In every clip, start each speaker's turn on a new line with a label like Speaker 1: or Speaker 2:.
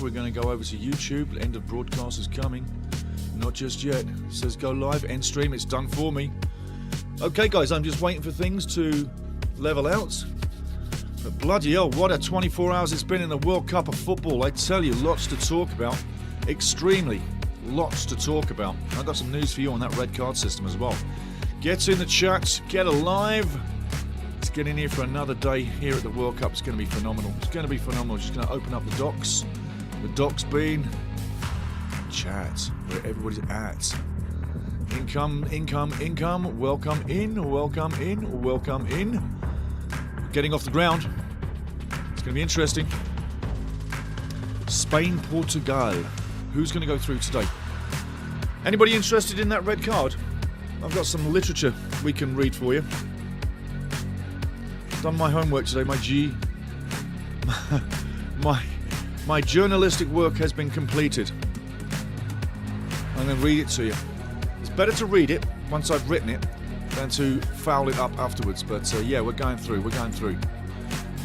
Speaker 1: live. We're going to go over to YouTube. End of broadcast is coming. Not just yet. It says go live, end stream. It's done for me. Okay, guys, I'm just waiting for things to level out. But bloody hell, what a 24 hours it's been in the World Cup of football. I tell you, lots to talk about. Extremely lots to talk about. I've got some news for you on that red card system as well. Get in the chat, get alive. Let's get in here for another day here at the World Cup. It's going to be phenomenal. It's going to be phenomenal. Just going to open up the docs. The docs being chat, where everybody's at. Income, income, income. Welcome in, welcome in, welcome in. Getting off the ground. It's going to be interesting. Spain, Portugal. Who's going to go through today? Anybody interested in that red card? I've got some literature we can read for you. Done my homework today, my journalistic work has been completed. I'm going to read it to you. It's better to read it once I've written it than to foul it up afterwards. But yeah, we're going through.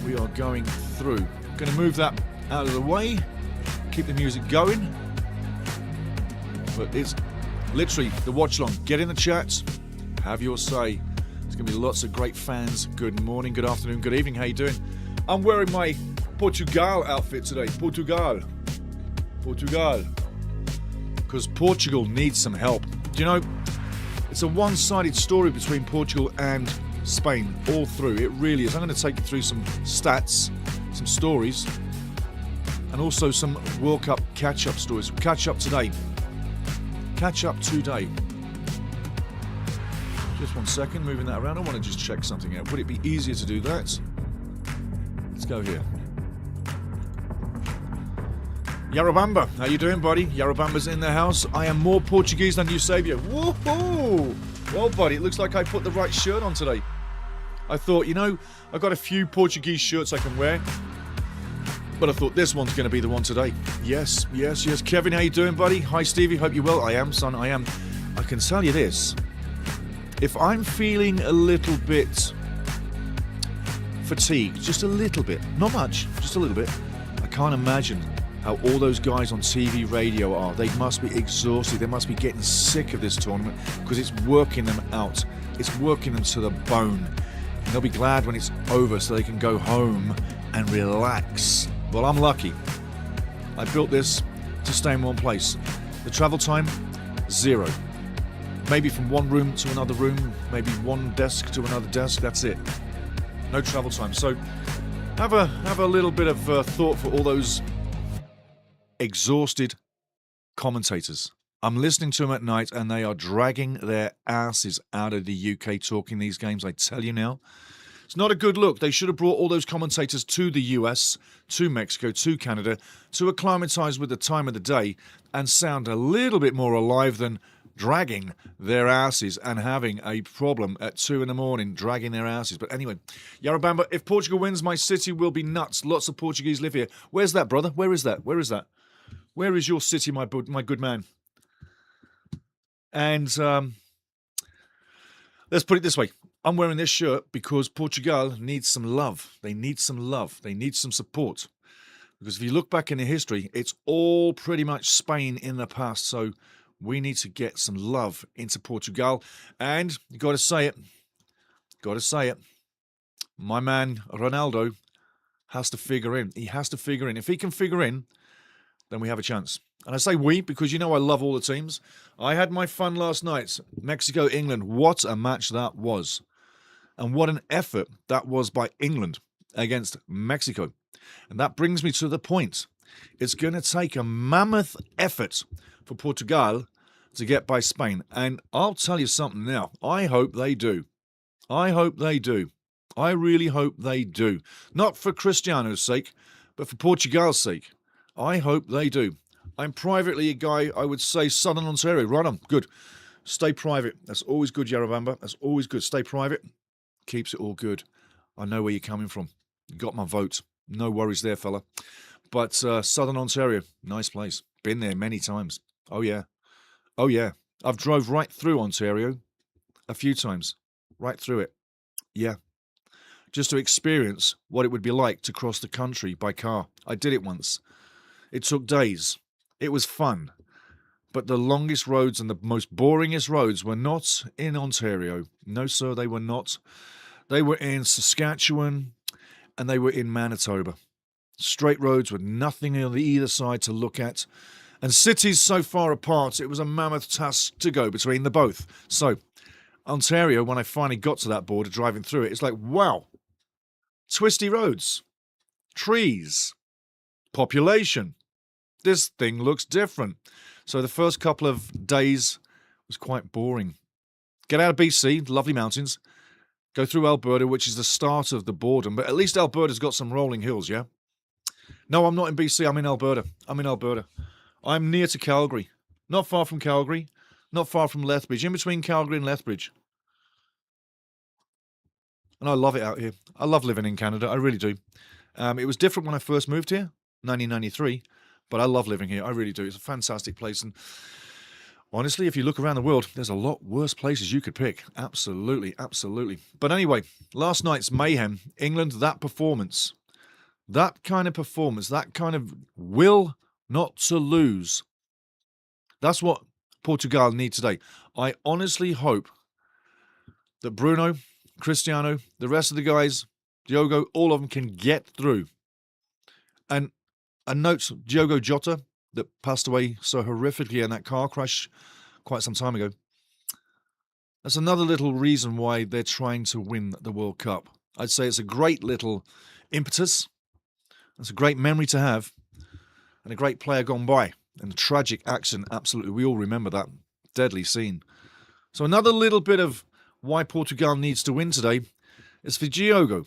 Speaker 1: We are going through. Going to move that out of the way. Keep the music going. But it's literally the watch long. Get in the chat. Have your say. There's going to be lots of great fans. Good morning, good afternoon, good evening. How you doing? I'm wearing my Portugal outfit today. Portugal. Because Portugal needs some help. Do you know, it's a one-sided story between Portugal and Spain all through. It really is. I'm going to take you through some stats, some stories, and also some World Cup catch-up stories. Catch up today. Just 1 second, moving that around. I want to just check something out. Would it be easier to do that? Let's go here. Yarabamba, how you doing, buddy? Yarabamba's in the house. I am more Portuguese than you, Saviour. Woohoo! Well, buddy, it looks like I put the right shirt on today. I thought, you know, I've got a few Portuguese shirts I can wear, but I thought this one's going to be the one today. Yes. Kevin, how you doing, buddy? Hi, Stevie. Hope you're well. I am, son. I am. I can tell you this. If I'm feeling a little bit fatigued, just a little bit, not much, just a little bit, I can't imagine how all those guys on TV, radio are. They must be exhausted. They must be getting sick of this tournament because it's working them out. It's working them to the bone. And they'll be glad when it's over so they can go home and relax. Well, I'm lucky. I built this to stay in one place. The travel time, 0. Maybe from one room to another room, maybe one desk to another desk, that's it. No travel time. So have a little bit of thought for all those exhausted commentators. I'm listening to them at night and they are dragging their asses out of the UK talking these games, I tell you now. It's not a good look. They should have brought all those commentators to the US, to Mexico, to Canada, to acclimatise with the time of the day and sound a little bit more alive than dragging their asses and having a problem at 2 a.m, dragging their asses. But anyway, Yarabamba, if Portugal wins, my city will be nuts. Lots of Portuguese live here. Where's that, brother? Where is that? Where is your city, my good man? And let's put it this way. I'm wearing this shirt because Portugal needs some love. They need some love. They need some support. Because if you look back in the history, it's all pretty much Spain in the past. So we need to get some love into Portugal. And you got to say it. My man, Ronaldo, has to figure in. He has to figure in. If he can figure in, then we have a chance. And I say we because you know I love all the teams. I had my fun last night. Mexico, England. What a match that was. And what an effort that was by England against Mexico. And that brings me to the point. It's going to take a mammoth effort for Portugal to get by Spain. And I'll tell you something now. I hope they do. I really hope they do. Not for Cristiano's sake, but for Portugal's sake. I hope they do. I'm privately a guy, I would say, Southern Ontario. Right on. Good. Stay private. That's always good, Yarabamba. That's always good. Stay private. Keeps it all good. I know where you're coming from. You got my vote. No worries there, fella. But Southern Ontario, nice place. Been there many times. Oh, yeah. I've drove right through Ontario a few times. Right through it. Yeah. Just to experience what it would be like to cross the country by car. I did it once. It took days. It was fun. But the longest roads and the most boringest roads were not in Ontario. No, sir, they were not. They were in Saskatchewan and they were in Manitoba. Straight roads with nothing on either side to look at. And cities so far apart, it was a mammoth task to go between the both. So, Ontario, when I finally got to that border, driving through it, it's like, wow. Twisty roads. Trees. Population. This thing looks different. So the first couple of days was quite boring. Get out of BC, lovely mountains. Go through Alberta, which is the start of the boredom. But at least Alberta's got some rolling hills, yeah? No, I'm not in BC. I'm in Alberta. I'm near to Calgary. Not far from Calgary. Not far from Lethbridge. In between Calgary and Lethbridge. And I love it out here. I love living in Canada. I really do. It was different when I first moved here, 1993. But I love living here. I really do. It's a fantastic place. And honestly, if you look around the world, there's a lot worse places you could pick. Absolutely, absolutely. But anyway, last night's mayhem, England, that performance, that kind of will not to lose. That's what Portugal need today. I honestly hope that Bruno, Cristiano, the rest of the guys, Diogo, all of them can get through. And a note, Diogo Jota, that passed away so horrifically in that car crash quite some time ago. That's another little reason why they're trying to win the World Cup. I'd say it's a great little impetus. It's a great memory to have. And a great player gone by. And a tragic accident, absolutely. We all remember that deadly scene. So another little bit of why Portugal needs to win today is for Diogo.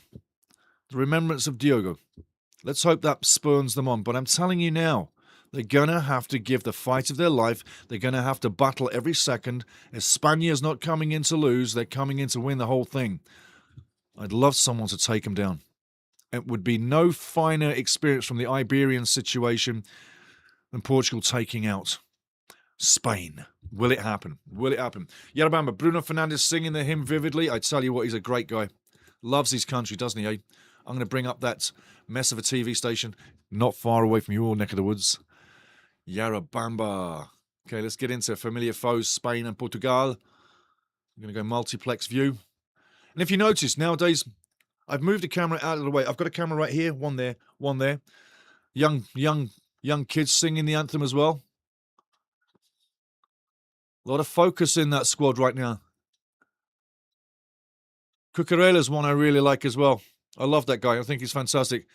Speaker 1: The remembrance of Diogo. Let's hope that spurns them on. But I'm telling you now, they're going to have to give the fight of their life. They're going to have to battle every second. Espana's not coming in to lose. They're coming in to win the whole thing. I'd love someone to take them down. It would be no finer experience from the Iberian situation than Portugal taking out Spain. Will it happen? Will it happen? Yarabamba, Bruno Fernandes singing the hymn vividly. I tell you what, he's a great guy. Loves his country, doesn't he, eh? I'm going to bring up that mess of a TV station not far away from your neck of the woods. Yarabamba. Okay, let's get into familiar foes, Spain and Portugal. I'm going to go multiplex view. And if you notice, nowadays, I've moved the camera out of the way. I've got a camera right here, one there, one there. Young kids singing the anthem as well. A lot of focus in that squad right now. Cucurella's one I really like as well. I love that guy. I think he's fantastic.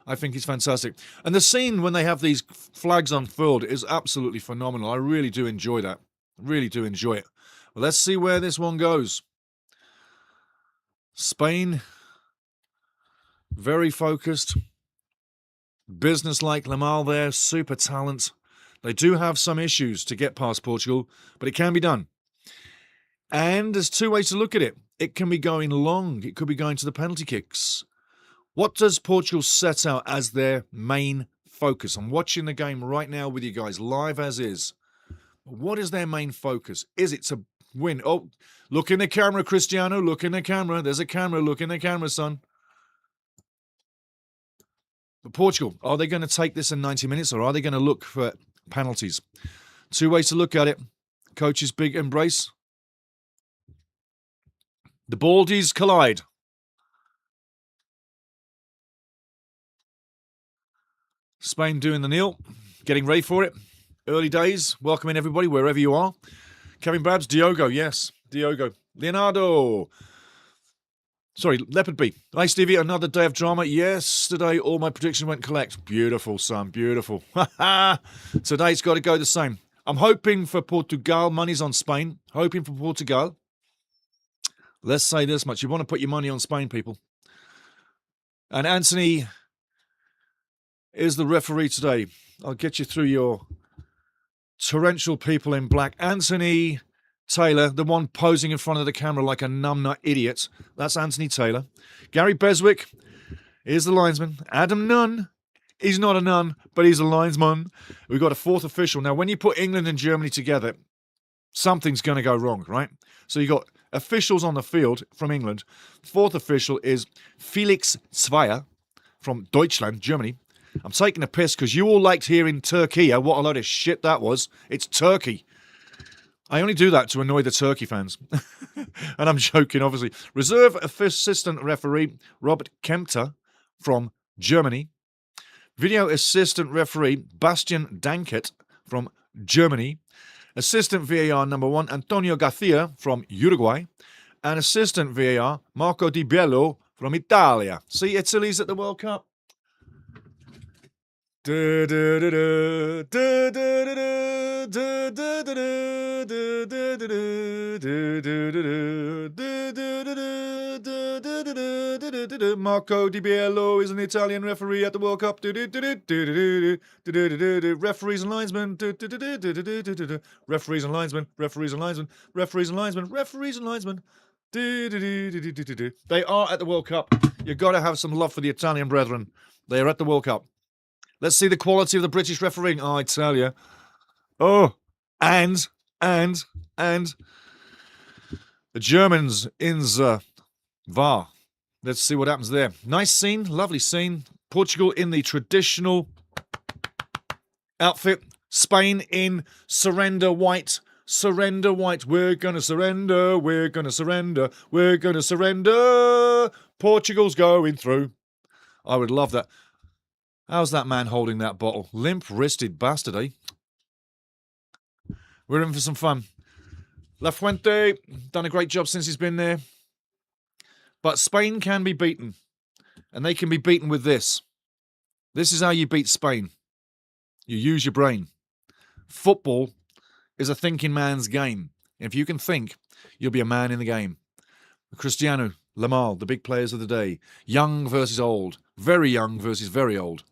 Speaker 1: And the scene when they have these flags unfurled is absolutely phenomenal. I really do enjoy that. Really do enjoy it. Well, let's see where this one goes. Spain, very focused. Business-like Lamal there, super talent. They do have some issues to get past Portugal, but it can be done. And there's two ways to look at it. It can be going long. It could be going to the penalty kicks. What does Portugal set out as their main focus? I'm watching the game right now with you guys, live as is. What is their main focus? Is it to win? Oh, look in the camera, Cristiano. Look in the camera. There's a camera. Look in the camera, son. But Portugal, are they going to take this in 90 minutes or are they going to look for penalties? Two ways to look at it. Coach's big embrace. The Baldies collide. Spain doing the kneel, getting ready for it. Early days, welcoming everybody wherever you are. Kevin Babs, Diogo, yes, Diogo. Leonardo. Sorry, Leopard B. Hi, Stevie, another day of drama. Yesterday, all my predictions went correct. Beautiful, son, beautiful. Today, it's got to go the same. I'm hoping for Portugal. Money's on Spain. Hoping for Portugal. Let's say this much. You want to put your money on Spain, people. And Anthony is the referee today. I'll get you through your torrential people in black. Anthony Taylor, the one posing in front of the camera like a numbnut idiot. That's Anthony Taylor. Gary Beswick is the linesman. Adam Nunn, he's not a nun, but he's a linesman. We've got a fourth official. Now, when you put England and Germany together, something's going to go wrong, right? So you got officials on the field from England. Fourth official is Felix Zweier from Deutschland, Germany. I'm taking a piss because you all liked hearing Turkey. What a load of shit that was. It's Turkey. I only do that to annoy the Turkey fans. And I'm joking, obviously. Reserve assistant referee Robert Kempter from Germany. Video assistant referee Bastian Dankert from Germany. Assistant VAR number 1 Antonio Garcia from Uruguay. And assistant VAR Marco Di Bello from Italia. See, Italy's at the World Cup. Marco Di Bello is an Italian referee at the World Cup. Referees and linesmen. Referees and linesmen. Referees and linesmen. Referees and linesmen. Referees and linesmen. They are at the World Cup. You've got to have some love for the Italian brethren. They are at the World Cup. Let's see the quality of the British refereeing. Oh, I tell you. Oh, and the Germans in the VAR. Let's see what happens there. Nice scene, lovely scene. Portugal in the traditional outfit. Spain in surrender white. Surrender white. We're going to surrender. We're going to surrender. We're going to surrender. Portugal's going through. I would love that. How's that man holding that bottle? Limp-wristed bastard, eh? We're in for some fun. La Fuente, done a great job since he's been there. But Spain can be beaten. And they can be beaten with this. This is how you beat Spain. You use your brain. Football is a thinking man's game. If you can think, you'll be a man in the game. Cristiano, Lamar, the big players of the day. Young versus old. Very young versus very old.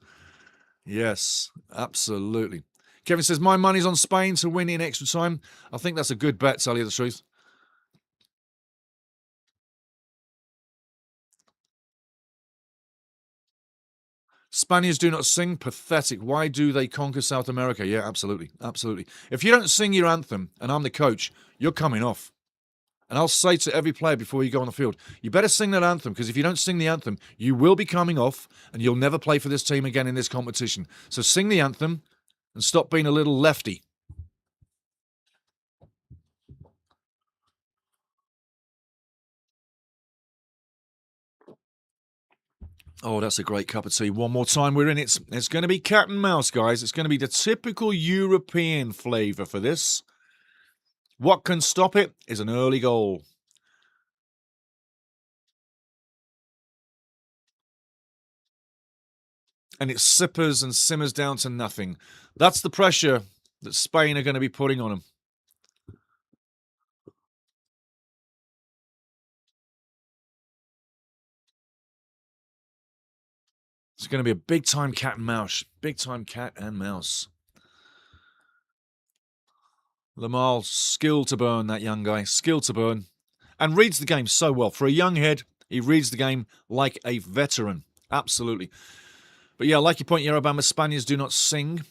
Speaker 1: Yes, absolutely. Kevin says, my money's on Spain to win in extra time. I think that's a good bet, to tell you the truth. Spaniards do not sing. Pathetic. Why do they conquer South America? Yeah, absolutely. Absolutely. If you don't sing your anthem, and I'm the coach, you're coming off. And I'll say to every player before you go on the field, you better sing that anthem, because if you don't sing the anthem, you will be coming off and you'll never play for this team again in this competition. So sing the anthem and stop being a little lefty. Oh, that's a great cup of tea. One more time, we're in it. It's going to be cat and mouse, guys. It's going to be the typical European flavour for this. What can stop it is an early goal. And it sippers and simmers down to nothing. That's the pressure that Spain are going to be putting on them. It's going to be a big-time cat and mouse. Big-time cat and mouse. Lamar, skill to burn, that young guy. Skill to burn. And reads the game so well. For a young head, he reads the game like a veteran. Absolutely. But yeah, like you point, Alabama, Spaniards do not sing.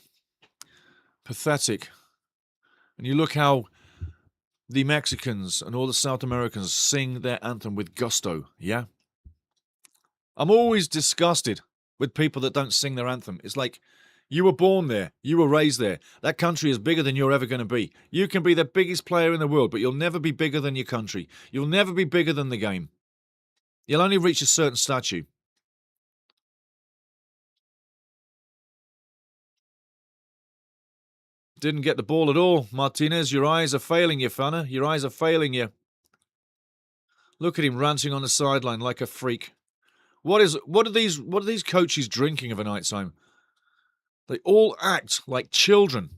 Speaker 1: Pathetic. And you look how the Mexicans and all the South Americans sing their anthem with gusto, yeah? I'm always disgusted with people that don't sing their anthem. It's like, you were born there. You were raised there. That country is bigger than you're ever going to be. You can be the biggest player in the world, but you'll never be bigger than your country. You'll never be bigger than the game. You'll only reach a certain stature. Didn't get the ball at all. Martinez, your eyes are failing you, Fana. Your eyes are failing you. Look at him ranting on the sideline like a freak. What are these coaches drinking of a night time? They all act like children.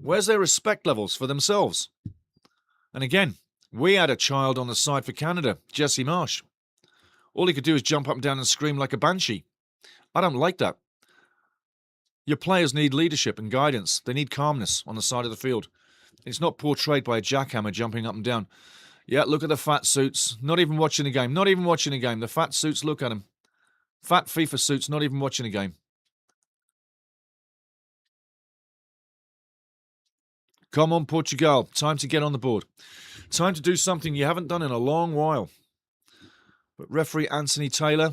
Speaker 1: Where's their respect levels for themselves? And again, we had a child on the side for Canada, Jesse Marsh. All he could do is jump up and down and scream like a banshee. I don't like that. Your players need leadership and guidance. They need calmness on the side of the field. It's not portrayed by a jackhammer jumping up and down. Yeah, look at the fat suits. Not even watching the game. Not even watching the game. The fat suits, look at them. Fat FIFA suits, not even watching the game. Come on, Portugal. Time to get on the board. Time to do something you haven't done in a long while. But referee Anthony Taylor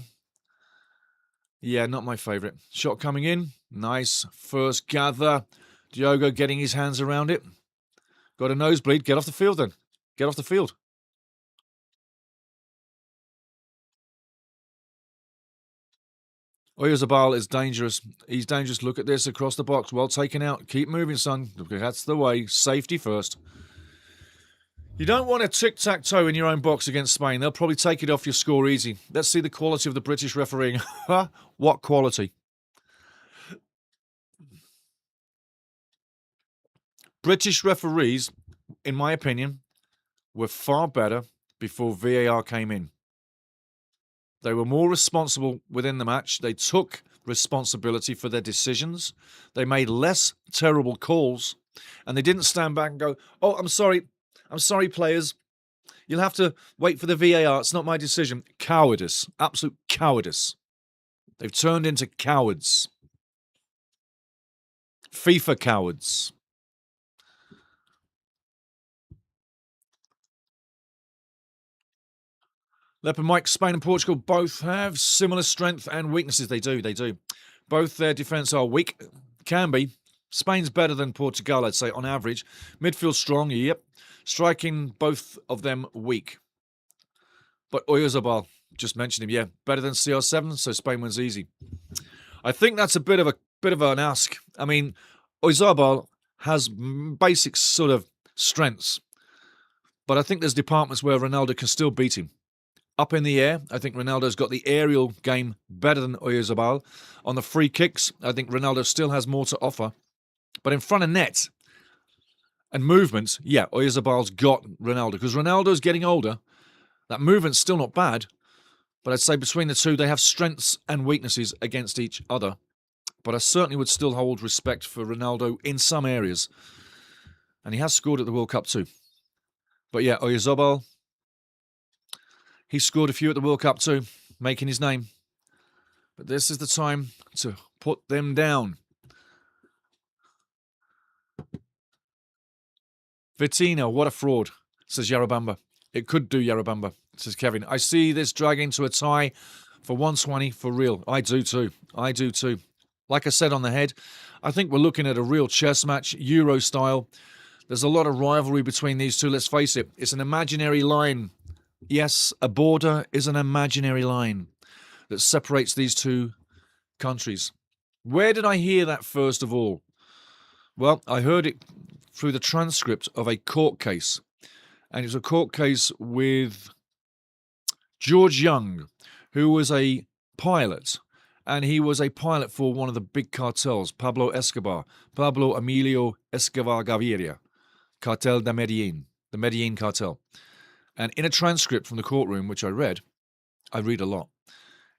Speaker 1: Yeah, not my favourite. Shot coming in. Nice. First gather. Diogo getting his hands around it. Got a nosebleed. Get off the field then. Get off the field. Oyarzabal is dangerous. He's dangerous. Look at this across the box. Well taken out. Keep moving, son. That's the way. Safety first. You don't want a tic-tac-toe in your own box against Spain. They'll probably take it off your score easy. Let's see the quality of the British refereeing. What quality? British referees, in my opinion, were far better before VAR came in. They were more responsible within the match. They took responsibility for their decisions. They made less terrible calls. And they didn't stand back and go, oh, I'm sorry, players. You'll have to wait for the VAR. It's not my decision. Cowardice. Absolute cowardice. They've turned into cowards. FIFA cowards. Leopard Mike, Spain and Portugal both have similar strength and weaknesses. They do. Both their defence are weak. Can be. Spain's better than Portugal, I'd say, on average. Midfield strong, yep. Striking, both of them weak. But Oyarzabal, just mentioned him, yeah, better than CR7, so Spain wins easy. I think that's a bit of an ask. I mean, Oyarzabal has basic sort of strengths, but I think there's departments where Ronaldo can still beat him. Up in the air, I think Ronaldo's got the aerial game better than Oyarzabal. On the free kicks, I think Ronaldo still has more to offer. But in front of net and movements, yeah, Oyarzabal's got Ronaldo. Because Ronaldo's getting older. That movement's still not bad. But I'd say between the two, they have strengths and weaknesses against each other. But I certainly would still hold respect for Ronaldo in some areas. And he has scored at the World Cup too. But yeah, Oyarzabal, he scored a few at the World Cup too, making his name. But this is the time to put them down. Vitina, what a fraud, says Yarabamba. It could do, Yarabamba, says Kevin. I see this dragging to a tie for 120 for real. I do too. Like I said on the head, I think we're looking at a real chess match, Euro style. There's a lot of rivalry between these two, let's face it. It's an imaginary line. Yes, a border is an imaginary line that separates these two countries. Where did I hear that first of all? Well, I heard it through the transcript of a court case. And it was a court case with George Young, who was a pilot. And he was a pilot for one of the big cartels, Pablo Emilio Escobar Gaviria, Cartel de Medellin, the Medellin cartel. And in a transcript from the courtroom, which I read a lot,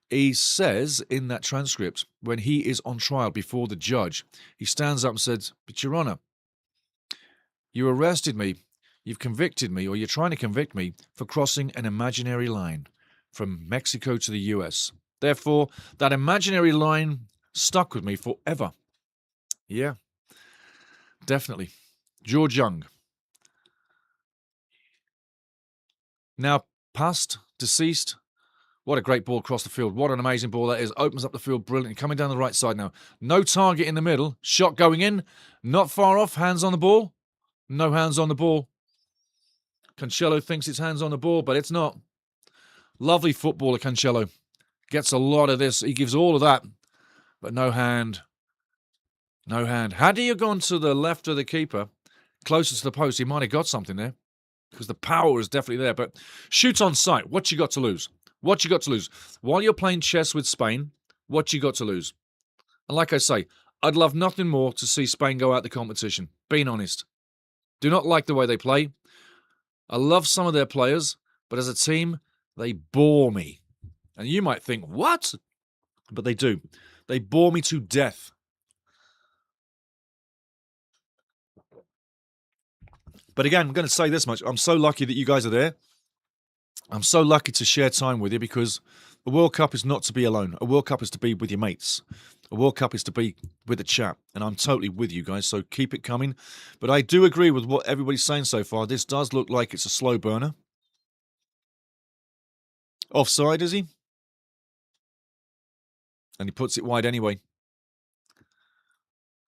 Speaker 1: he says in that transcript, when he is on trial before the judge, he stands up and says, but Your Honour, you arrested me, you've convicted me, or you're trying to convict me for crossing an imaginary line from Mexico to the US. Therefore, that imaginary line stuck with me forever. Yeah, definitely. George Young. Now past, deceased. What a great ball across the field. What an amazing ball that is. Opens up the field brilliantly. Coming down the right side now. No target in the middle. Shot going in. Not far off. Hands on the ball. No hands on the ball. Cancelo thinks it's hands on the ball, but it's not. Lovely footballer, Cancelo. Gets a lot of this. He gives all of that. But no hand. No hand. Had he gone to the left of the keeper, closest to the post, he might have got something there. Because the power is definitely there. But shoot on sight. What you got to lose? What you got to lose? While you're playing chess with Spain, what you got to lose? And like I say, I'd love nothing more to see Spain go out the competition. Being honest. Do not like the way they play. I love some of their players, but as a team, they bore me. And you might think, what? But they do. They bore me to death. But again, I'm going to say this much. I'm so lucky that you guys are there. I'm so lucky to share time with you because a World Cup is not to be alone. A World Cup is to be with your mates. A World Cup is to be with a chat. And I'm totally with you guys, so keep it coming. But I do agree with what everybody's saying so far. This does look like it's a slow burner. Offside, is he? And he puts it wide anyway.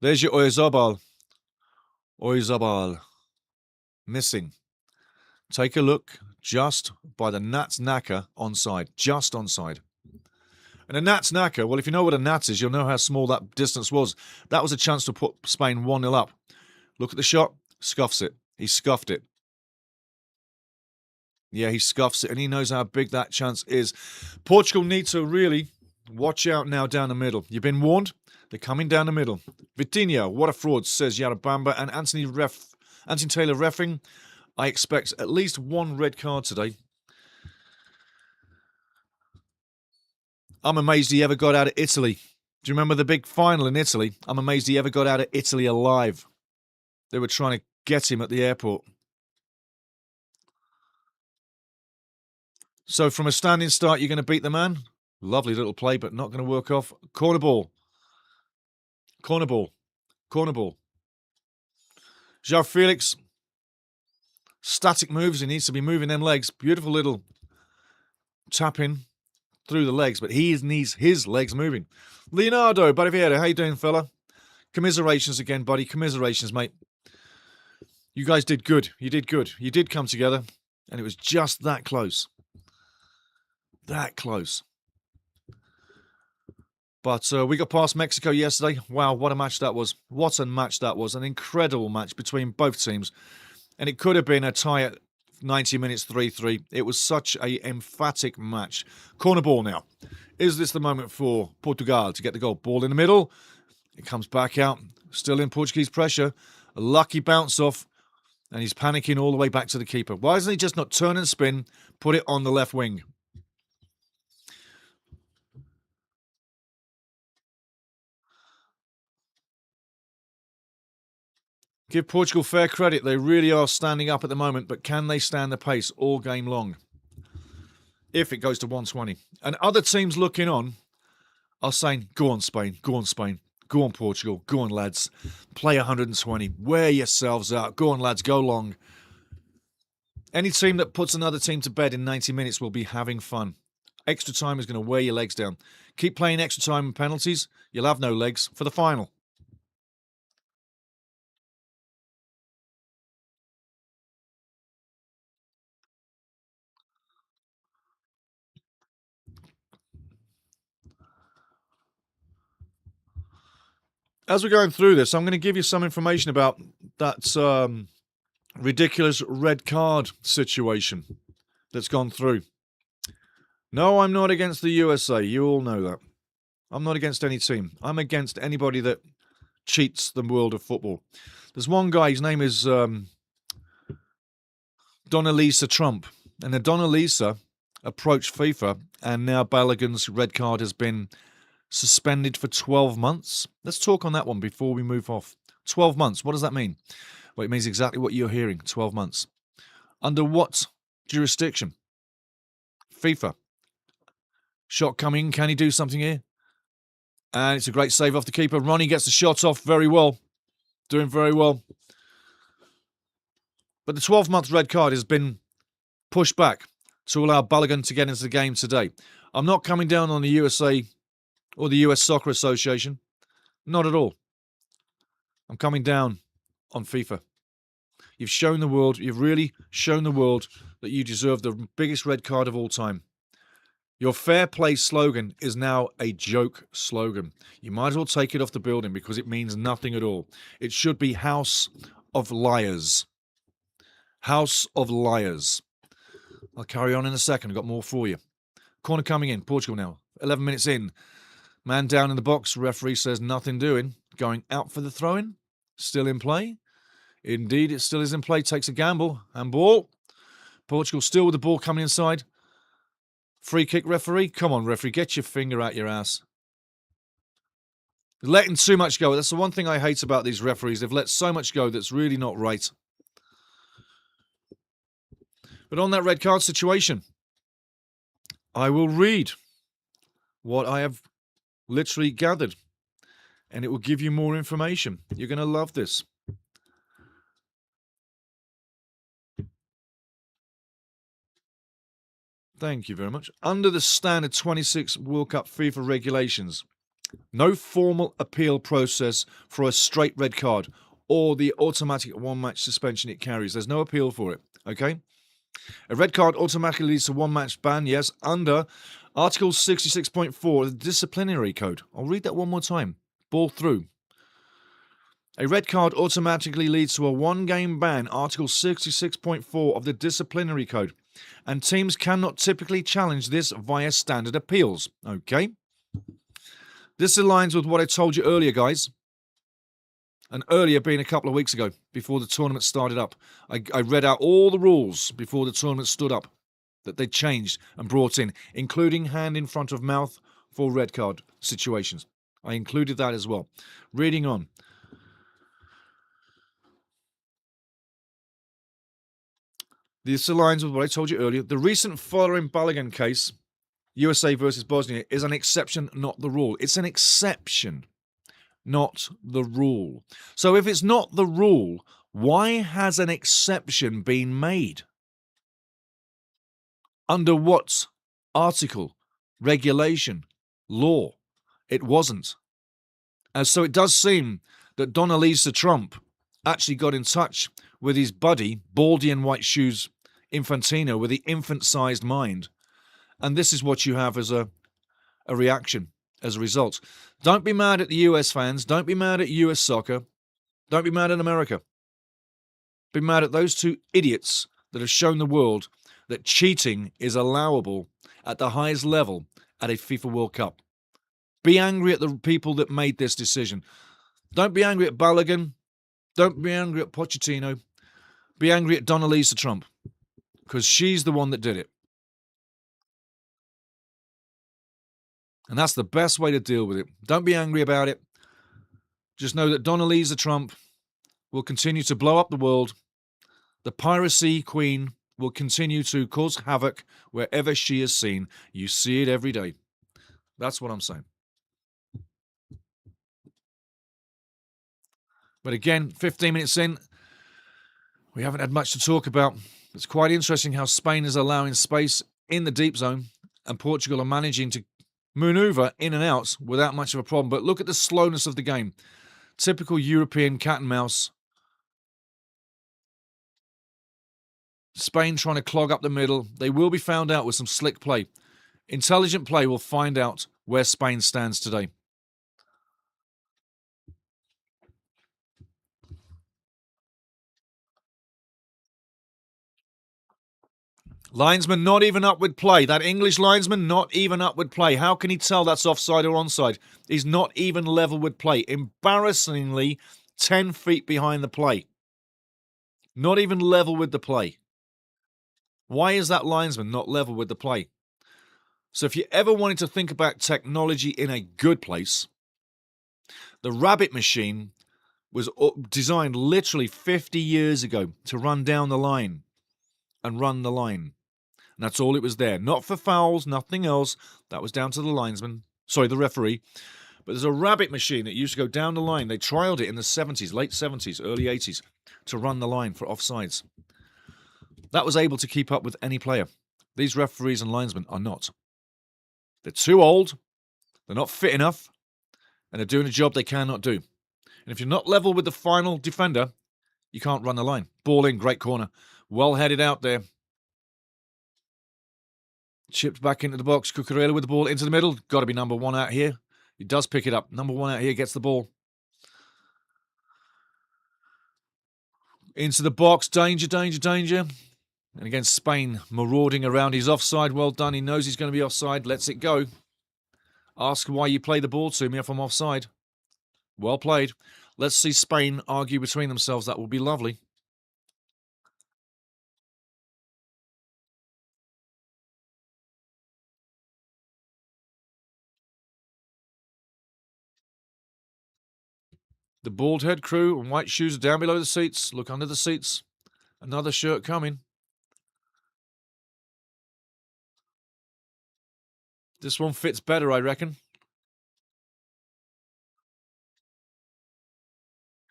Speaker 1: There's your Oyarzabal. Oyarzabal. Missing. Take a look just by the Nats knacker onside. Just onside. And a Nats knacker, well, if you know what a Nats is, you'll know how small that distance was. That was a chance to put Spain 1-0 up. Look at the shot. Scuffs it. He scuffed it. Yeah, he scuffs it, and he knows how big that chance is. Portugal need to really watch out now down the middle. You've been warned. They're coming down the middle. Vitinha, what a fraud, says Yarabamba. And Anthony Taylor reffing. I expect at least one red card today. I'm amazed he ever got out of Italy. Do you remember the big final in Italy? I'm amazed he ever got out of Italy alive. They were trying to get him at the airport. So from a standing start, you're going to beat the man? Lovely little play, but not going to work off. Corner ball. Corner ball. Corner ball. João Felix. Static moves. He needs to be moving them legs. Beautiful little tapping through the legs, but he needs his legs moving. Leonardo Barriviera, how you doing, fella? Commiserations again, buddy. Commiserations, mate. You guys did good. You did good. You did come together, and it was just that close. That close. But we got past Mexico yesterday. Wow, what a match that was. What a match that was. An incredible match between both teams. And it could have been a tie at 90 minutes, 3-3. It was such an emphatic match. Corner ball now. Is this the moment for Portugal to get the goal? Ball in the middle. It comes back out. Still in Portuguese pressure. A lucky bounce off. And he's panicking all the way back to the keeper. Why doesn't he just not turn and spin, put it on the left wing? Give Portugal fair credit. They really are standing up at the moment, but can they stand the pace all game long? If it goes to 120. And other teams looking on are saying, go on, Spain, go on, Spain, go on, Portugal, go on, lads. Play 120. Wear yourselves out. Go on, lads, go long. Any team that puts another team to bed in 90 minutes will be having fun. Extra time is going to wear your legs down. Keep playing extra time and penalties. You'll have no legs for the final. As we're going through this, I'm going to give you some information about that ridiculous red card situation that's gone through. No, I'm not against the USA. You all know that. I'm not against any team. I'm against anybody that cheats the world of football. There's one guy, his name is Donnalisa Trump. And the Donnalisa approached FIFA, and now Balogun's red card has been suspended for 12 months. Let's talk on that one before we move off. 12 months, what does that mean? Well, it means exactly what you're hearing, 12 months. Under what jurisdiction? FIFA. Shot coming, can he do something here? And it's a great save off the keeper. Ronnie gets the shot off very well. Doing very well. But the 12-month red card has been pushed back to allow Balogun to get into the game today. I'm not coming down on the USA or the US Soccer Association. Not at all. I'm coming down on FIFA. You've shown the world, you've really shown the world that you deserve the biggest red card of all time. Your fair play slogan is now a joke slogan. You might as well take it off the building because it means nothing at all. It should be House of Liars. House of Liars. I'll carry on in a second. I've got more for you. Corner coming in. Portugal now. 11 minutes in. Man down in the box. Referee says nothing doing. Going out for the throw-in. Still in play. Indeed, it still is in play. Takes a gamble. And ball. Portugal still with the ball coming inside. Free kick, referee. Come on, referee. Get your finger out your ass. Letting too much go. That's the one thing I hate about these referees. They've let so much go that's really not right. But on that red card situation, I will read what I have literally gathered. And it will give you more information. You're going to love this. Thank you very much. Under the standard 26 World Cup FIFA regulations, no formal appeal process for a straight red card or the automatic one-match suspension it carries. There's no appeal for it, okay? A red card automatically leads to one-match ban, yes, under Article 66.4 of the Disciplinary Code. I'll read that one more time. Ball through. A red card automatically leads to a one-game ban, Article 66.4 of the Disciplinary Code, and teams cannot typically challenge this via standard appeals, okay? This aligns with what I told you earlier, guys. And earlier being a couple of weeks ago, before the tournament started up. I read out all the rules before the tournament stood up that they changed and brought in, including hand in front of mouth for red card situations. I included that as well. Reading on. This aligns with what I told you earlier. The recent following Balogun case, USA versus Bosnia, is an exception, not the rule. It's an exception, not the rule. So if it's not the rule, why has an exception been made? Under what article, regulation, law? It wasn't. And so it does seem that Donalisa Trump actually got in touch with his buddy, baldy and white shoes Infantino, with the infant-sized mind. And this is what you have as a reaction as a result. Don't be mad at the US fans. Don't be mad at US soccer. Don't be mad at America. Be mad at those two idiots that have shown the world that cheating is allowable at the highest level at a FIFA World Cup. Be angry at the people that made this decision. Don't be angry at Balogun. Don't be angry at Pochettino. Be angry at Donalisa Trump, because she's the one that did it. And that's the best way to deal with it. Don't be angry about it. Just know that Donalisa Trump will continue to blow up the world. The piracy queen will continue to cause havoc wherever she is seen. You see it every day. That's what I'm saying. But again, 15 minutes in, we haven't had much to talk about. It's quite interesting how Spain is allowing space in the deep zone and Portugal are managing to maneuver in and out without much of a problem. But look at the slowness of the game. Typical European cat and mouse. Spain trying to clog up the middle. They will be found out with some slick play. Intelligent play will find out where Spain stands today. Linesman not even up with play. That English linesman not even up with play. How can he tell that's offside or onside? He's not even level with play. Embarrassingly 10 feet behind the play. Not even level with the play. Why is that linesman not level with the play? So if you ever wanted to think about technology in a good place, the rabbit machine was designed literally 50 years ago to run down the line and run the line. And that's all it was there. Not for fouls, nothing else. That was down to the linesman. Sorry, the referee. But there's a rabbit machine that used to go down the line. They trialled it in the 70s, late 70s, early 80s, to run the line for offsides. That was able to keep up with any player. These referees and linesmen are not. They're too old, they're not fit enough, and they're doing a job they cannot do. And if you're not level with the final defender, you can't run the line. Ball in, great corner. Well headed out there. Chipped back into the box. Cucurella with the ball into the middle. Got to be number one out here. He does pick it up. Number one out here gets the ball. Into the box. Danger, danger, danger. And again, Spain marauding around. He's offside. Well done. He knows he's going to be offside. Lets it go. Ask why you play the ball to me if I'm offside. Well played. Let's see Spain argue between themselves. That will be lovely. The bald head crew and white shoes are down below the seats. Look under the seats. Another shirt coming. This one fits better, I reckon.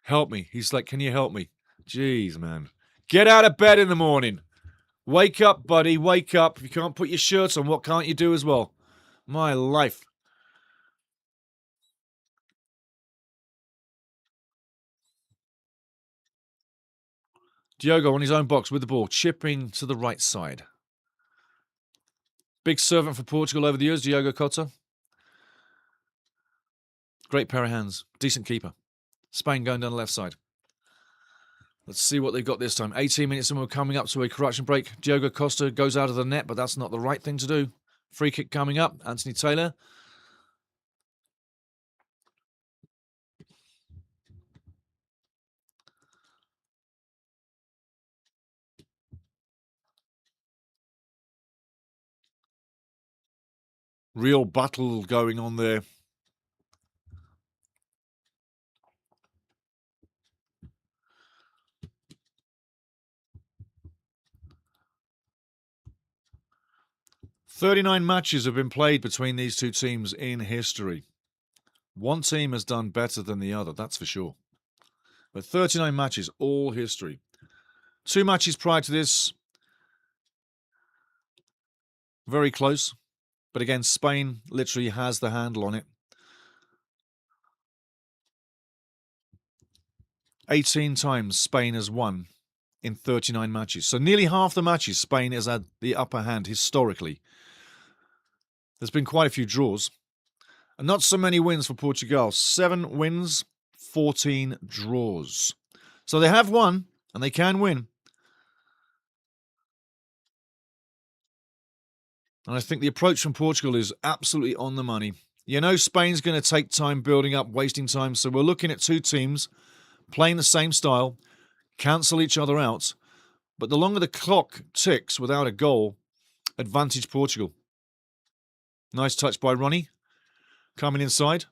Speaker 1: Help me. He's like, can you help me? Jeez, man. Get out of bed in the morning. Wake up, buddy. Wake up. If you can't put your shirt on, what can't you do as well? My life. Diogo on his own box with the ball, chipping to the right side. Big servant for Portugal over the years, Diogo Costa. Great pair of hands. Decent keeper. Spain going down the left side. Let's see what they've got this time. 18 minutes and we're coming up to a correction break. Diogo Costa goes out of the net, but that's not the right thing to do. Free kick coming up. Anthony Taylor. Real battle going on there. "39 matches have been played between these two teams in history. One team has done better than the other, that's for sure. But 39 matches, all history. 2 matches prior to this, very close. But again, Spain literally has the handle on it. 18 times Spain has won in 39 matches. So nearly half the matches Spain has had the upper hand historically. There's been quite a few draws. And not so many wins for Portugal. 7 wins, 14 draws. So they have won, and they can win. And I think the approach from Portugal is absolutely on the money. You know Spain's going to take time building up, wasting time. So we're looking at 2 teams playing the same style, cancel each other out. But the longer the clock ticks without a goal, advantage Portugal. Nice touch by Ronnie. Coming inside.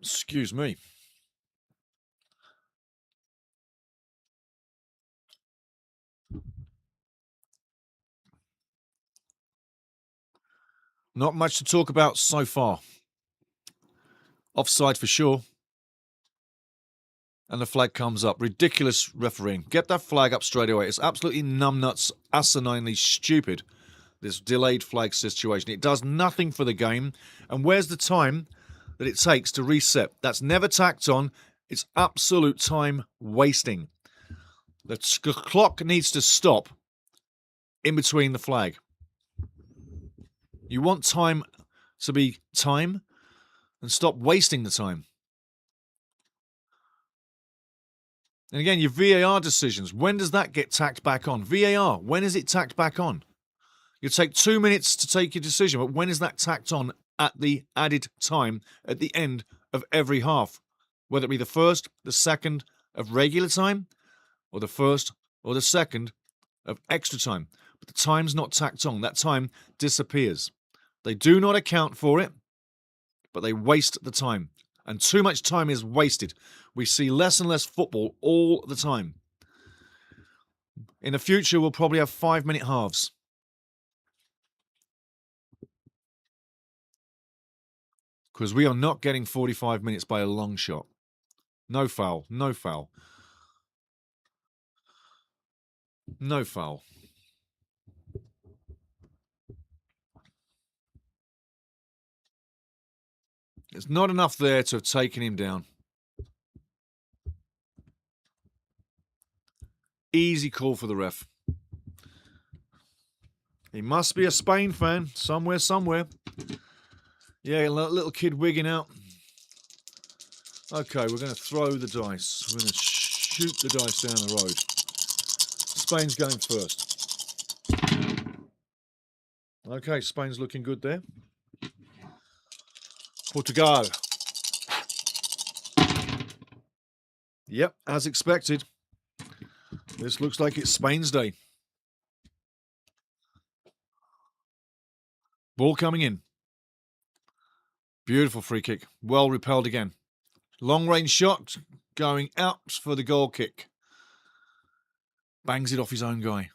Speaker 1: Excuse me. Not much to talk about so far. Offside for sure. And the flag comes up. Ridiculous refereeing. Get that flag up straight away. It's absolutely numbnuts, asininely stupid, this delayed flag situation. It does nothing for the game. And where's the time that it takes to reset? That's never tacked on. It's absolute time wasting. The clock needs to stop in between the flag. You want time to be time and stop wasting the time. And again, your VAR decisions, when does that get tacked back on? VAR, when is it tacked back on? You take 2 minutes to take your decision, but when is that tacked on at the added time at the end of every half? Whether it be the first, the second of regular time, or the first or the second of extra time. But the time's not tacked on. That time disappears. They do not account for it, but they waste the time. And too much time is wasted. We see less and less football all the time. In the future, we'll probably have 5-minute halves. Because we are not getting 45 minutes by a long shot. No foul, no foul. No foul. It's not enough there to have taken him down. Easy call for the ref. He must be a Spain fan. Somewhere. Yeah, a little kid wigging out. Okay, we're going to throw the dice. We're going to shoot the dice down the road. Spain's going first. Okay, Spain's looking good there. Portugal. Yep, as expected. This looks like it's Spain's day. Ball coming in. Beautiful free kick. Well repelled again. Long range shot going out for the goal kick. Bangs it off his own guy.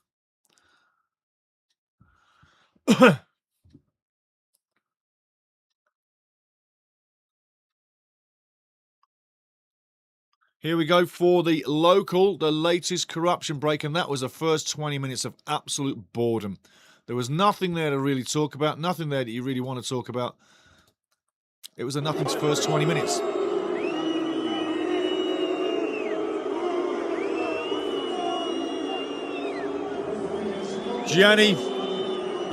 Speaker 1: Here we go for the local, the latest corruption break, and that was the first 20 minutes of absolute boredom. There was nothing there to really talk about, nothing there that you really want to talk about. It was a nothing's first 20 minutes. Gianni,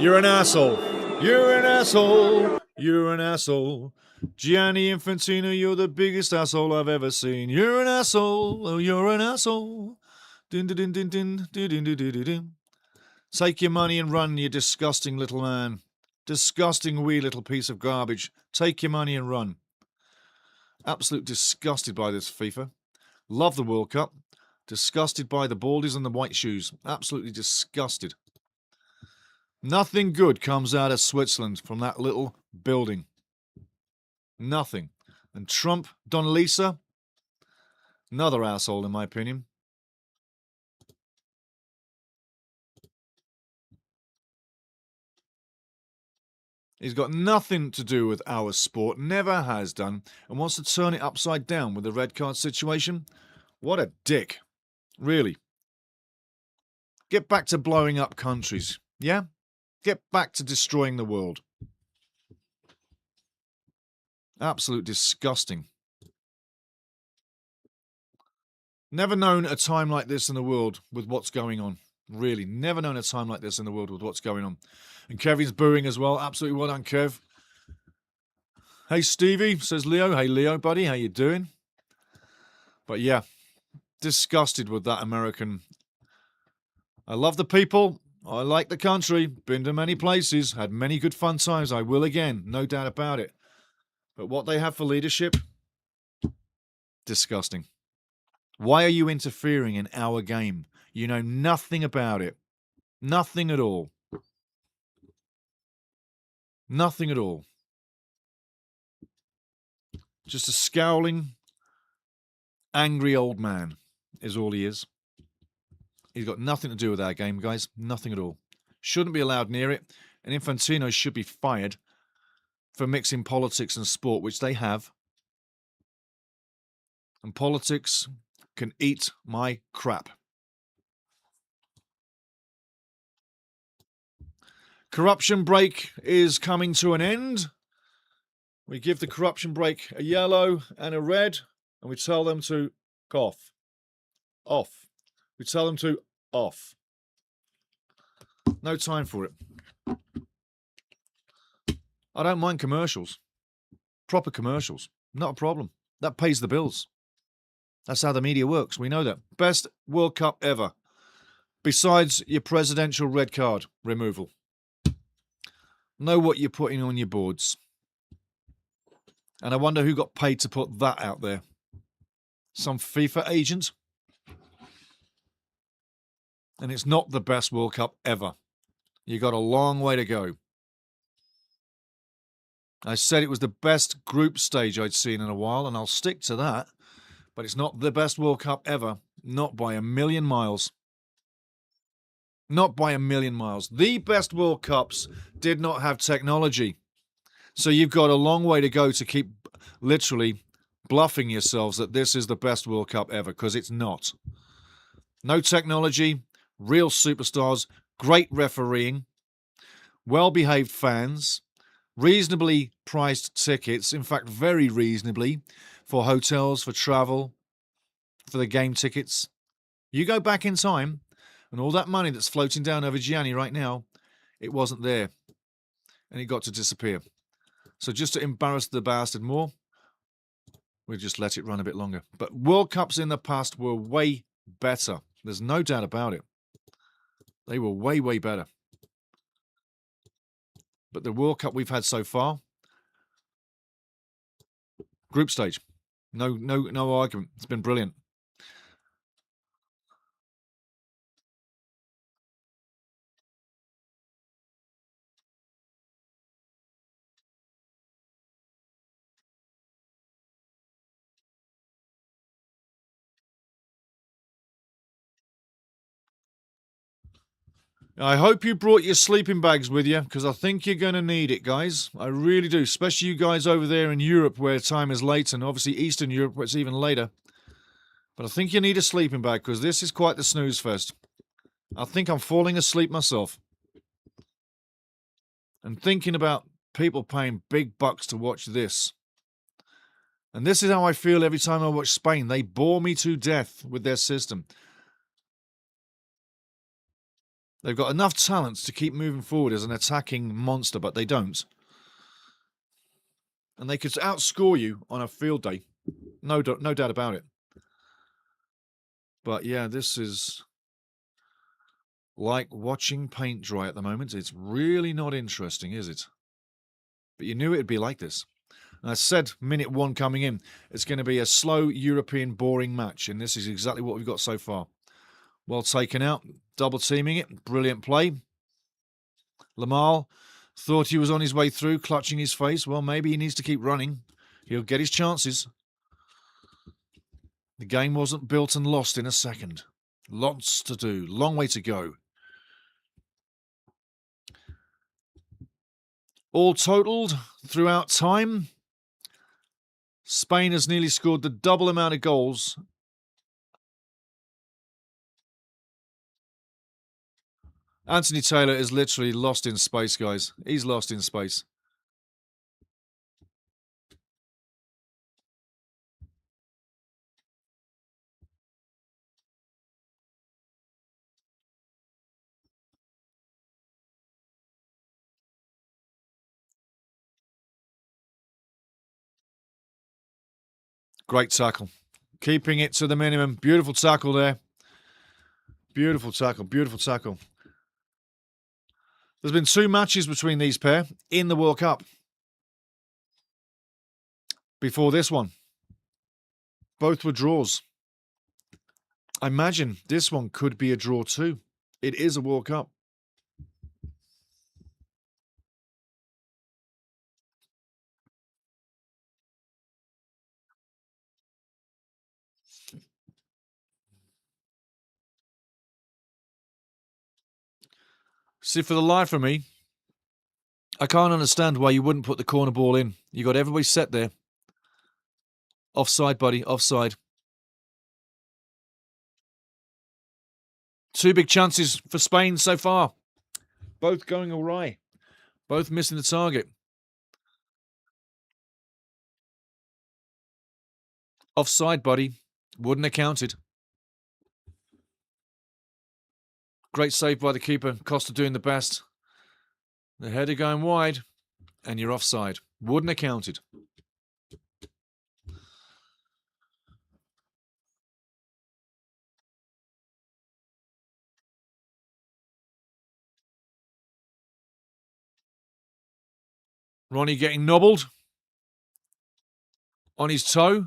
Speaker 1: you're an asshole. You're an asshole. You're an asshole. Gianni Infantino, you're the biggest asshole I've ever seen. You're an asshole. Oh, you're an asshole. Din, din, din, din, din, din, din, din, din, din. Take your money and run, you disgusting little man. Disgusting wee little piece of garbage. Take your money and run. Absolute disgusted by this FIFA. Love the World Cup. Disgusted by the baldies and the white shoes. Absolutely disgusted. Nothing good comes out of Switzerland from that little building. Nothing. And Trump, Don Lisa, another asshole in my opinion. He's got nothing to do with our sport, never has done, and wants to turn it upside down with the red card situation. What a dick. Really. Get back to blowing up countries, yeah? Get back to destroying the world. Absolute disgusting. Never known a time like this in the world with what's going on. Really, never known a time like this in the world with what's going on. And Kevin's booing as well. Absolutely well done, Kev. Hey, Stevie, says Leo. Hey, Leo, buddy, how you doing? But yeah, disgusted with that American. I love the people. I like the country. Been to many places. Had many good fun times. I will again. No doubt about it. But what they have for leadership, disgusting. Why are you interfering in our game? You know nothing about it. Nothing at all. Nothing at all. Just a scowling, angry old man is all he is. He's got nothing to do with our game, guys. Nothing at all. Shouldn't be allowed near it. And Infantino should be fired for mixing politics and sport, which they have. And politics can eat my crap. Corruption break is coming to an end. We give the corruption break a yellow and a red, and we tell them to cough. Off. We tell them to off. No time for it. I don't mind commercials. Proper commercials. Not a problem. That pays the bills. That's how the media works. We know that. Best World Cup ever. Besides your presidential red card removal. Know what you're putting on your boards. And I wonder who got paid to put that out there. Some FIFA agent? And it's not the best World Cup ever. You got a long way to go. I said it was the best group stage I'd seen in a while, and I'll stick to that. But it's not the best World Cup ever. Not by a million miles. Not by a million miles. The best World Cups did not have technology. So you've got a long way to go to keep literally bluffing yourselves that this is the best World Cup ever, because it's not. No technology, real superstars, great refereeing, well-behaved fans, reasonably priced tickets, in fact very reasonably, for hotels, for travel, for the game tickets. You go back in time, and all that money that's floating down over Gianni right now, it wasn't there. And it got to disappear. So just to embarrass the bastard more, we'll just let it run a bit longer. But World Cups in the past were way better. There's no doubt about it. They were way, way better. But the World Cup we've had so far, group stage, no argument. It's been brilliant. I hope you brought your sleeping bags with you, because I think you're going to need it, guys. I really do, especially you guys over there in Europe where time is late, and obviously Eastern Europe where it's even later. But I think you need a sleeping bag because this is quite the snooze fest. I think I'm falling asleep myself. And thinking about people paying big bucks to watch this. And this is how I feel every time I watch Spain. They bore me to death with their system. They've got enough talents to keep moving forward as an attacking monster, but they don't. And they could outscore you on a field day. No doubt about it. But yeah, this is like watching paint dry at the moment. It's really not interesting, is it? But you knew it'd be like this. And I said minute 1 coming in, it's going to be a slow European boring match. And this is exactly what we've got so far. Well taken out, double teaming it, brilliant play. Lamal thought he was on his way through, clutching his face. Well, maybe he needs to keep running. He'll get his chances. The game wasn't built and lost in a second. Lots to do, long way to go. All totaled throughout time, Spain has nearly scored the double amount of goals. Anthony Taylor is literally lost in space, guys. He's lost in space. Great tackle. Keeping it to the minimum. Beautiful tackle there. Beautiful tackle. Beautiful tackle. There's been 2 matches between these pair in the World Cup. Before this one. Both were draws. I imagine this one could be a draw too. It is a World Cup. See, for the life of me, I can't understand why you wouldn't put the corner ball in. You got everybody set there. Offside, buddy, offside. 2 big chances for Spain so far. Both going awry. Both missing the target. Offside, buddy. Wouldn't have counted. Great save by the keeper. Costa doing the best. The header going wide. And you're offside. Wouldn't have counted. Ronnie getting nobbled. On his toe.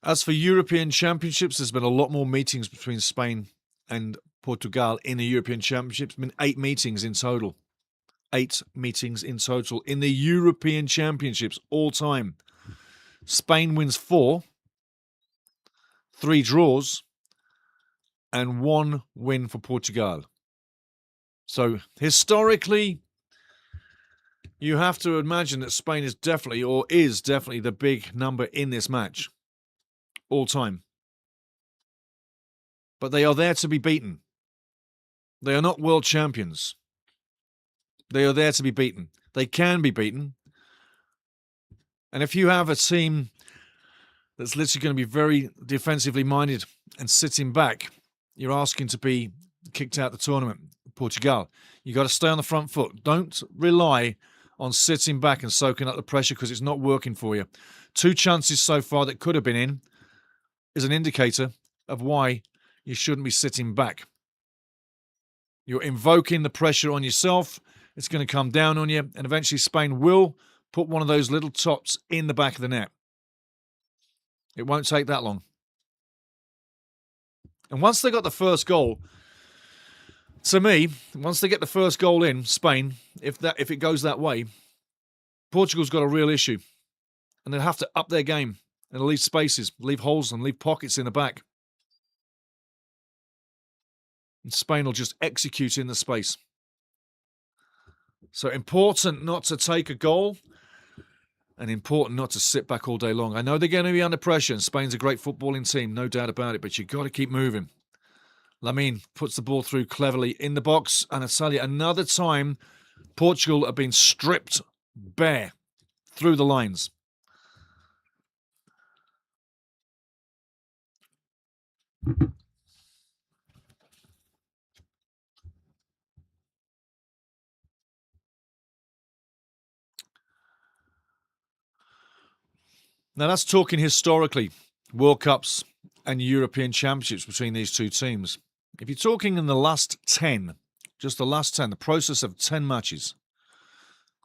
Speaker 1: As for European Championships, there's been a lot more meetings between Spain and Portugal in the European Championships. There's been 8 meetings in total. 8 meetings in total in the European Championships all time. Spain wins 4, 3 draws, and 1 win for Portugal. So historically, you have to imagine that Spain is definitely the big number in this match. All time. But they are there to be beaten. They are not world champions. They are there to be beaten. They can be beaten. And if you have a team that's literally going to be very defensively minded and sitting back, you're asking to be kicked out of the tournament. Portugal, you got to stay on the front foot. Don't rely on sitting back and soaking up the pressure because it's not working for you. 2 chances so far that could have been in is an indicator of why you shouldn't be sitting back. You're invoking the pressure on yourself. It's going to come down on you, and eventually Spain will put one of those little tops in the back of the net. It won't take that long. And once they got the first goal, to me, once they get the first goal in, Spain, if it goes that way, Portugal's got a real issue. And they'll have to up their game. and leave spaces, leave holes and leave pockets in the back. And Spain will just execute in the space. So important not to take a goal and important not to sit back all day long. I know they're going to be under pressure and Spain's a great footballing team, no doubt about it, but you've got to keep moving. Lamine puts the ball through cleverly in the box, and I tell you, another time Portugal have been stripped bare through the lines. Now that's talking historically, World Cups and European Championships between these two teams. If you're talking in the last 10, just the last 10, the process of 10 matches,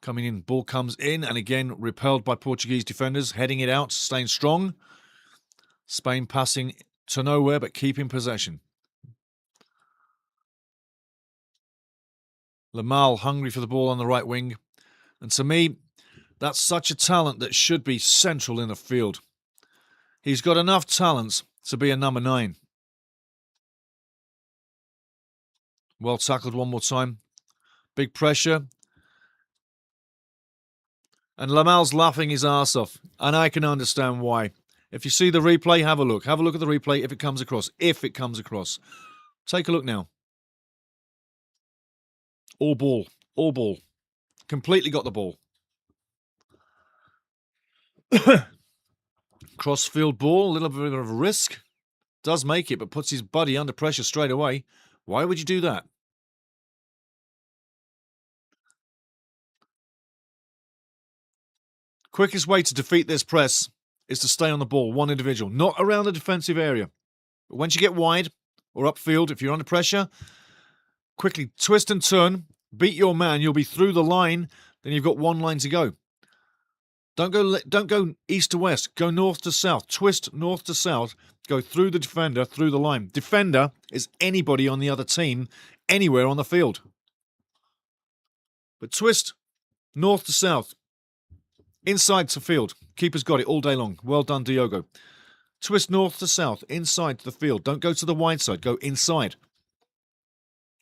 Speaker 1: coming in, ball comes in, and again, repelled by Portuguese defenders, heading it out, staying strong. Spain passing to nowhere, but keeping possession. Lamal hungry for the ball on the right wing. And to me, that's such a talent that should be central in the field. He's got enough talent to be a number 9. Well tackled one more time. Big pressure. And Lamal's laughing his arse off. And I can understand why. If you see the replay, have a look. Have a look at the replay if it comes across. If it comes across. Take a look now. All ball. All ball. Completely got the ball. Cross-field ball, a little bit of a risk. Does make it, but puts his buddy under pressure straight away. Why would you do that? Quickest way to defeat this press is to stay on the ball, one individual, not around the defensive area. But once you get wide or upfield, if you're under pressure, quickly twist and turn, beat your man, you'll be through the line, then you've got one line to go. Don't go east to west, go north to south, twist north to south, go through the defender, through the line. Defender is anybody on the other team, anywhere on the field. But twist north to south, inside to field. Keeper's got it all day long. Well done, Diogo. Twist north to south, inside to the field. Don't go to the wide side, go inside.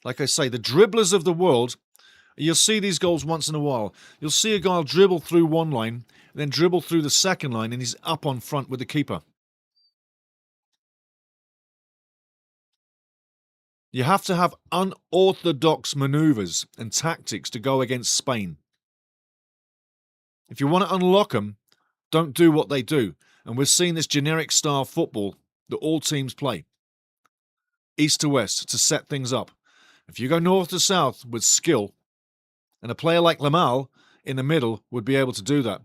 Speaker 1: Like I say, the dribblers of the world, you'll see these goals once in a while. You'll see a guy dribble through one line, then dribble through the second line, and he's up on front with the keeper. You have to have unorthodox manoeuvres and tactics to go against Spain. If you want to unlock them, don't do what they do. And we're seeing this generic style football that all teams play. East to west to set things up. If you go north to south with skill, and a player like Lamal in the middle would be able to do that.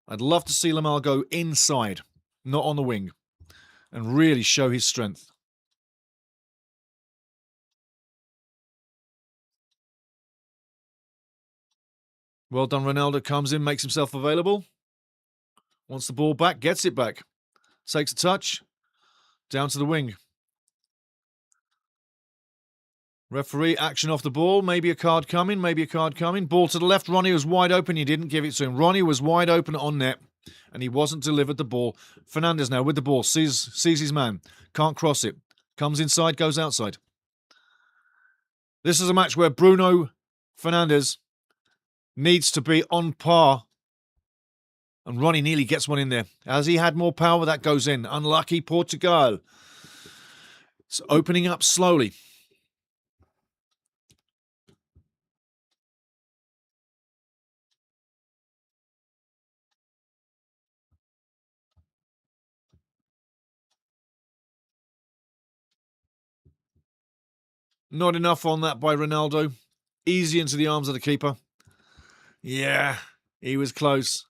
Speaker 1: I'd love to see Lamal go inside, not on the wing, and really show his strength. Well done, Ronaldo comes in, makes himself available. Wants the ball back, gets it back. Takes a touch, down to the wing. Referee, action off the ball. Maybe a card coming, maybe a card coming. Ball to the left. Ronnie was wide open. You didn't give it to him. Ronnie was wide open on net, and he wasn't delivered the ball. Fernandes now with the ball. Sees his man. Can't cross it. Comes inside, goes outside. This is a match where Bruno Fernandes needs to be on par. And Ronnie nearly gets one in there. As he had more power, that goes in. Unlucky Portugal. It's opening up slowly. Not enough on that by Ronaldo. Easy into the arms of the keeper. Yeah, he was close.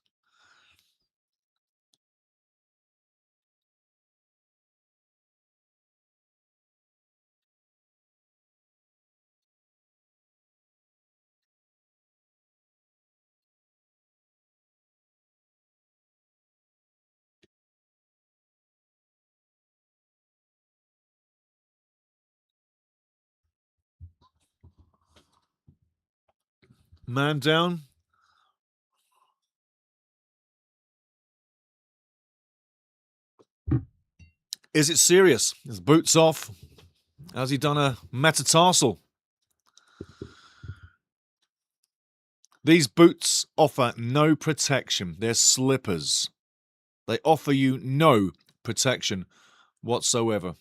Speaker 1: Man down. Is it serious? His boots off. Has he done a metatarsal? These boots offer no protection. They're slippers. They offer you no protection whatsoever.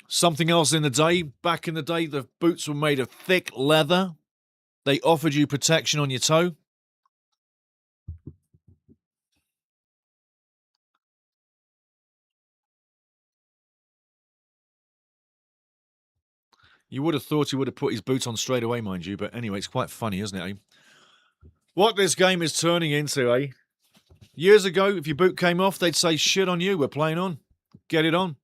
Speaker 1: Something else in the day. Back in the day, the boots were made of thick leather. They offered you protection on your toe. You would have thought he would have put his boot on straight away, mind you. But anyway, it's quite funny, isn't it, eh? What this game is turning into, eh? Years ago, if your boot came off, they'd say, shit on you, we're playing on. Get it on.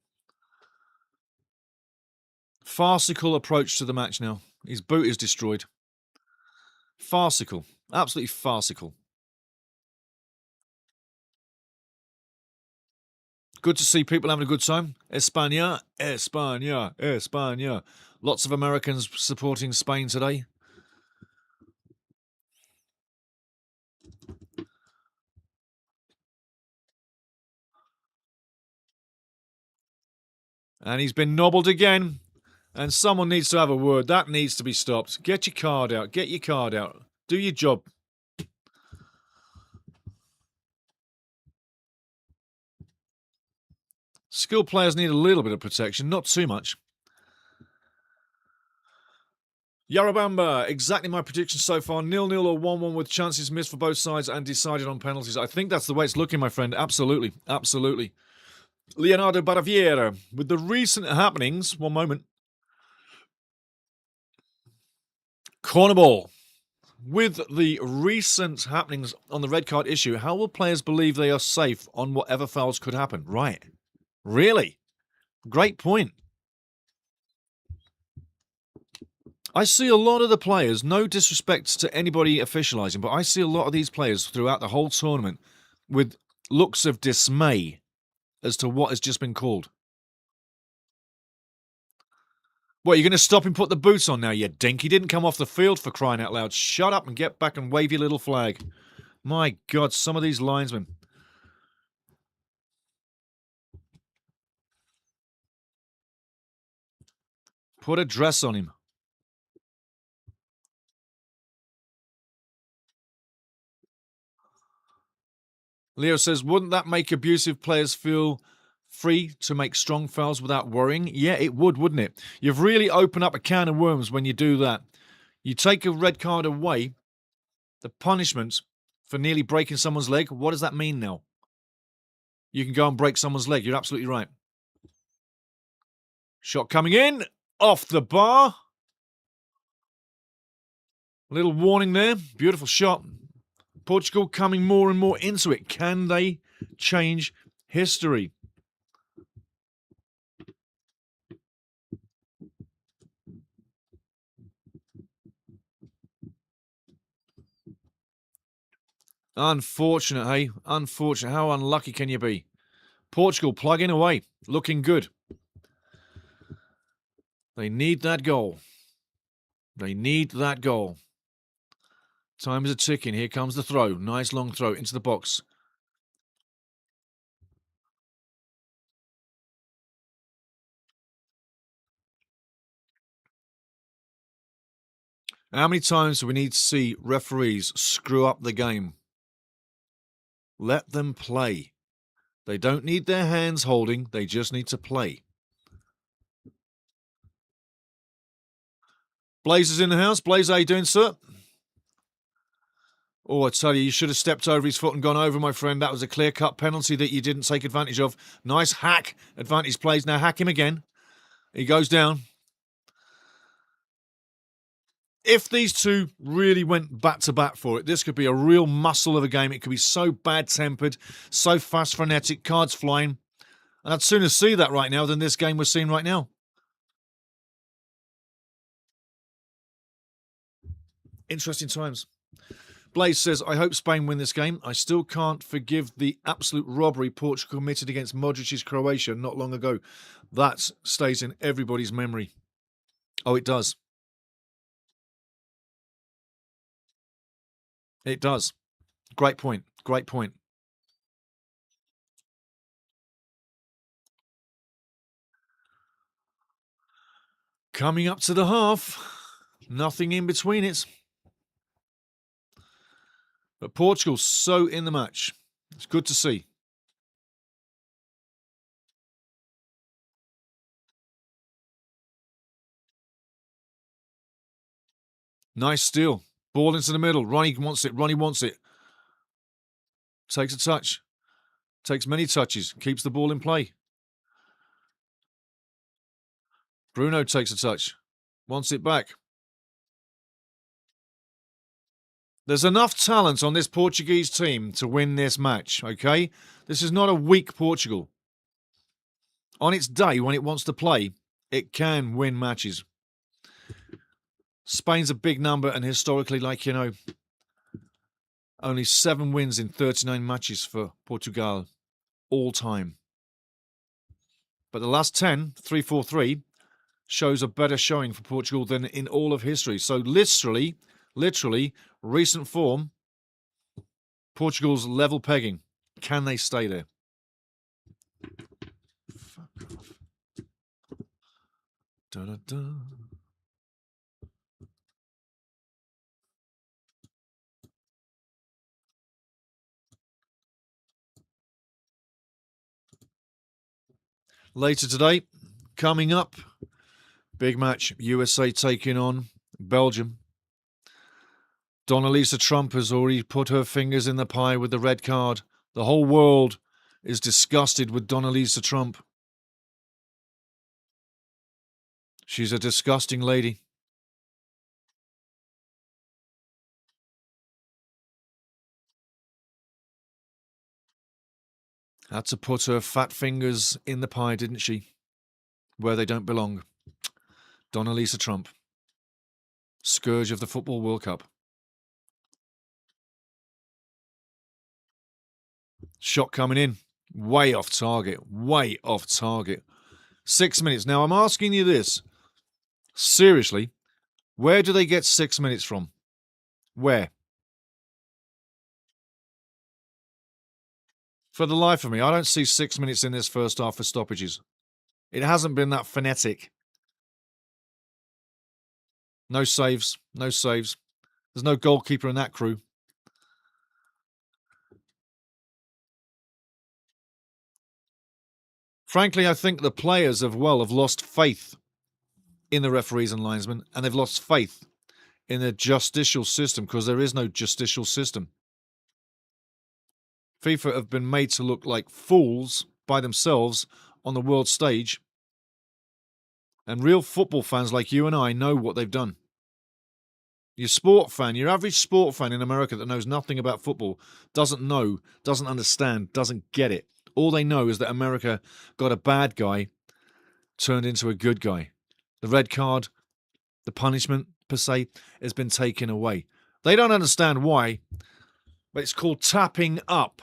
Speaker 1: Farcical approach to the match now. His boot is destroyed. Farcical. Absolutely farcical. Good to see people having a good time. España, España, España. Lots of Americans supporting Spain today. And he's been nobbled again. And someone needs to have a word. That needs to be stopped. Get your card out. Get your card out. Do your job. Skilled players need a little bit of protection, not too much. Yarabamba, exactly my prediction so far. 0-0 or 1-1 with chances missed for both sides and decided on penalties. I think that's the way it's looking, my friend. Absolutely. Absolutely. Leonardo Baraviera, with the recent happenings, one moment. Corner ball. With the recent happenings on the red card issue, how will players believe they are safe on whatever fouls could happen? Right. Really? Great point. I see a lot of the players, no disrespect to anybody officialising, but I see a lot of these players throughout the whole tournament with looks of dismay as to what has just been called. What, you're going to stop and put the boots on now, you dink? He didn't come off the field, for crying out loud. Shut up and get back and wave your little flag. My God, some of these linesmen. Put a dress on him. Leo says, wouldn't that make abusive players feel free to make strong fouls without worrying? Yeah, it would, wouldn't it? You've really opened up a can of worms when you do that. You take a red card away, the punishment for nearly breaking someone's leg. What does that mean now? You can go and break someone's leg. You're absolutely right. Shot coming in. Off the bar. A little warning there. Beautiful shot. Portugal coming more and more into it. Can they change history? Unfortunate, hey? Unfortunate. How unlucky can you be? Portugal plugging away. Looking good. They need that goal. They need that goal. Time is a ticking. Here comes the throw. Nice long throw into the box. How many times do we need to see referees screw up the game? Let them play. They don't need their hands holding. They just need to play. Blaze is in the house. Blaze, how you doing, sir? Oh, I tell you, you should have stepped over his foot and gone over, my friend. That was a clear-cut penalty that you didn't take advantage of. Nice hack. Advantage plays. Now hack him again. He goes down. If these two really went back-to-back for it, this could be a real muscle of a game. It could be so bad-tempered, so fast, frenetic, cards flying. And I'd sooner see that right now than this game we're seeing right now. Interesting times. Blaze says, I hope Spain win this game. I still can't forgive the absolute robbery Portugal committed against Modric's Croatia not long ago. That stays in everybody's memory. Oh, it does. It does. Great point. Great point. Coming up to the half. Nothing in between it. But Portugal's so in the match. It's good to see. Nice steal. Ball into the middle. Ronnie wants it. Ronnie wants it. Takes a touch. Takes many touches. Keeps the ball in play. Bruno takes a touch. Wants it back. There's enough talent on this Portuguese team to win this match, okay? This is not a weak Portugal. On its day, when it wants to play, it can win matches. Spain's a big number, and historically, only 7 wins in 39 matches for Portugal all time. But the last 10, 3-4-3, shows a better showing for Portugal than in all of history. So literally, recent form, Portugal's level pegging. Can they stay there? Fuck off. Da-da-da. Later today, coming up, big match, USA taking on Belgium. Donnalisa Trump has already put her fingers in the pie with the red card. The whole world is disgusted with Donnalisa Trump. She's a disgusting lady. Had to put her fat fingers in the pie, didn't she? Where they don't belong. Donnalisa Trump. Scourge of the Football World Cup. Shot coming in. Way off target. Way off target. 6 minutes. Now, I'm asking you this. Seriously, where do they get 6 minutes from? Where? For the life of me, I don't see 6 minutes in this first half for stoppages. It hasn't been that frenetic. No saves. No saves. There's no goalkeeper in that crew. Frankly, I think the players have lost faith in the referees and linesmen, and they've lost faith in the justicial system because there is no justicial system. FIFA have been made to look like fools by themselves on the world stage, and real football fans like you and I know what they've done. Your sport fan, your average sport fan in America that knows nothing about football, doesn't know, doesn't understand, doesn't get it. All they know is that America got a bad guy turned into a good guy. The red card, the punishment, per se, has been taken away. They don't understand why, but it's called tapping up.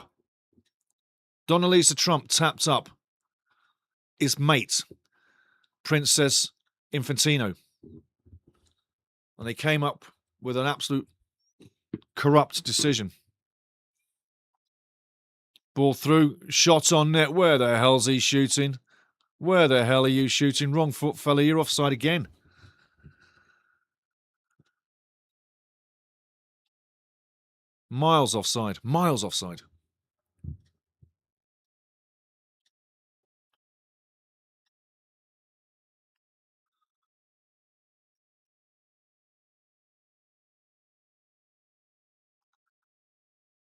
Speaker 1: Donnalisa Trump tapped up his mate, Princess Infantino. And they came up with an absolute corrupt decision. Ball through, shot on net. Where the hell's he shooting? Where the hell are you shooting? Wrong foot, fella. You're offside again. Miles offside. Miles offside.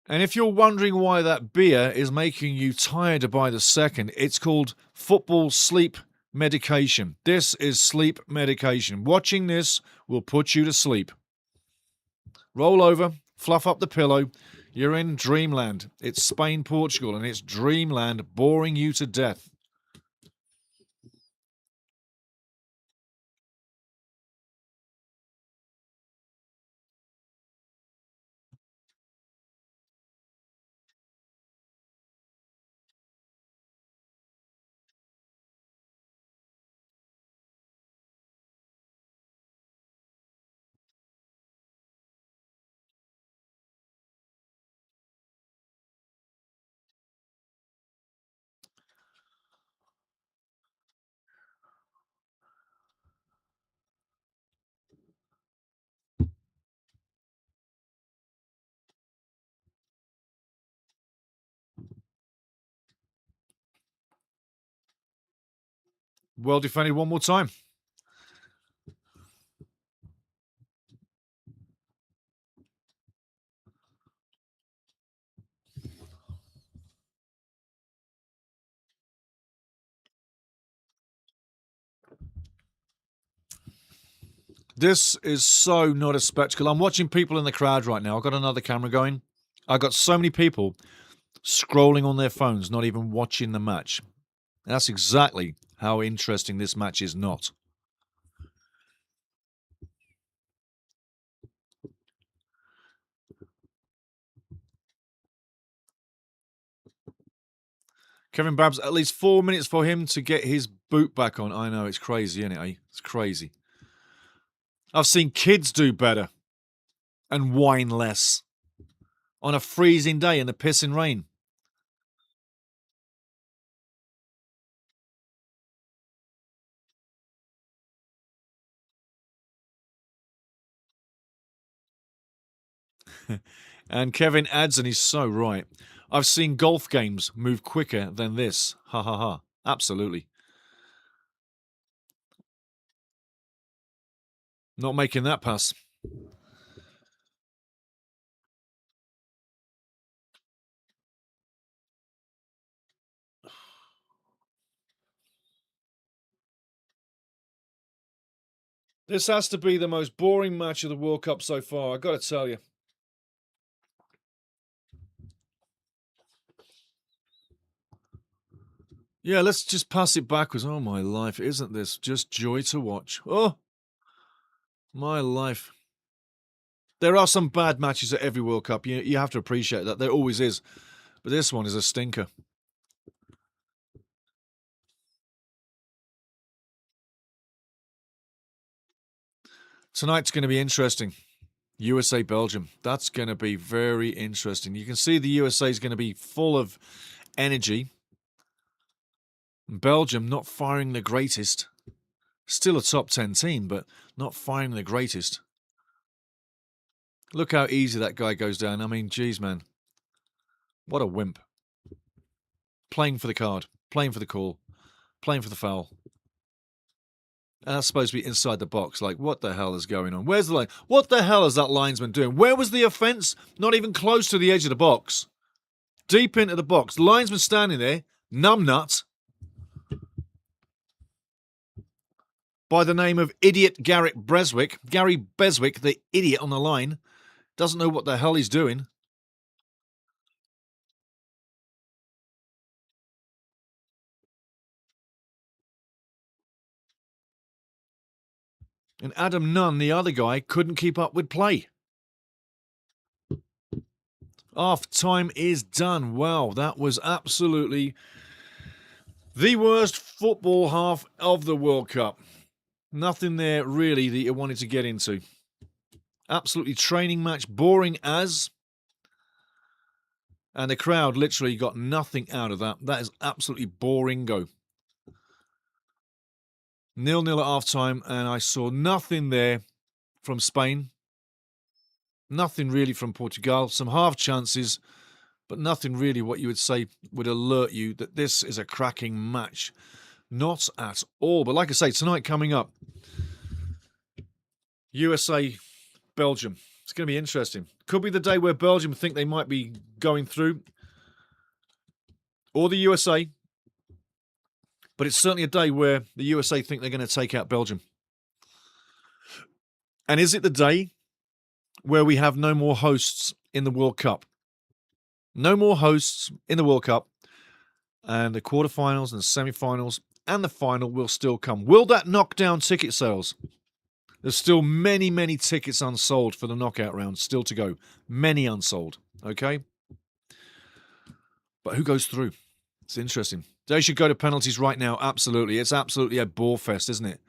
Speaker 1: And if you're wondering why that beer is making you tired by the second, it's called football sleep medication. This is sleep medication. Watching this will put you to sleep. Roll over, fluff up the pillow. You're in dreamland. It's Spain, Portugal, and it's dreamland boring you to death. Well defended one more time. This is so not a spectacle. I'm watching people in the crowd right now. I've got another camera going. I've got so many people scrolling on their phones, not even watching the match. That's exactly how interesting this match is not. Kevin Babs, at least 4 minutes for him to get his boot back on. I know, it's crazy, isn't it, eh? It's crazy. I've seen kids do better and whine less on a freezing day in the pissing rain. And Kevin adds, and he's so right, I've seen golf games move quicker than this. Ha ha ha. Absolutely. Not making that pass. This has to be the most boring match of the World Cup so far, I've got to tell you. Yeah, let's just pass it backwards. Oh, my life. Isn't this just joy to watch? Oh, my life. There are some bad matches at every World Cup. You have to appreciate that. There always is. But this one is a stinker. Tonight's going to be interesting. USA, Belgium. That's going to be very interesting. You can see the USA is going to be full of energy. Belgium not firing the greatest. Still a top 10 team, but not firing the greatest. Look how easy that guy goes down. I mean, geez, man. What a wimp. Playing for the card, playing for the call, playing for the foul. And that's supposed to be inside the box. Like, what the hell is going on? Where's the line? What the hell is that linesman doing? Where was the offence? Not even close to the edge of the box. Deep into the box. Linesman standing there, numbnut, by the name of idiot Gary Beswick, the idiot on the line, doesn't know what the hell he's doing. And Adam Nunn, the other guy, couldn't keep up with play. Half time is done. Wow, that was absolutely the worst football half of the World Cup. Nothing there really that you wanted to get into. Absolutely training match, boring as. And the crowd literally got nothing out of that. That is absolutely boringo. 0-0 at half time, and I saw nothing there from Spain. Nothing really from Portugal. Some half chances, but nothing really what you would say would alert you that this is a cracking match. Not at all. But like I say, tonight coming up, USA, Belgium. It's going to be interesting. Could be the day where Belgium think they might be going through, or the USA. But it's certainly a day where the USA think they're going to take out Belgium. And is it the day where we have no more hosts in the World Cup? No more hosts in the World Cup. And the quarterfinals and the semi-finals and the final will still come. Will that knock down ticket sales? There's still many, many tickets unsold for the knockout round still to go. Many unsold, okay? But who goes through? It's interesting. They should go to penalties right now, absolutely. It's absolutely a bore fest, isn't it?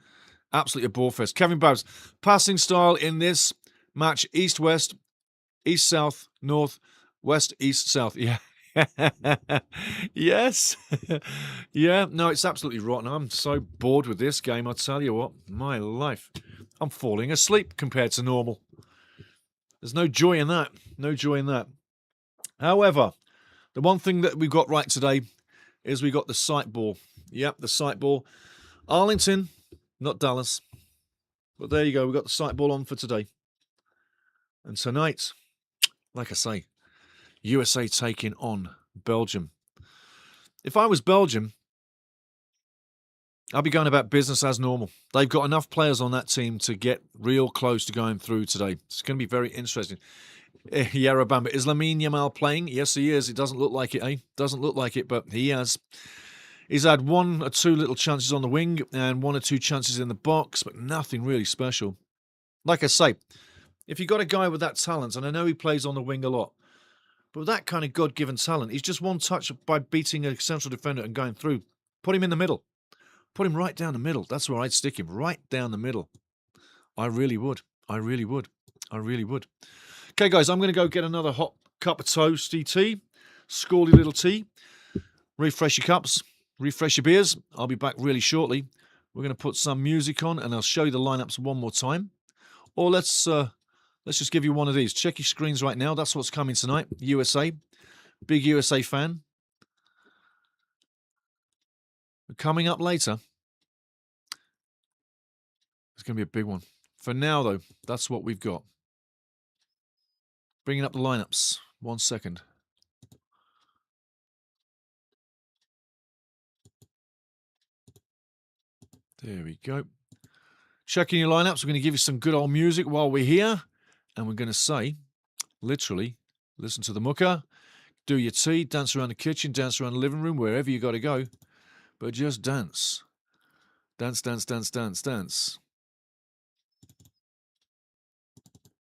Speaker 1: Absolutely a bore fest. Kevin Babs, passing style in this match, east-west, east-south, north, west, east-south. Yeah. Yes. Yeah, no, it's absolutely rotten. I'm so bored with this game, I'll tell you what. My life. I'm falling asleep compared to normal. There's no joy in that. No joy in that. However, the one thing that we got right today is we got the sight ball. Yep, the sight ball. Arlington, not Dallas. But there you go. We've got the sight ball on for today. And tonight, like I say, USA taking on Belgium. If I was Belgium, I'd be going about business as normal. They've got enough players on that team to get real close to going through today. It's going to be very interesting. Yarabamba, is Lamine Yamal playing? Yes, he is. It doesn't look like it, eh? Doesn't look like it, but he has. He's had 1 or 2 little chances on the wing and 1 or 2 chances in the box, but nothing really special. Like I say, if you've got a guy with that talent, and I know he plays on the wing a lot, but with that kind of God-given talent, he's just one touch by beating a central defender and going through. Put him in the middle. Put him right down the middle. That's where I'd stick him, right down the middle. I really would. I really would. I really would. Okay, guys, I'm going to go get another hot cup of toasty tea, scaldy little tea. Refresh your cups, refresh your beers. I'll be back really shortly. We're going to put some music on, and I'll show you the lineups one more time. Or let's just give you one of these. Check your screens right now. That's what's coming tonight. USA. Big USA fan. Coming up later, it's going to be a big one. For now, though, that's what we've got. Bringing up the lineups. 1 second. There we go. Checking your lineups. We're going to give you some good old music while we're here. And we're going to say, literally, listen to the mucker, do your tea, dance around the kitchen, dance around the living room, wherever you got to go. But just dance. Dance, dance, dance, dance, dance.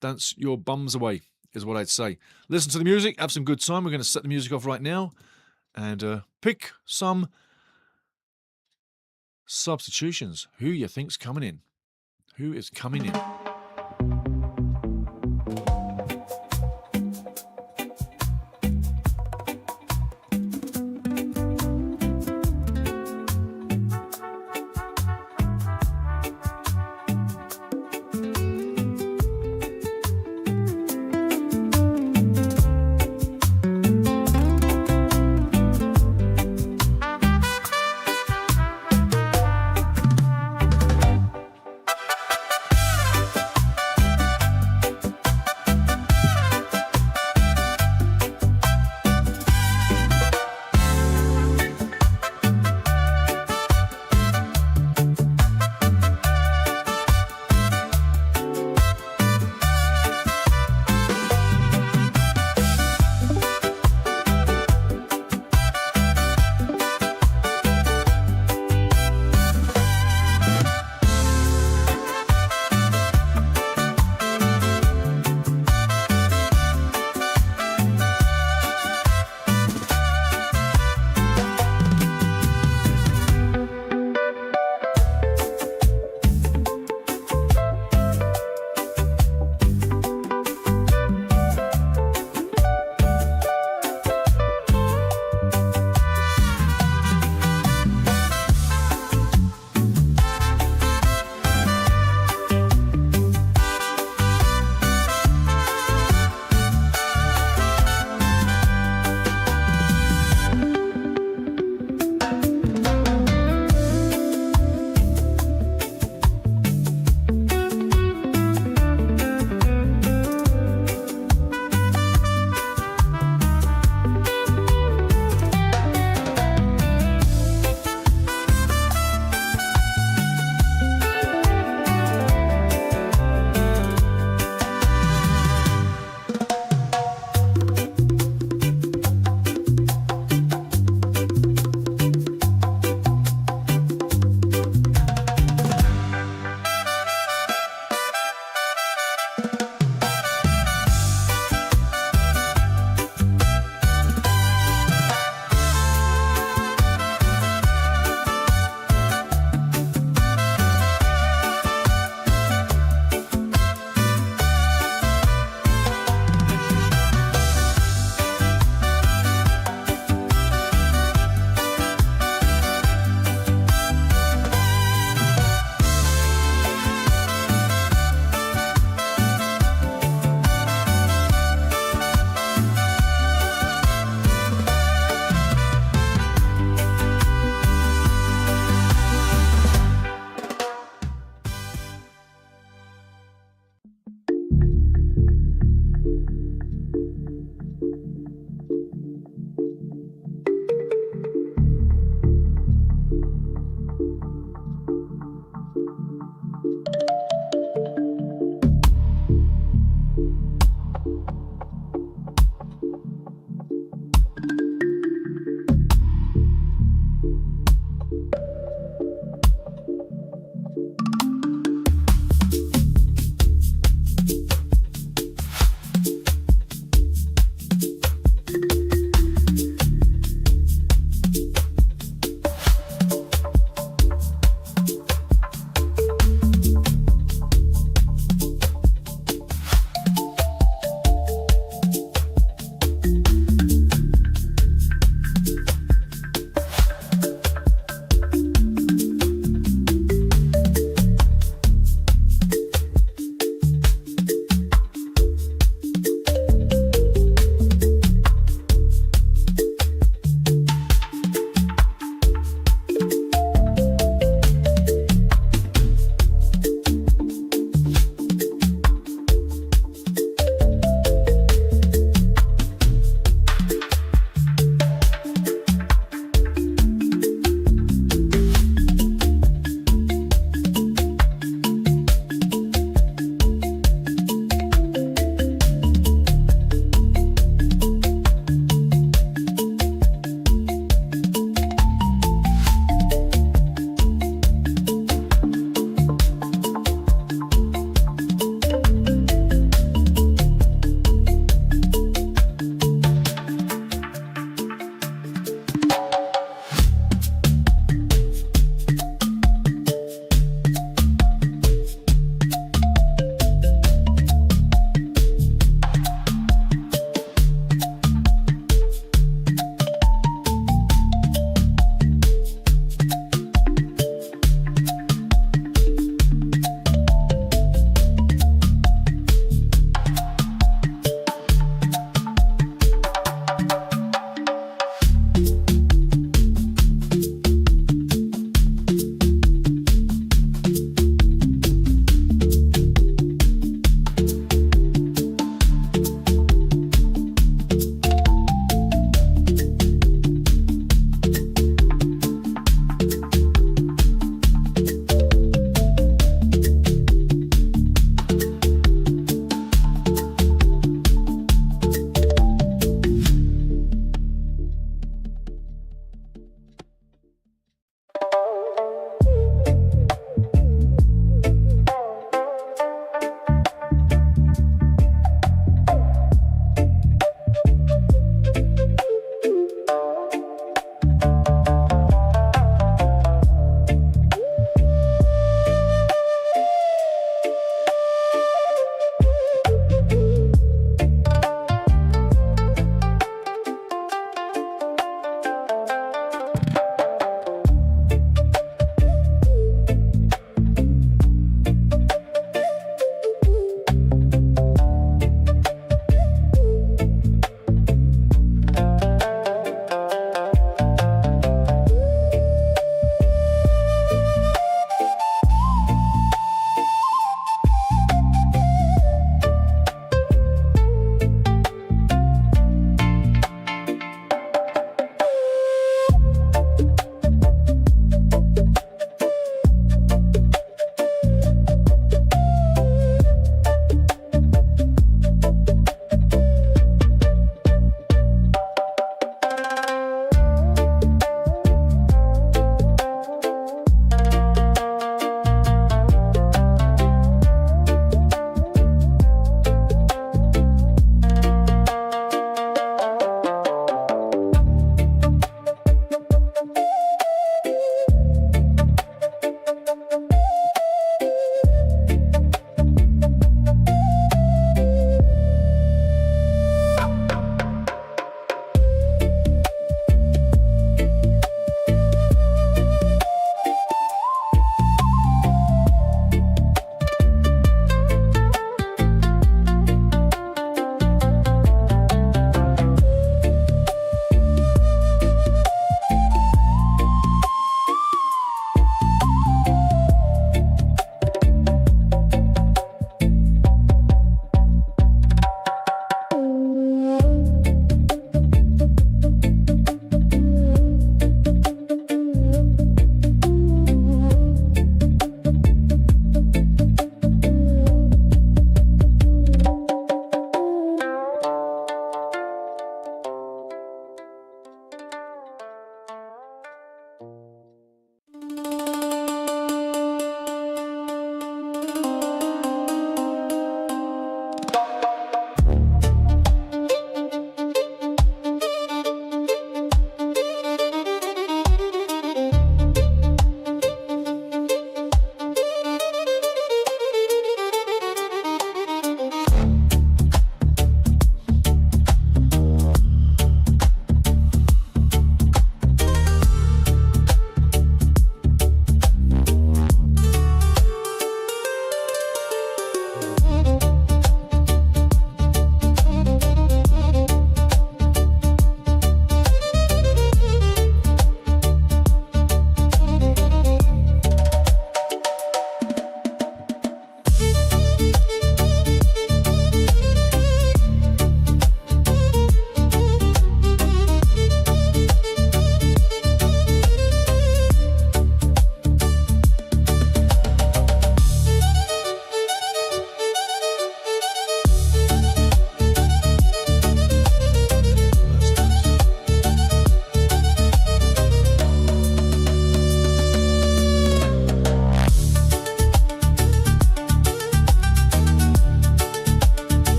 Speaker 1: Dance your bums away, is what I'd say. Listen to the music, have some good time. We're going to set the music off right now and pick some substitutions. Who you think's coming in? Who is coming in?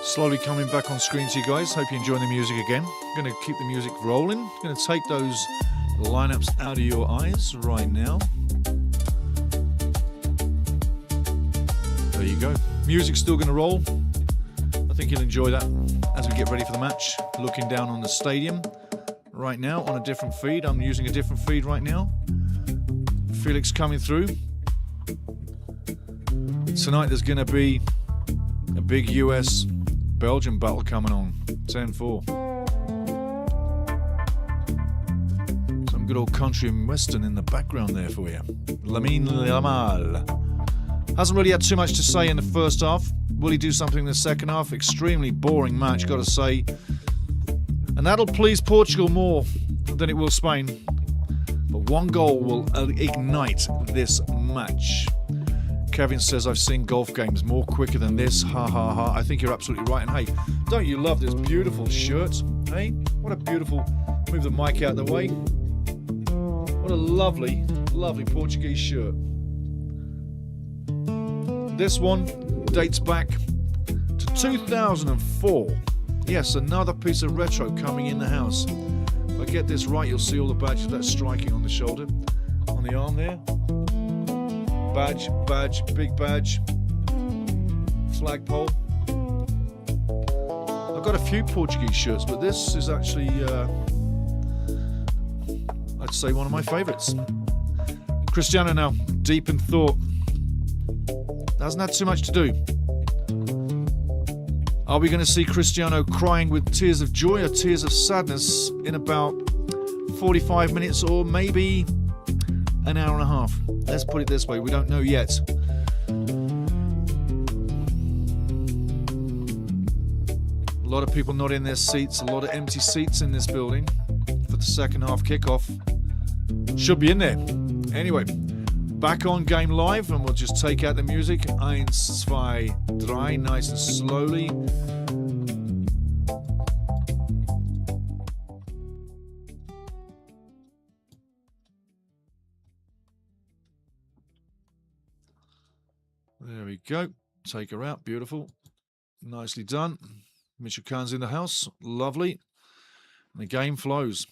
Speaker 1: Slowly coming back on screen to you guys. Hope you're enjoying the music again. I'm going to keep the music rolling. I'm going to take those lineups out of your eyes right now. There you go. Music's still going to roll. I think you'll enjoy that as we get ready for the match. Looking down on the stadium right now on a different feed. I'm using a different feed right now. Felix coming through. Tonight there's going to be a big US-Belgium battle coming on. 10-4. Some good old country and western in the background there for you. Lamine Yamal. Hasn't really had too much to say in the first half. Will he do something in the second half? Extremely boring match, got to say. And that'll please Portugal more than it will Spain. But one goal will ignite this match. Kevin says, I've seen golf games more quicker than this. Ha ha ha. I think you're absolutely right. And hey, don't you love this beautiful shirt? Hey, what a beautiful... Move the mic out of the way. What a lovely, lovely Portuguese shirt. This one dates back to 2004. Yes, another piece of retro coming in the house. If I get this right, you'll see all the badges. That's striking on the shoulder, on the arm there. Badge, badge, big badge. Flagpole. I've got a few Portuguese shirts, but this is actually, I'd say, one of my favourites. Cristiano now, deep in thought. Hasn't had too much to do. Are we going to see Cristiano crying with tears of joy or tears of sadness in about 45 minutes or maybe an hour and a half? Let's put it this way, we don't know yet. A lot of people not in their seats, a lot of empty seats in this building for the second half kickoff. Should be in there. Anyway. Back on Game Live, and we'll just take out the music. 1, 2, 3, nice and slowly. There we go. Take her out. Beautiful. Nicely done. Mitchell Khan's in the house. Lovely. And the game flows.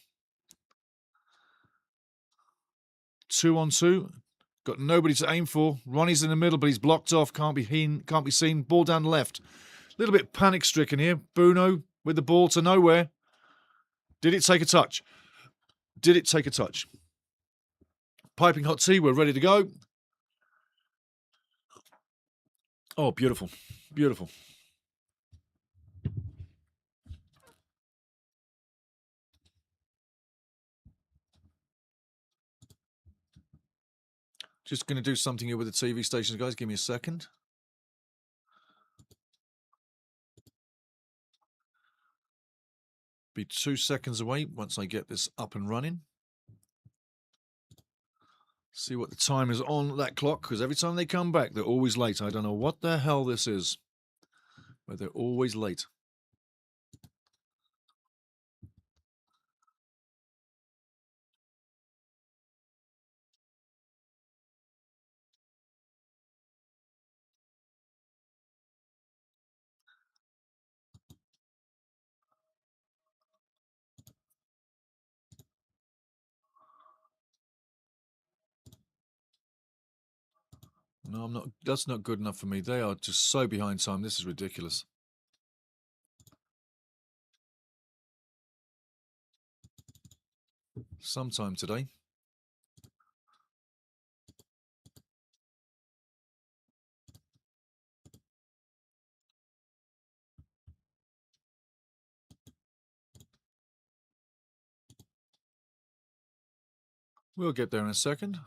Speaker 1: 2 on 2. Got nobody to aim for. Ronnie's in the middle, but he's blocked off. Can't be seen. Ball down left. A little bit panic-stricken here. Bruno with the ball to nowhere. Did it take a touch? Did it take a touch? Piping hot tea. We're ready to go. Oh, beautiful. Beautiful. Just going to do something here with the TV stations, guys. Give me a second. Be 2 seconds away once I get this up and running. See what the time is on that clock, because every time they come back, they're always late. I don't know what the hell this is, but they're always late. No, I'm not. That's not good enough for me. They are just so behind time. This is ridiculous. Sometime today. We'll get there in a second.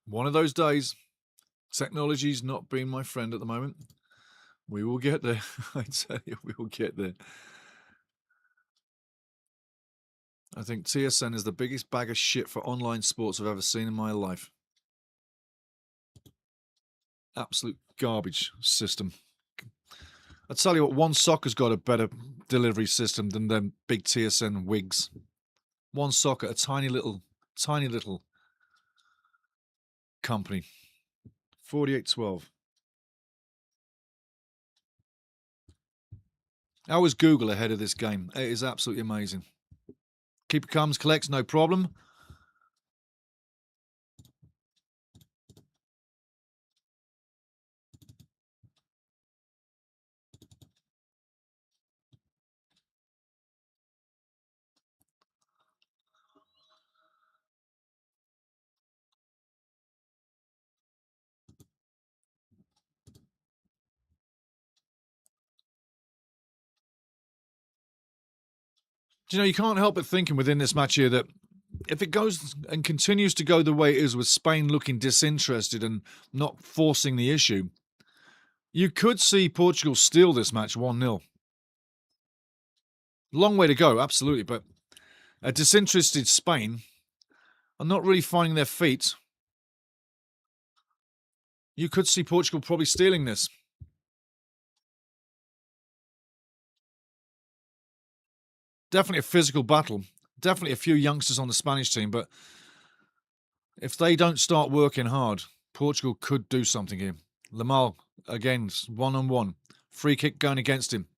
Speaker 1: One of those days. Technology's not being my friend at the moment. We will get there. I tell you, we will get there. I think TSN is the biggest bag of shit for online sports I've ever seen in my life. Absolute garbage system. I tell you what, One Soccer's got a better delivery system than them big TSN wigs. One Soccer, a tiny little company. 4812. How is Google ahead of this game? It is absolutely amazing. Keeper comes, collects, no problem. Do you know, you can't help but thinking within this match here that if it goes and continues to go the way it is with Spain looking disinterested and not forcing the issue, you could see Portugal steal this match 1-0. Long way to go, absolutely, but a disinterested Spain are not really finding their feet. You could see Portugal probably stealing this. Definitely a physical battle. Definitely a few youngsters on the Spanish team, but if they don't start working hard, Portugal could do something here. Lamal, again, one-on-one. Free kick going against him.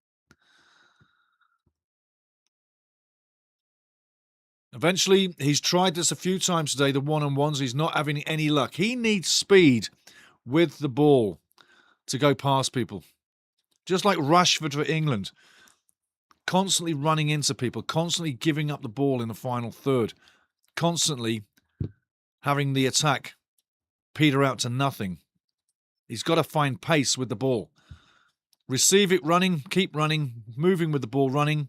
Speaker 1: Eventually, he's tried this a few times today, the one-on-ones. He's not having any luck. He needs speed with the ball to go past people. Just like Rashford for England. Constantly running into people, constantly giving up the ball in the final third, constantly having the attack peter out to nothing. He's got to find pace with the ball. Receive it running, keep running, moving with the ball running,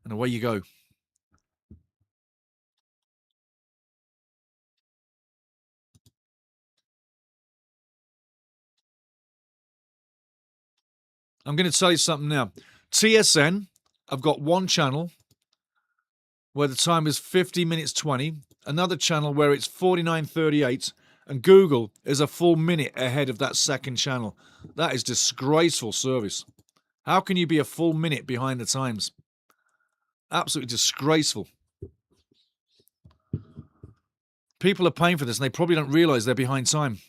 Speaker 1: and away you go. I'm going to tell you something now. TSN, I've got one channel where the time is 50 minutes 20, another channel where it's 49:38, and Google is a full minute ahead of that second channel. That is disgraceful service. How can you be a full minute behind the times? Absolutely disgraceful. People are paying for this and they probably don't realise they're behind time.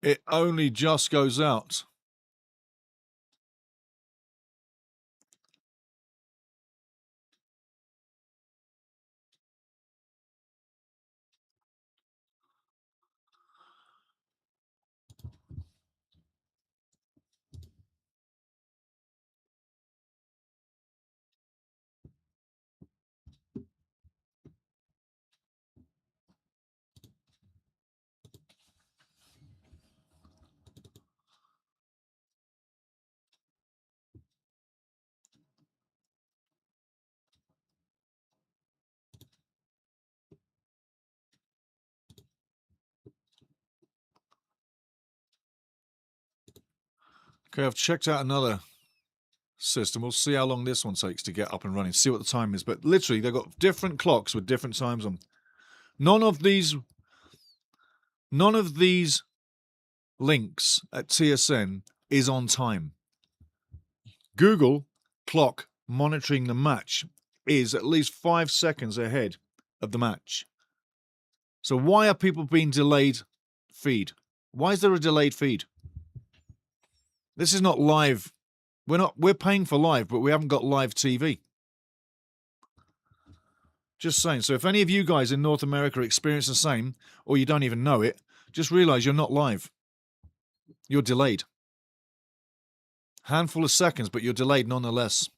Speaker 1: It only just goes out. Okay, I've checked out another system. We'll see how long this one takes to get up and running, see what the time is. But literally, they've got different clocks with different times on. None of these links at TSN is on time. Google clock monitoring the match is at least 5 seconds ahead of the match. So why are people being delayed feed? Why is there a delayed feed? This is not live. We're paying for live, but we haven't got live TV. Just saying. So if any of you guys in North America experience the same, or you don't even know it, just realize you're not live. You're delayed. Handful of seconds, but you're delayed nonetheless.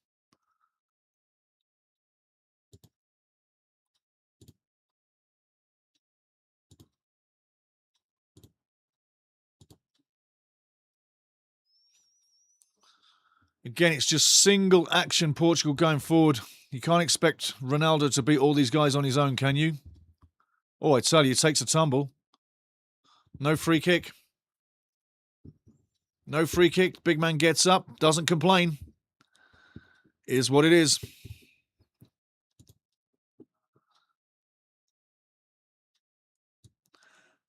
Speaker 1: Again, it's just single action Portugal going forward. You can't expect Ronaldo to beat all these guys on his own, can you? Oh, I tell you, it takes a tumble. No free kick. No free kick. Big man gets up, doesn't complain. Is what it is.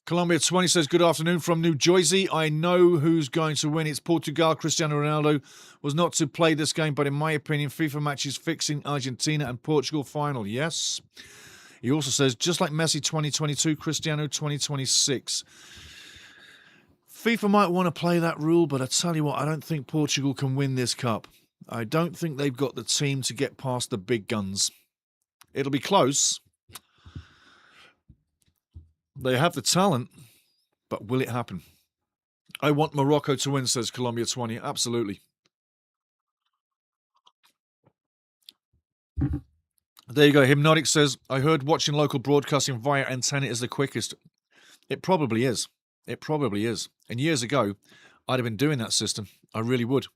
Speaker 1: Colombia 20 says, good afternoon from New Jersey. I know who's going to win. It's Portugal. Cristiano Ronaldo was not to play this game, but in my opinion, FIFA matches fixing Argentina and Portugal final. Yes. He also says, just like Messi 2022, Cristiano 2026. FIFA might want to play that rule, but I tell you what, I don't think Portugal can win this cup. I don't think they've got the team to get past the big guns. It'll be close. They have the talent, but will it happen? I want Morocco to win, says Colombia 20. Absolutely. There you go. Hypnotic says, I heard watching local broadcasting via antenna is the quickest. It probably is. It probably is. And years ago, I'd have been doing that system. I really would.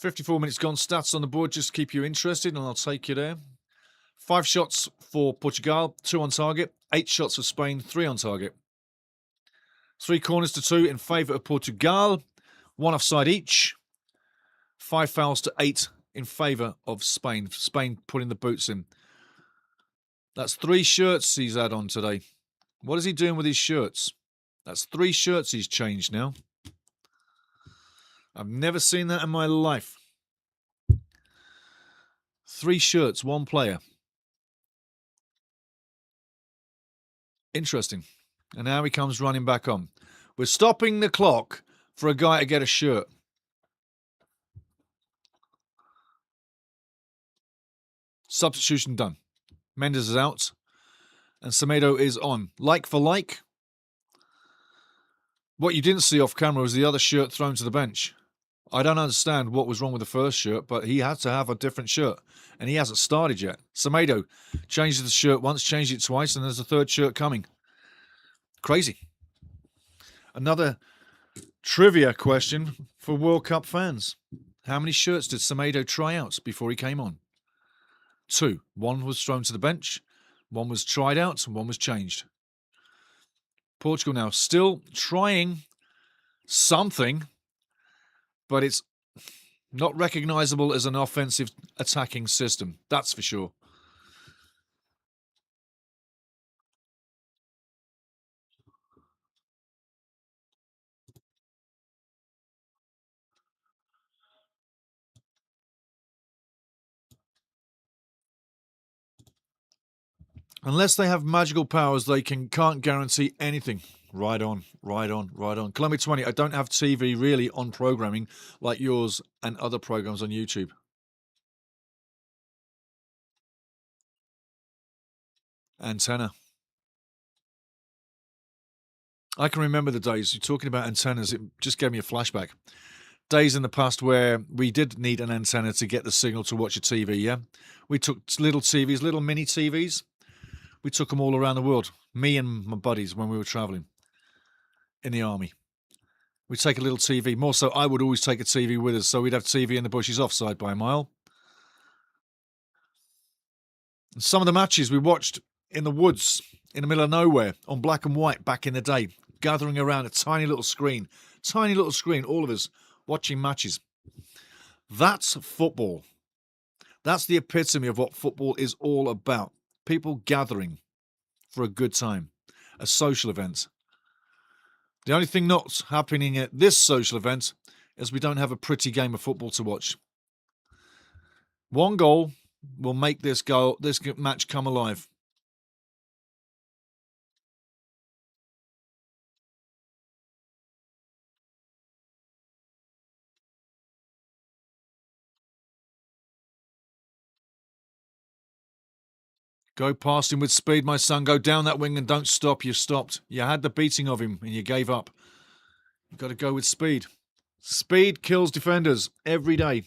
Speaker 1: $54 minutes gone. Stats on the board just keep you interested, and I'll take you there. 5 shots for Portugal, 2 on target. 8 shots for Spain, 3 on target. 3 corners to 2 in favour of Portugal. 1 offside each. 5 fouls to 8 in favour of Spain. Spain putting the boots in. That's 3 shirts he's had on today. What is he doing with his shirts? That's 3 shirts he's changed now. I've never seen that in my life. 3 shirts, 1 player. Interesting. And now he comes running back on. We're stopping the clock for a guy to get a shirt. Substitution done. Mendes is out. And Semedo is on. Like for like. What you didn't see off camera was the other shirt thrown to the bench. I don't understand what was wrong with the first shirt, but he had to have a different shirt. And he hasn't started yet. Semedo changes the shirt once, changed it twice, and there's a third shirt coming. Crazy. Another trivia question for World Cup fans. How many shirts did Semedo try out before he came on? 2. 1 was thrown to the bench, 1 was tried out, and 1 was changed. Portugal now still trying something, but it's not recognisable as an offensive attacking system. That's for sure. Unless they have magical powers, they can't guarantee anything. Right on, right on, right on. Columbia 20, I don't have TV really on programming like yours and other programs on YouTube. Antenna. I can remember the days. You're talking about antennas. It just gave me a flashback. Days in the past where we did need an antenna to get the signal to watch a TV, yeah? We took little TVs, little mini TVs. We took them all around the world. Me and my buddies when we were traveling in the army. We'd take a little TV. More so, I would always take a TV with us. So we'd have TV in the bushes offside by a mile. And some of the matches we watched in the woods, in the middle of nowhere, on black and white back in the day, gathering around a tiny little screen, all of us watching matches. That's football. That's the epitome of what football is all about. People gathering for a good time, a social event. The only thing not happening at this social event is we don't have a pretty game of football to watch. 1 goal will make this match come alive. Go past him with speed, my son. Go down that wing and don't stop. You stopped. You had the beating of him and you gave up. You've got to go with speed. Speed kills defenders every day.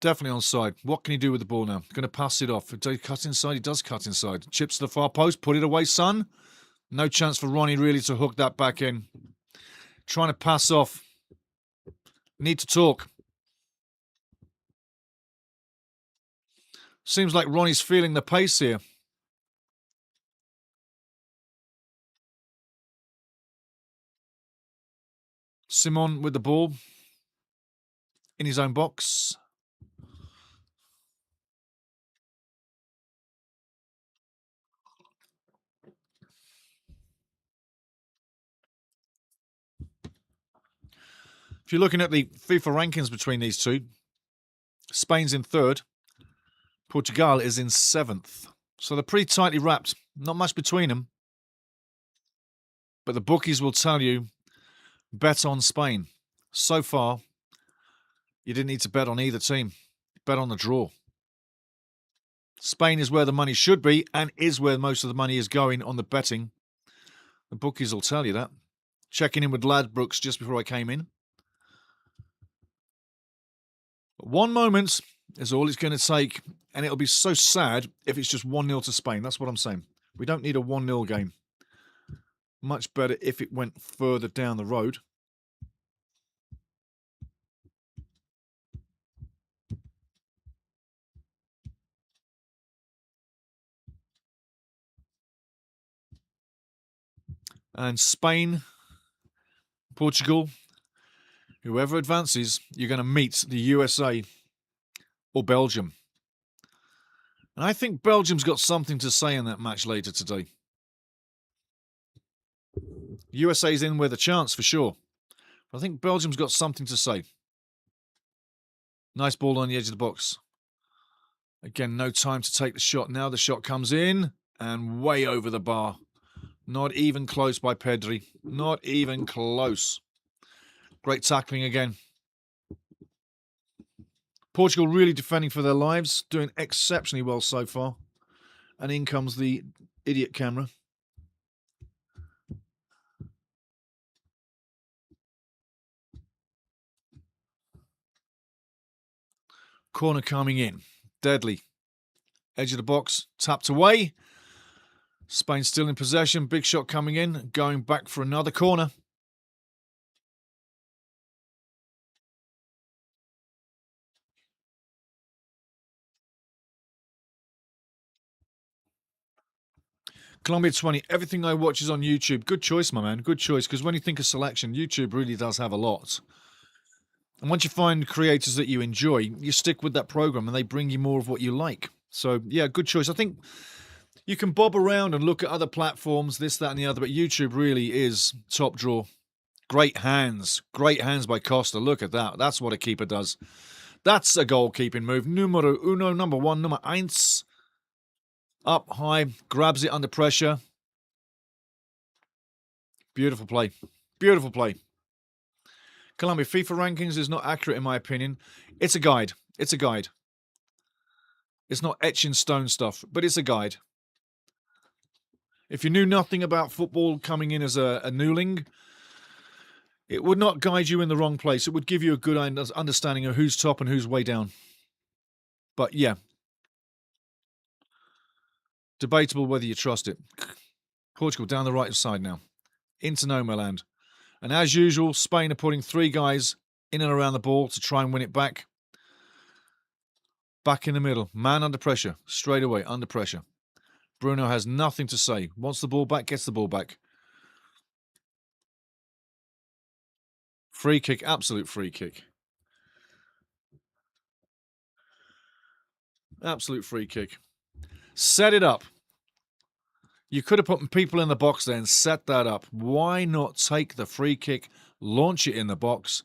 Speaker 1: Definitely onside. What can he do with the ball now? Going to pass it off. If he cuts inside, he does cut inside. Chips to the far post. Put it away, son. No chance for Ronnie really to hook that back in. Trying to pass off. Need to talk. Seems like Ronnie's feeling the pace here. Simon with the ball in his own box. If you're looking at the FIFA rankings between these two, Spain's in third. Portugal is in seventh. So they're pretty tightly wrapped. Not much between them. But the bookies will tell you, bet on Spain. So far, you didn't need to bet on either team. Bet on the draw. Spain is where the money should be and is where most of the money is going on the betting. The bookies will tell you that. Checking in with Ladbrokes just before I came in. But 1 moment is all it's going to take, and it'll be so sad if it's just 1-0 to Spain. That's what I'm saying. We don't need a 1-0 game. Much better if it went further down the road. And Spain, Portugal, whoever advances, you're going to meet the USA or Belgium. And I think Belgium's got something to say in that match later today. USA's in with a chance for sure. I think Belgium's got something to say. Nice ball on the edge of the box. Again, no time to take the shot. Now the shot comes in and way over the bar. Not even close by Pedri. Not even close. Great tackling again. Portugal really defending for their lives. Doing exceptionally well so far. And in comes the idiot camera. Corner coming in. Deadly. Edge of the box. Tapped away. Spain still in possession. Big shot coming in. Going back for another corner. Colombia 20. Everything I watch is on YouTube. Good choice, my man. Good choice. Because when you think of selection, YouTube really does have a lot. And once you find creators that you enjoy, you stick with that program and they bring you more of what you like. So, yeah, good choice. I think you can bob around and look at other platforms, this, that, and the other, but YouTube really is top draw. Great hands. Great hands by Costa. Look at that. That's what a keeper does. That's a goalkeeping move. Numero uno, number one, number eins. Up high, grabs it under pressure. Beautiful play. Beautiful play. Colombia, FIFA rankings is not accurate in my opinion. It's a guide. It's a guide. It's not etched in stone stuff, but it's a guide. If you knew nothing about football coming in as a newling, it would not guide you in the wrong place. It would give you a good understanding of who's top and who's way down. But yeah, debatable whether you trust it. Portugal down the right side now. Into no land. And as usual, Spain are putting 3 guys in and around the ball to try and win it back. Back in the middle. Man under pressure. Straight away, under pressure. Bruno has nothing to say. Wants the ball back, gets the ball back. Free kick, absolute free kick. Absolute free kick. Set it up. You could have put people in the box there and set that up. Why not take the free kick, launch it in the box,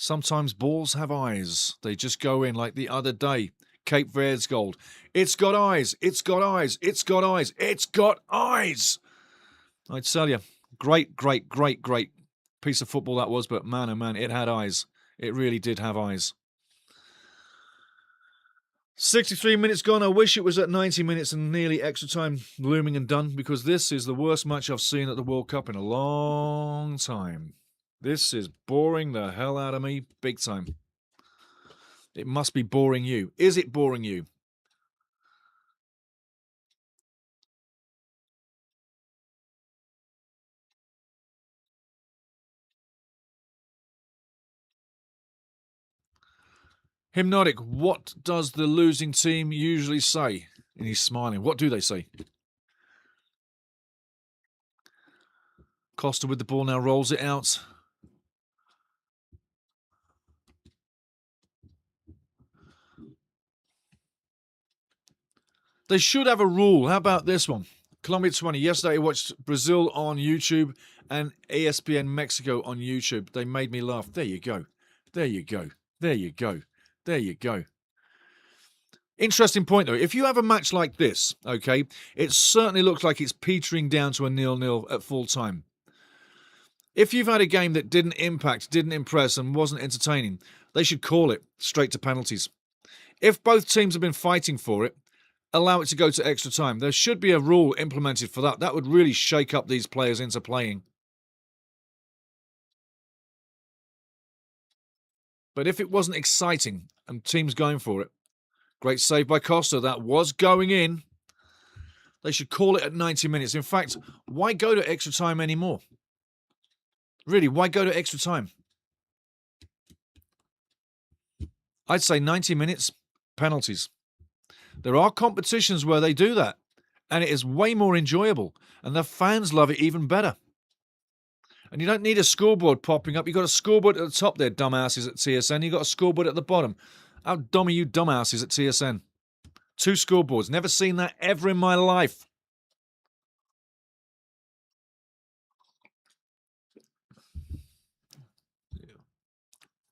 Speaker 1: Sometimes balls have eyes. They just go in like the other day. Cape Verde's gold. It's got eyes. It's got eyes. It's got eyes. It's got eyes. I tell you, great piece of football that was, but man, oh man, it had eyes. It really did have eyes. 63 minutes gone. I wish it was at 90 minutes and nearly extra time looming and done, because this is the worst match I've seen at the World Cup in a long time. This is boring the hell out of me big time. It must be boring you. Is it boring you? Hypnotic, what does the losing team usually say? And he's smiling. What do they say? Costa with the ball now rolls it out. They should have a rule. How about this one? Colombia 20. Yesterday I watched Brazil on YouTube and ESPN Mexico on YouTube. They made me laugh. There you go. There you go. There you go. There you go. Interesting point, though. If you have a match like this, okay, it certainly looks like it's petering down to a 0-0 at full time. If you've had a game that didn't impact, didn't impress, and wasn't entertaining, they should call it straight to penalties. If both teams have been fighting for it, allow it to go to extra time. There should be a rule implemented for that. That would really shake up these players into playing. But if it wasn't exciting and teams going for it, great save by Costa, that was going in. They should call it at 90 minutes. In fact, why go to extra time anymore? Really, why go to extra time? I'd say 90 minutes, penalties. There are competitions where they do that, and it is way more enjoyable, and the fans love it even better. And you don't need a scoreboard popping up. You've got a scoreboard at the top there, dumbasses at TSN. You've got a scoreboard at the bottom. How dumb are you dumbasses at TSN? 2 scoreboards. Never seen that ever in my life.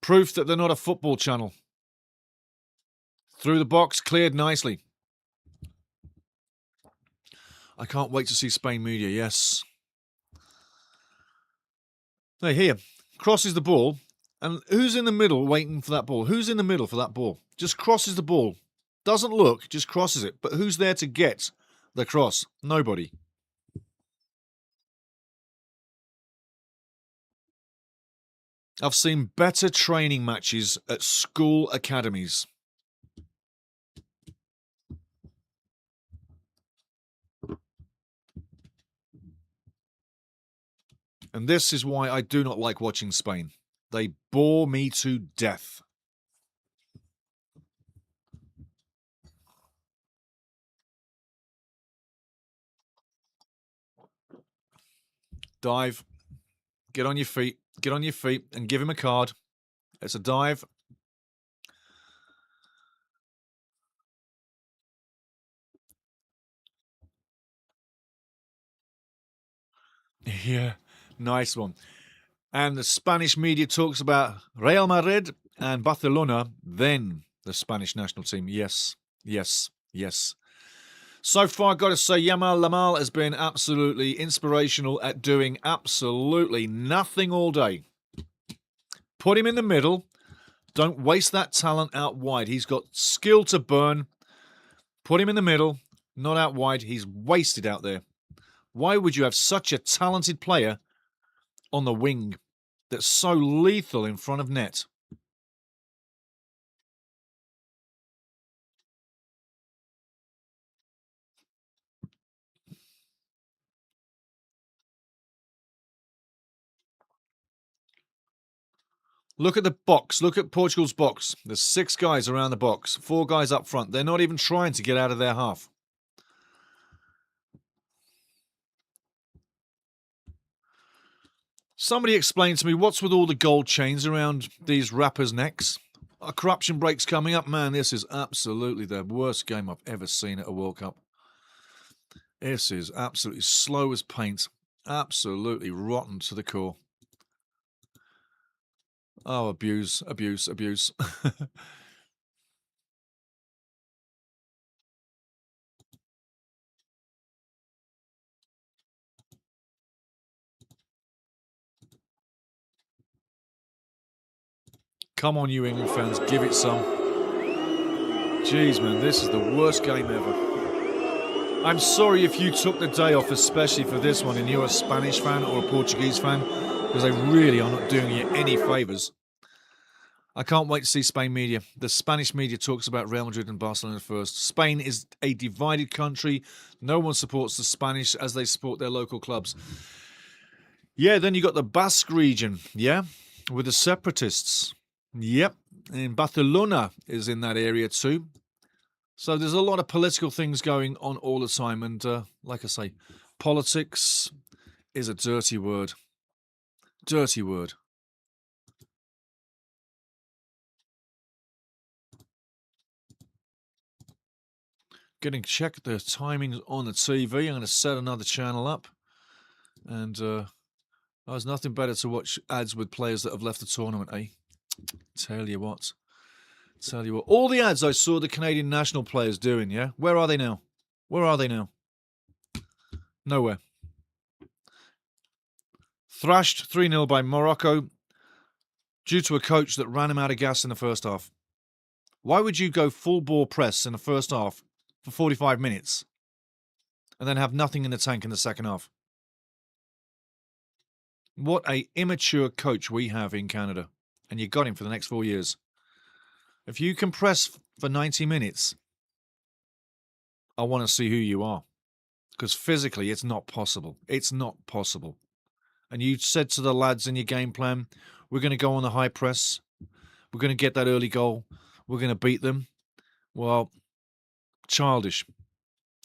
Speaker 1: Proof that they're not a football channel. Through the box, cleared nicely. I can't wait to see Spain media, yes. Hey, here. Crosses the ball. And who's in the middle waiting for that ball? Who's in the middle for that ball? Just crosses the ball. Doesn't look, just crosses it. But who's there to get the cross? Nobody. I've seen better training matches at school academies. And this is why I do not like watching Spain. They bore me to death. Dive. Get on your feet. Get on your feet and give him a card. It's a dive. Yeah, nice one. And the Spanish media talks about Real Madrid and Barcelona, then the Spanish national team. Yes, yes, yes. So far, I've got to say, Yamal Lamal has been absolutely inspirational at doing absolutely nothing all day. Put him in the middle. Don't waste that talent out wide. He's got skill to burn. Put him in the middle, not out wide. He's wasted out there. Why would you have such a talented player on the wing that's so lethal in front of net? Look at the box. Look at Portugal's box. There's 6 guys around the box, 4 guys up front. They're not even trying to get out of their half. Somebody explain to me what's with all the gold chains around these rappers' necks? A corruption break's coming up. Man, this is absolutely the worst game I've ever seen at a World Cup. This is absolutely slow as paint. Absolutely rotten to the core. Oh, abuse, abuse, abuse. Come on, you England fans, give it some. Jeez, man, this is the worst game ever. I'm sorry if you took the day off, especially for this one, and you're a Spanish fan or a Portuguese fan, because they really are not doing you any favours. I can't wait to see Spain media. The Spanish media talks about Real Madrid and Barcelona first. Spain is a divided country. No one supports the Spanish as they support their local clubs. Yeah, then you got the Basque region, yeah, with the separatists. Yep, and Barcelona is in that area too. So there's a lot of political things going on all the time. And like I say, politics is a dirty word. Dirty word. Getting check the timings on the TV. I'm going to set another channel up. And there's nothing better to watch ads with players that have left the tournament, eh? Tell you what. Tell you what. All the ads I saw the Canadian national players doing, yeah? Where are they now? Where are they now? Nowhere. Thrashed 3-0 by Morocco due to a coach that ran him out of gas in the first half. Why would you go full bore press in the first half for 45 minutes and then have nothing in the tank in the second half? What a immature coach we have in Canada. And you got him for the next 4 years. If you can press for 90 minutes, I want to see who you are. Because physically, it's not possible. It's not possible. And you said to the lads in your game plan, we're going to go on the high press. We're going to get that early goal. We're going to beat them. Well, childish.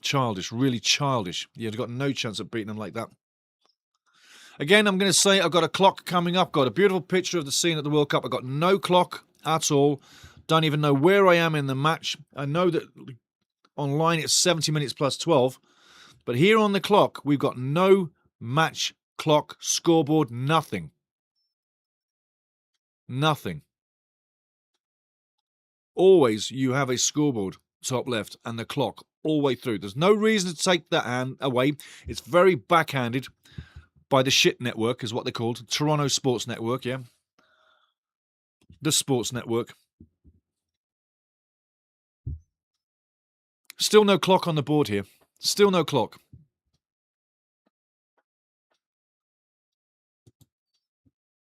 Speaker 1: Childish. Really childish. You've got no chance of beating them like that. Again, I'm going to say I've got a clock coming up. Got a beautiful picture of the scene at the World Cup. I've got no clock at all. Don't even know where I am in the match. I know that online it's 70 minutes plus 12. But here on the clock, we've got no match clock, scoreboard, nothing. Nothing. Always you have a scoreboard top left and the clock all the way through. There's no reason to take that hand away. It's very backhanded by the shit network is what they're called. Toronto Sports Network, yeah. The Sports Network. Still no clock on the board here. Still no clock.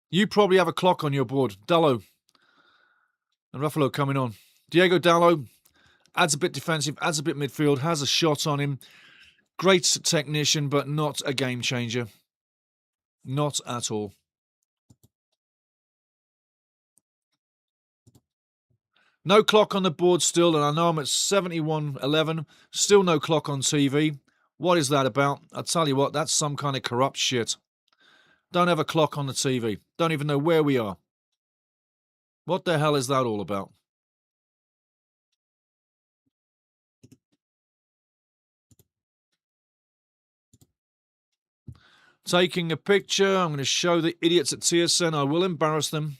Speaker 1: You probably have a clock on your board. Dallo and Ruffalo coming on. Diego Dallo adds a bit defensive, adds a bit midfield, has a shot on him. Great technician, but not a game changer. Not at all. No clock on the board still, and I know I'm at 71-11. Still no clock on TV. What is that about? I'll tell you what, that's some kind of corrupt shit. Don't have a clock on the TV. Don't even know where we are. What the hell is that all about? Taking a picture. I'm going to show the idiots at TSN. I will embarrass them.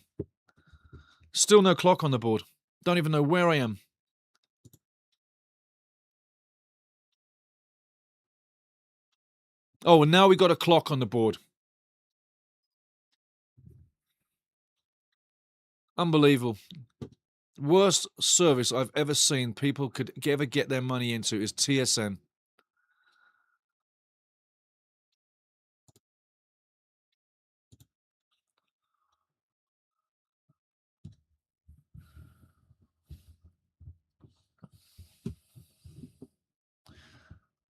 Speaker 1: Still no clock on the board. Don't even know where I am. Oh, and now we got a clock on the board. Unbelievable. Worst service I've ever seen people could ever get their money into is TSN.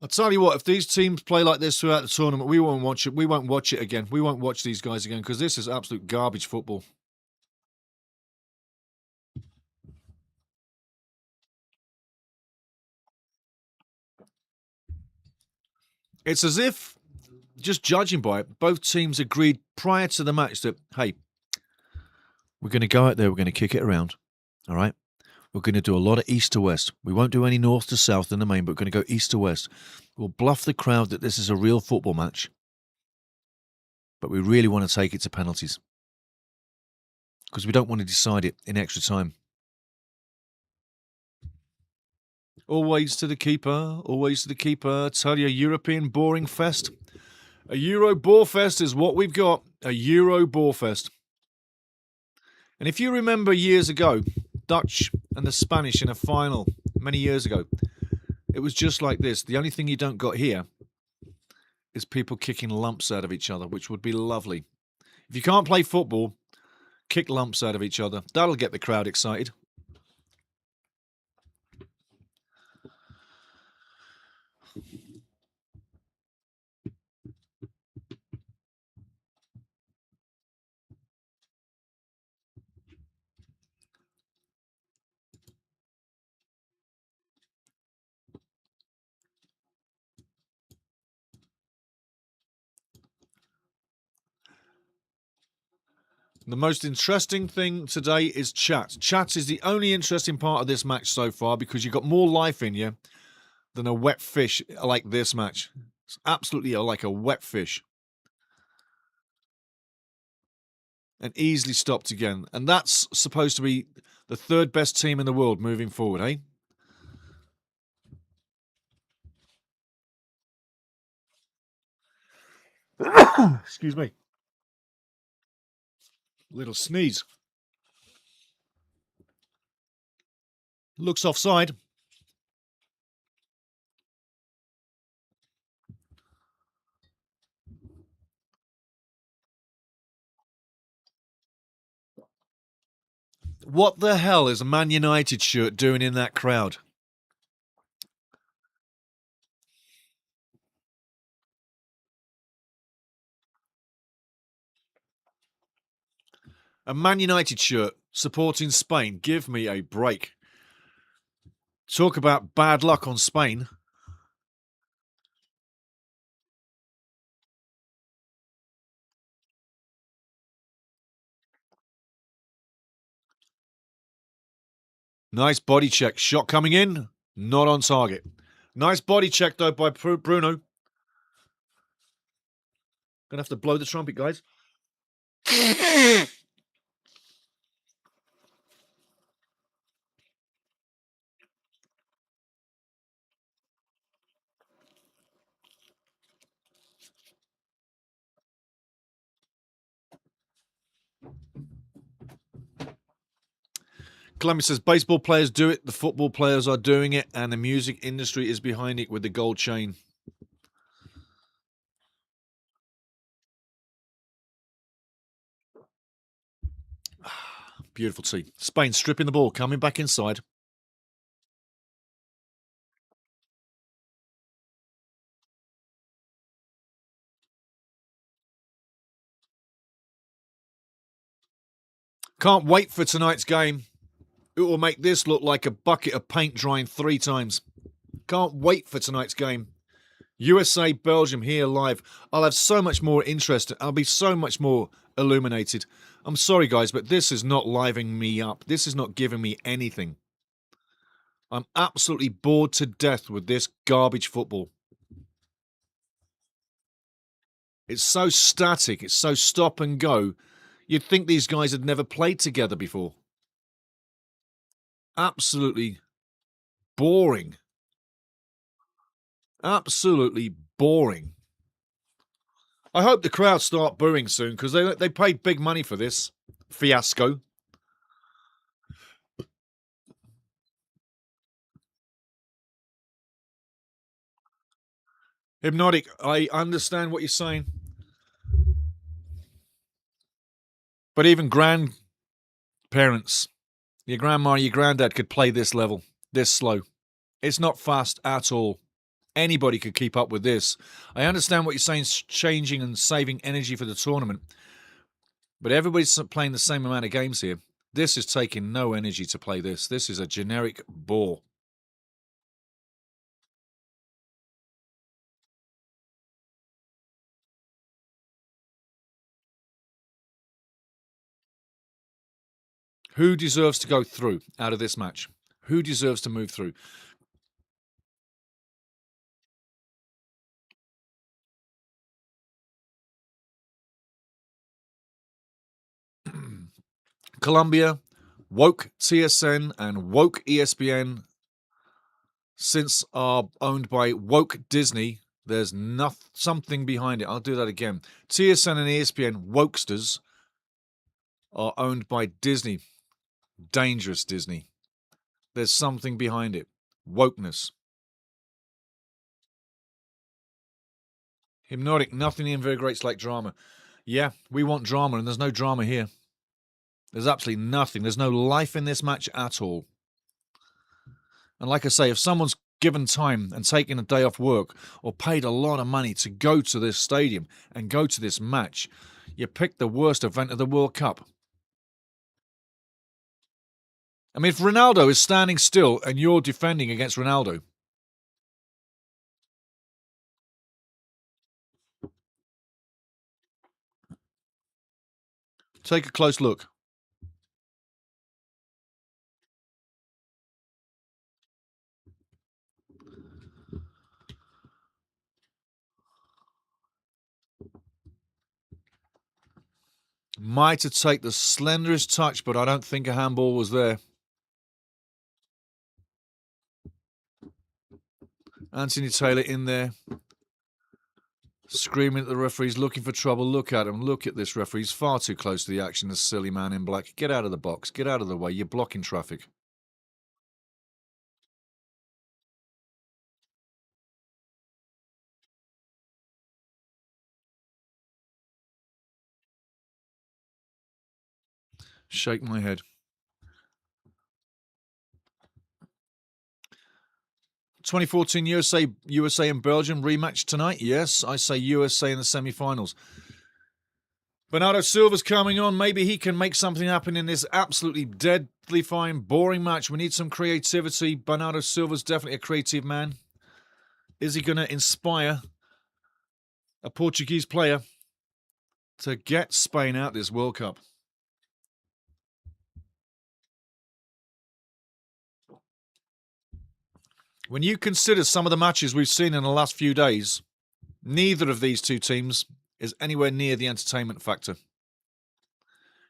Speaker 1: I'll tell you what, if these teams play like this throughout the tournament, we won't watch it. We won't watch it again. We won't watch these guys again because this is absolute garbage football. It's as if, just judging by it, both teams agreed prior to the match that, hey, we're going to go out there, we're going to kick it around, all right? We're going to do a lot of east to west. We won't do any north to south in the main, but we're going to go east to west. We'll bluff the crowd that this is a real football match, but we really want to take it to penalties. because we don't want to decide it in extra time. Always to the keeper, always to the keeper. Tell you, European boring fest. A Euro bore fest is what we've got. A Euro bore fest. And if you remember years ago, Dutch and the Spanish in a final many years ago, it was just like this. The only thing you don't got here is people kicking lumps out of each other, which would be lovely. If you can't play football, kick lumps out of each other. That'll get the crowd excited. The most interesting thing today is chat. Chat is the only interesting part of this match so far because you've got more life in you than a wet fish like this match. It's absolutely like a wet fish. And easily stopped again. And that's supposed to be the third best team in the world moving forward, eh? Excuse me. Little sneeze. Looks offside. What the hell is a Man United shirt doing in that crowd? A Man United shirt supporting Spain. Give me a break. Talk about bad luck on Spain. Nice body check. Shot coming in. Not on target. Nice body check, though, by Bruno. Gonna have to blow the trumpet, guys. Columbus says baseball players do it, the football players are doing it, and the music industry is behind it with the gold chain. Beautiful tee. Spain stripping the ball, coming back inside. Can't wait for tonight's game. It will make this look like a bucket of paint drying 3 times. Can't wait for tonight's game. USA, Belgium here live. I'll have so much more interest. I'll be so much more illuminated. I'm sorry, guys, but this is not livening me up. This is not giving me anything. I'm absolutely bored to death with this garbage football. It's so static. It's so stop and go. You'd think these guys had never played together before. Absolutely boring. Absolutely boring. I hope the crowd start booing soon because they paid big money for this fiasco. Hypnotic, I understand what you're saying. But even grandparents, your grandma, your granddad could play this level, this slow. It's not fast at all. Anybody could keep up with this. I understand what you're saying, changing and saving energy for the tournament. But everybody's playing the same amount of games here. This is taking no energy to play this. This is a generic bore. Who deserves to go through out of this match? Who deserves to move through? Colombia, woke TSN and woke ESPN, since are owned by woke Disney, there's something behind it. I'll do that again. TSN and ESPN wokesters are owned by Disney. Dangerous Disney. There's something behind it. Wokeness. Hypnotic. Nothing invigorates like drama. Yeah, we want drama, and there's no drama here. There's absolutely nothing. There's no life in this match at all. And like I say, if someone's given time and taken a day off work or paid a lot of money to go to this stadium and go to this match, you picked the worst event of the World Cup. I mean, if Ronaldo is standing still and you're defending against Ronaldo, take a close look. Might have taken the slenderest touch, but I don't think a handball was there. Anthony Taylor in there, screaming at the referees, looking for trouble. Look at him. Look at this referee. He's far too close to the action, this silly man in black. Get out of the box. Get out of the way. You're blocking traffic. Shake my head. 2014 USA and Belgium rematch tonight. Yes, I say USA in the semi-finals. Bernardo Silva's coming on. Maybe he can make something happen in this absolutely deadly fine, boring match. We need some creativity. Bernardo Silva's definitely a creative man. Is he going to inspire a Portuguese player to get Spain out this World Cup? When you consider some of the matches we've seen in the last few days, neither of these two teams is anywhere near the entertainment factor.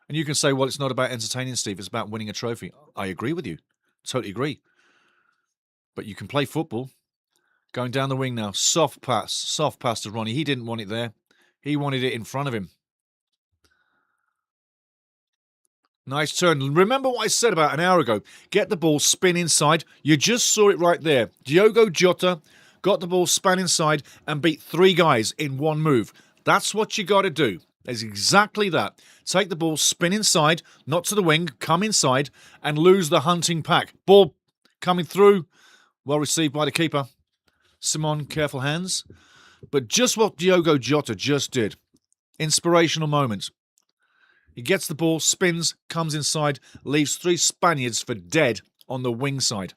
Speaker 1: And you can say, well, it's not about entertaining, Steve. It's about winning a trophy. I agree with you. Totally agree. But you can play football. Going down the wing now. Soft pass to Ronnie. He didn't want it there. He wanted it in front of him. Nice turn. Remember what I said about an hour ago. Get the ball, spin inside. You just saw it right there. Diogo Jota got the ball, span inside, and beat 3 guys in one move. That's what you got to do. It's exactly that. Take the ball, spin inside, not to the wing, come inside, and lose the hunting pack. Ball coming through. Well received by the keeper. Simon, careful hands. But just what Diogo Jota just did. Inspirational moment. He gets the ball, spins, comes inside, leaves 3 Spaniards for dead on the wing side.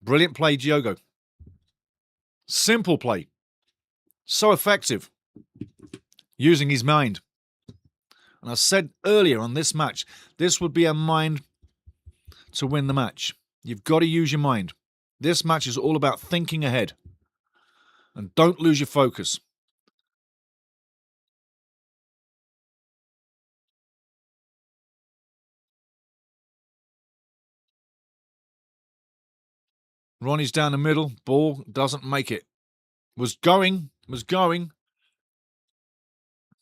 Speaker 1: Brilliant play, Diogo. Simple play. So effective. Using his mind. And I said earlier on this match, this would be a mind to win the match. You've got to use your mind. This match is all about thinking ahead. And don't lose your focus. Ronnie's down the middle. Ball doesn't make it. Was going,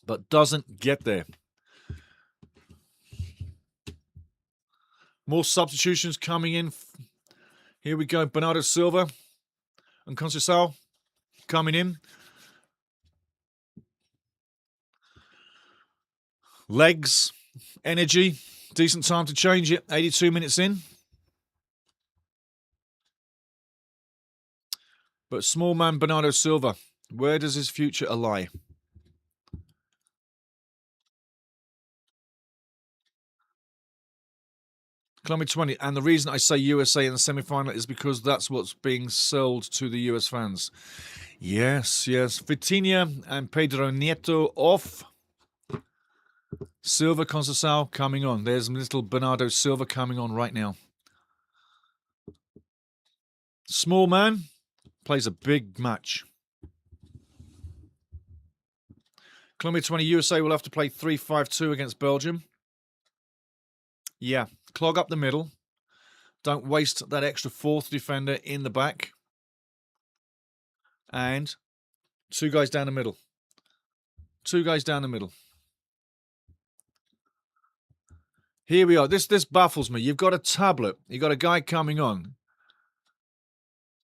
Speaker 1: but doesn't get there. More substitutions coming in. Here we go. Bernardo Silva and Conceição coming in. Legs, energy, decent time to change it. 82 minutes in. But small man Bernardo Silva, where does his future lie? Columbia 20. And the reason I say USA in the semi-final is because that's what's being sold to the US fans. Yes. Vitinha and Pedro Nieto off. Silva, Conceição coming on. There's little Bernardo Silva coming on right now. Small man plays a big match. Columbia 20, USA will have to play 3-5-2 against Belgium. Yeah, clog up the middle. Don't waste that extra fourth defender in the back. And 2 guys down the middle. 2 guys down the middle. Here we are. This baffles me. You've got a tablet. You've got a guy coming on.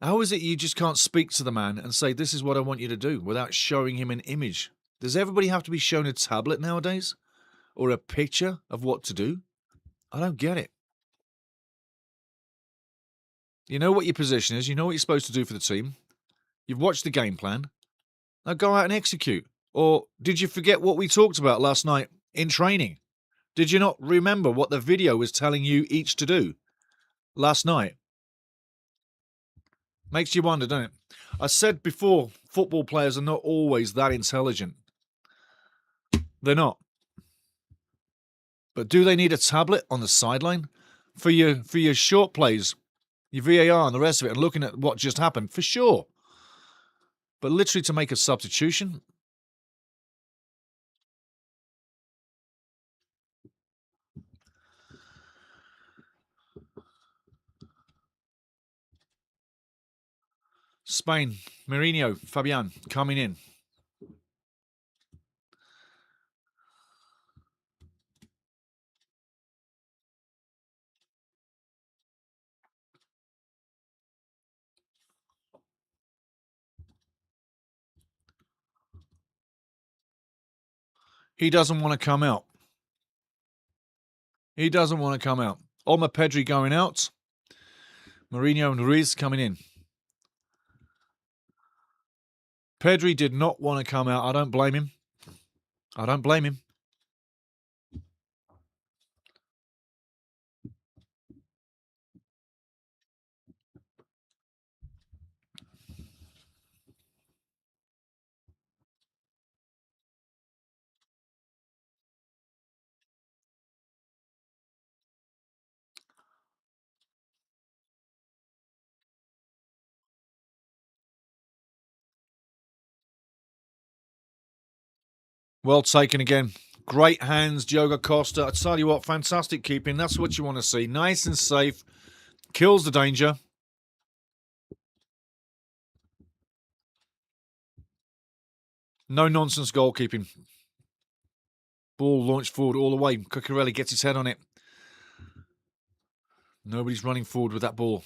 Speaker 1: How is it you just can't speak to the man and say, this is what I want you to do, without showing him an image? Does everybody have to be shown a tablet nowadays? Or a picture of what to do? I don't get it. You know what your position is. You know what you're supposed to do for the team. You've watched the game plan. Now go out and execute. Or did you forget what we talked about last night in training? Did you not remember what the video was telling you each to do last night? Makes you wonder, doesn't it? I said before, football players are not always that intelligent. They're not. But do they need a tablet on the sideline? For your short plays, your VAR and the rest of it, and looking at what just happened, for sure. But literally to make a substitution? Spain, Mourinho, Fabian, coming in. He doesn't want to come out. He doesn't want to come out. Olma Pedri going out. Mourinho and Ruiz coming in. Pedri did not want to come out. I don't blame him. I don't blame him. Well taken again. Great hands, Diogo Costa. I tell you what, fantastic keeping. That's what you want to see. Nice and safe. Kills the danger. No nonsense goalkeeping. Ball launched forward all the way. Cucurella gets his head on it. Nobody's running forward with that ball.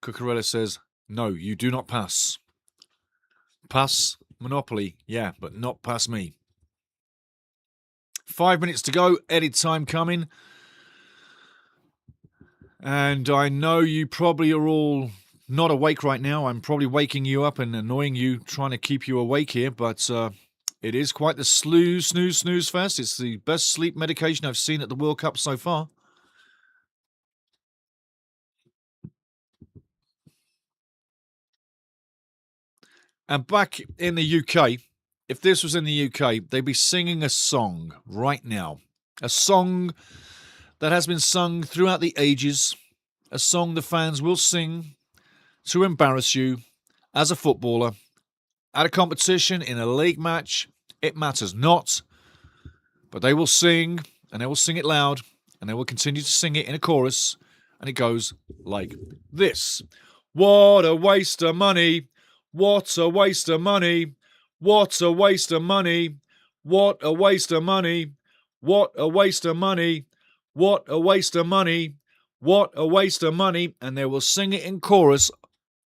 Speaker 1: Cucurella says, no, you do not pass. Pass, Monopoly, yeah, but not pass me. 5 minutes to go, edit time coming. And I know you probably are all not awake right now. I'm probably waking you up and annoying you, trying to keep you awake here, but it is quite the snooze fest. It's the best sleep medication I've seen at the World Cup so far. And back in the UK, if this was in the UK, they'd be singing a song right now. A song that has been sung throughout the ages. A song the fans will sing to embarrass you as a footballer. At a competition, in a league match, it matters not. But they will sing, and they will sing it loud, and they will continue to sing it in a chorus, and it goes like this. What a waste of money. What a waste of money. What a waste of money. What a waste of money. What a waste of money. What a waste of money. What a waste of money. And they will sing it in chorus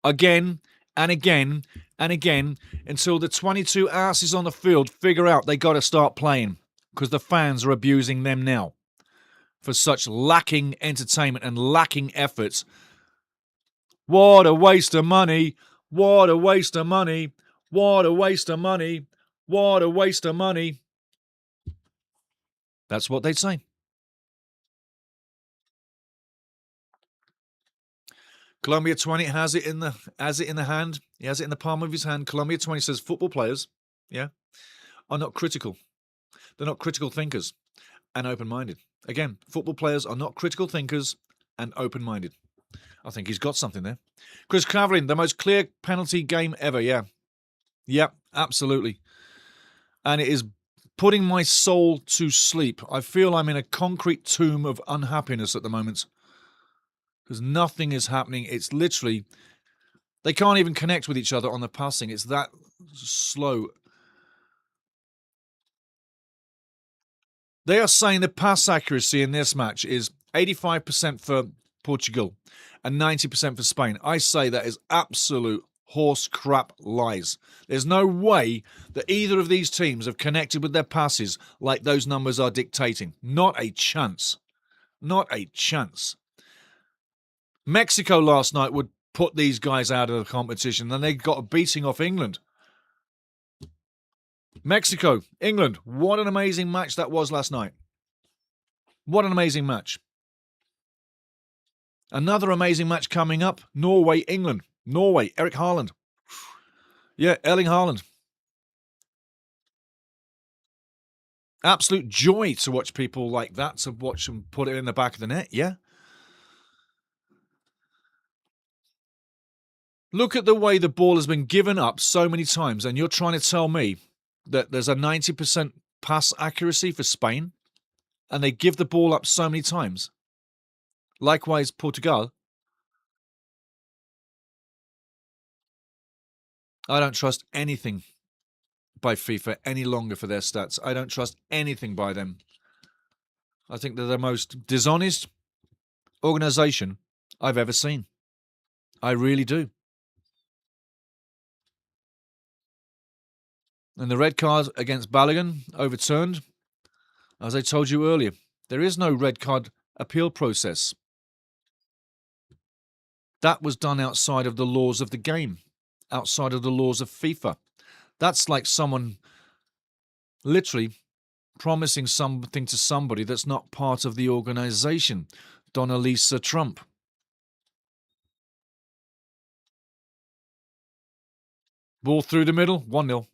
Speaker 1: again and again and again until the 22 asses on the field figure out they got to start playing, because the fans are abusing them now for such lacking entertainment and lacking effort. What a waste of money. What a waste of money. What a waste of money. What a waste of money. That's what they'd say. Colombia 20 has it in the hand. He has it in the palm of his hand. Colombia 20 says football players, are not critical. They're not critical thinkers and open-minded. Again, football players are not critical thinkers and open-minded. I think he's got something there. Chris Craveling, the most clear penalty game ever, yeah. Yeah, absolutely. And it is putting my soul to sleep. I feel I'm in a concrete tomb of unhappiness at the moment. Because nothing is happening. It's literally, they can't even connect with each other on the passing. It's that slow. They are saying the pass accuracy in this match is 85% for Portugal and 90% for Spain. I say that is absolute horse crap lies. There's no way that either of these teams have connected with their passes like those numbers are dictating. Not a chance. Not a chance. Mexico last night would put these guys out of the competition, and they got a beating off England. Mexico, England, what an amazing match that was last night. What an amazing match. Another amazing match coming up, Norway, England. Norway, Eric Haaland. Yeah, Erling Haaland. Absolute joy to watch people like that, to watch them put it in the back of the net, yeah? Look at the way the ball has been given up so many times, and you're trying to tell me that there's a 90% pass accuracy for Spain, and they give the ball up so many times. Likewise, Portugal. I don't trust anything by FIFA any longer for their stats. I don't trust anything by them. I think they're the most dishonest organisation I've ever seen. I really do. And the red card against Balogun overturned. As I told you earlier, there is no red card appeal process. That was done outside of the laws of the game, outside of the laws of FIFA. That's like someone literally promising something to somebody that's not part of the organisation. Donalisa Trump. Ball through the middle, 1-0.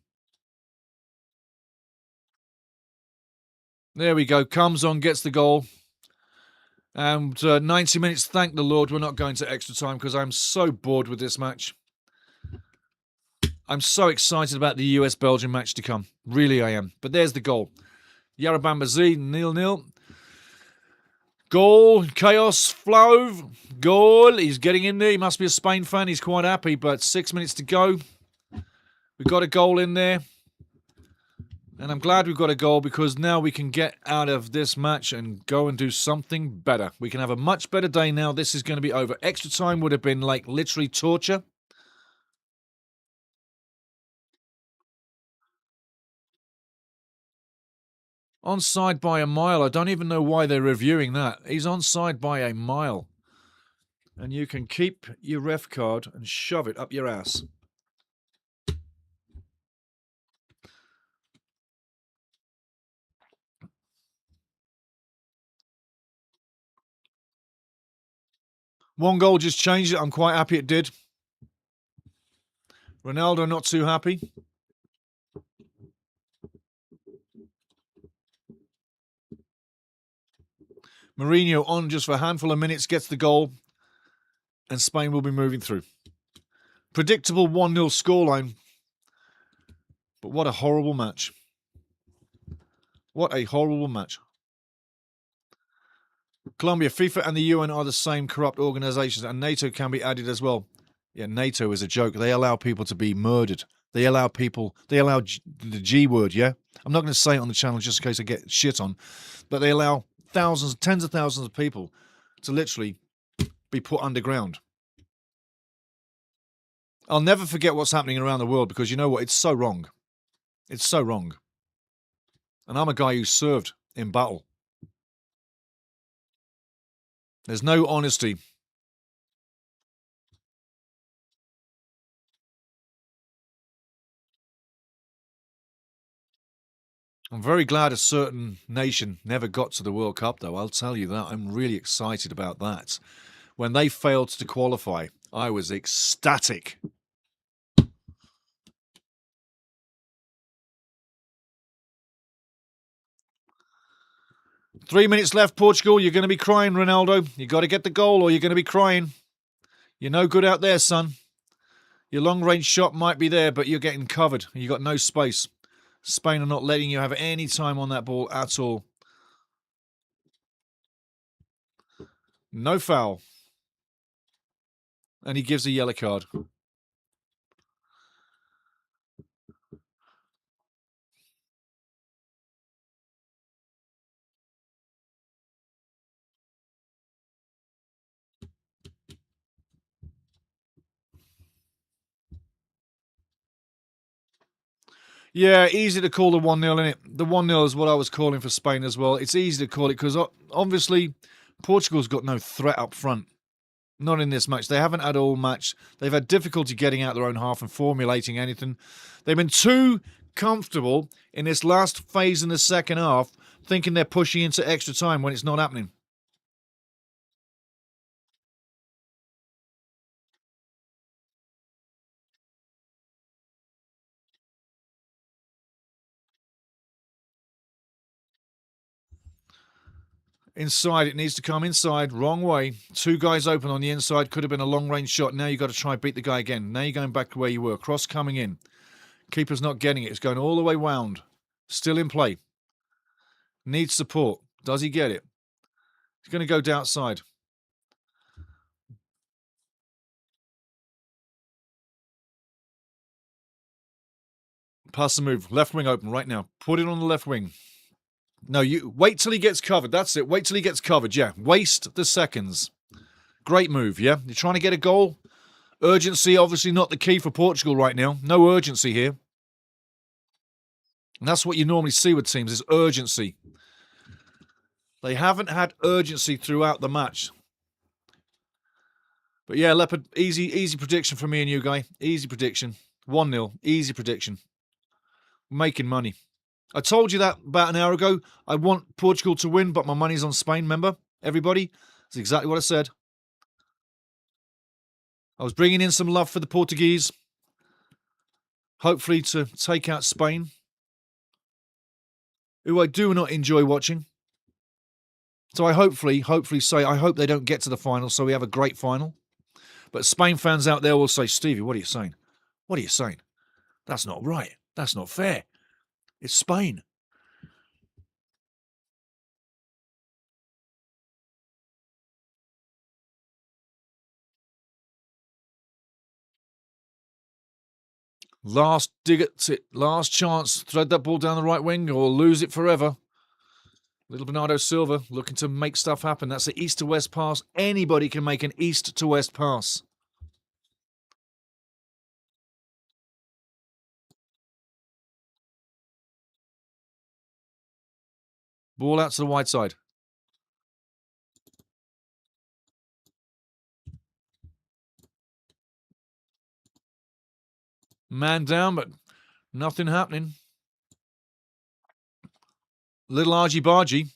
Speaker 1: There we go. Comes on, gets the goal. And 90 minutes, thank the Lord, we're not going to extra time because I'm so bored with this match. I'm so excited about the US-Belgium match to come. Really, I am. But there's the goal. Yarabamba Z, 0-0. Goal, Chaos, Flau, goal. He's getting in there. He must be a Spain fan. He's quite happy, but 6 minutes to go. We've got a goal in there. And I'm glad we've got a goal because now we can get out of this match and go and do something better. We can have a much better day now. This is going to be over. Extra time would have been like literally torture. Onside by a mile. I don't even know why they're reviewing that. He's onside by a mile. And you can keep your ref card and shove it up your ass. One goal just changed it. I'm quite happy it did. Ronaldo not too happy. Mourinho on just for a handful of minutes, gets the goal, and Spain will be moving through. Predictable 1-0 scoreline. But what a horrible match. What a horrible match. Colombia, FIFA and the UN are the same corrupt organizations, and NATO can be added as well. Yeah, NATO is a joke. They allow people to be murdered. They allow the G word, yeah? I'm not going to say it on the channel just in case I get shit on, but they allow thousands, tens of thousands of people to literally be put underground. I'll never forget what's happening around the world because you know what? It's so wrong. It's so wrong. And I'm a guy who served in battle. There's no honesty. I'm very glad a certain nation never got to the World Cup, though. I'll tell you that. I'm really excited about that. When they failed to qualify, I was ecstatic. Three minutes left, Portugal. You're going to be crying, Ronaldo. You got to get the goal or you're going to be crying. You're no good out there, son. Your long-range shot might be there, but you're getting covered. You got no space. Spain are not letting you have any time on that ball at all. No foul. And he gives a yellow card. Yeah, easy to call the 1-0, innit? The 1-0 is what I was calling for Spain as well. It's easy to call it because obviously Portugal's got no threat up front. Not in this match. They haven't had all match. They've had difficulty getting out their own half and formulating anything. They've been too comfortable in this last phase in the second half, thinking they're pushing into extra time when it's not happening. Inside, it needs to come inside. Wrong way. Two guys open on the inside. Could have been a long-range shot. Now you've got to try and beat the guy again. Now you're going back to where you were. Cross coming in. Keeper's not getting it. It's going all the way round. Still in play. Needs support. Does he get it? He's going to go outside. Pass the move. Left wing open right now. Put it on the left wing. No, you wait till he gets covered. That's it. Wait till he gets covered. Yeah. Waste the seconds. Great move, yeah? You're trying to get a goal. Urgency, obviously not the key for Portugal right now. No urgency here. And that's what you normally see with teams, is urgency. They haven't had urgency throughout the match. But yeah, Leopard, easy prediction for me and you, guy. Easy prediction. 1-0. Easy prediction. Making money. I told you that about an hour ago. I want Portugal to win, but my money's on Spain, remember? Everybody? That's exactly what I said. I was bringing in some love for the Portuguese. Hopefully to take out Spain, who I do not enjoy watching. So I hopefully say, I hope they don't get to the final so we have a great final. But Spain fans out there will say, Stevie, what are you saying? What are you saying? That's not right. That's not fair. It's Spain. Last dig at it. Last chance. Thread that ball down the right wing or lose it forever. Little Bernardo Silva looking to make stuff happen. That's an east to west pass. Anybody can make an east to west pass. Ball out to the wide side. Man down, but nothing happening. Little argy-bargy.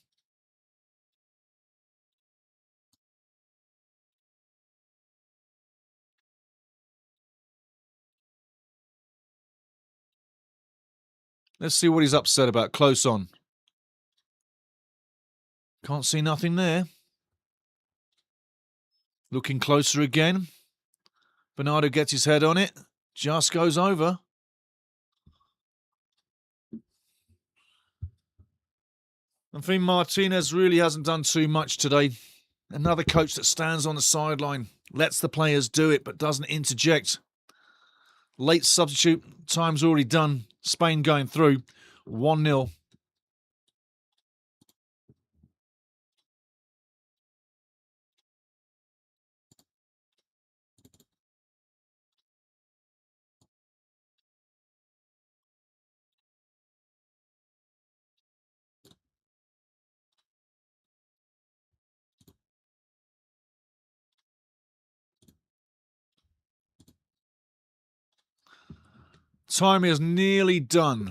Speaker 1: Let's see what he's upset about. Close on. Can't see nothing there. Looking closer again. Bernardo gets his head on it. Just goes over. I think Martinez really hasn't done too much today. Another coach that stands on the sideline, lets the players do it, but doesn't interject. Late substitute, time's already done. Spain going through. 1-0. Time is nearly done.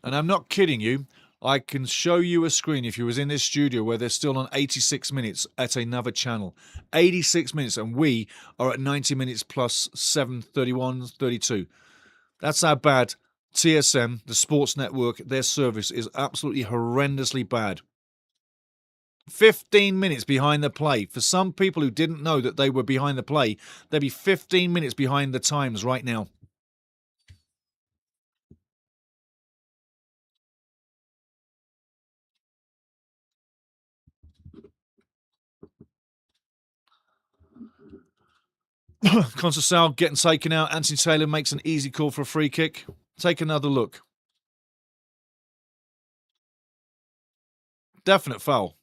Speaker 1: And I'm not kidding you. I can show you a screen if you was in this studio where they're still on 86 minutes at another channel. 86 minutes, and we are at 90 minutes plus 7, 31, 32. That's how bad TSM, the sports network, their service is absolutely horrendously bad. 15 minutes behind the play. For some people who didn't know that they were behind the play, they'd be 15 minutes behind the times right now. Conceição getting taken out. Anthony Taylor makes an easy call for a free kick. Take another look. Definite foul.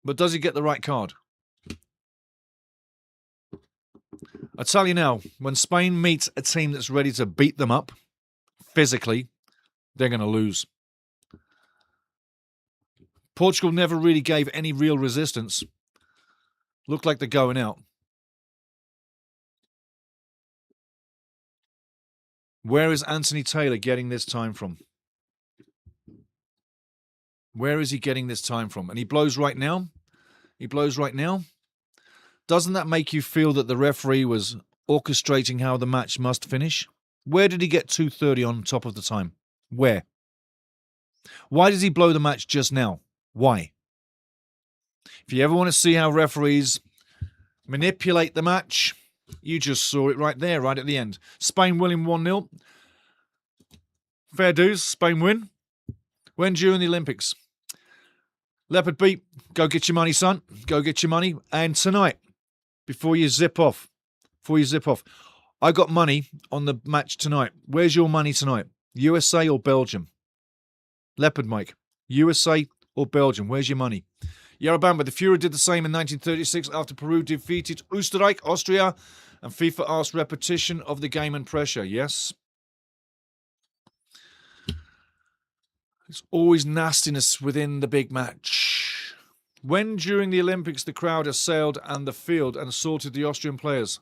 Speaker 1: But does he get the right card? I tell you now, when Spain meets a team that's ready to beat them up physically, they're going to lose. Portugal never really gave any real resistance. Looked like they're going out. Where is Anthony Taylor getting this time from? Where is he getting this time from? And he blows right now. He blows right now. Doesn't that make you feel that the referee was orchestrating how the match must finish? Where did he get 2:30 on top of the time? Where? Why did he blow the match just now? Why? If you ever want to see how referees manipulate the match, you just saw it right there, right at the end. Spain winning 1-0. Fair dues, Spain win. When during the Olympics? Leopard beat, go get your money, son. Go get your money. And tonight, before you zip off, I got money on the match tonight. Where's your money tonight? USA or Belgium? Leopard Mike, USA or Belgium? Where's your money? Yarabamba, the Fuhrer did the same in 1936 after Peru defeated Österreich, Austria, and FIFA asked repetition of the game and pressure. Yes. It's always nastiness within the big match. When during the Olympics the crowd assailed and the field and assaulted the Austrian players?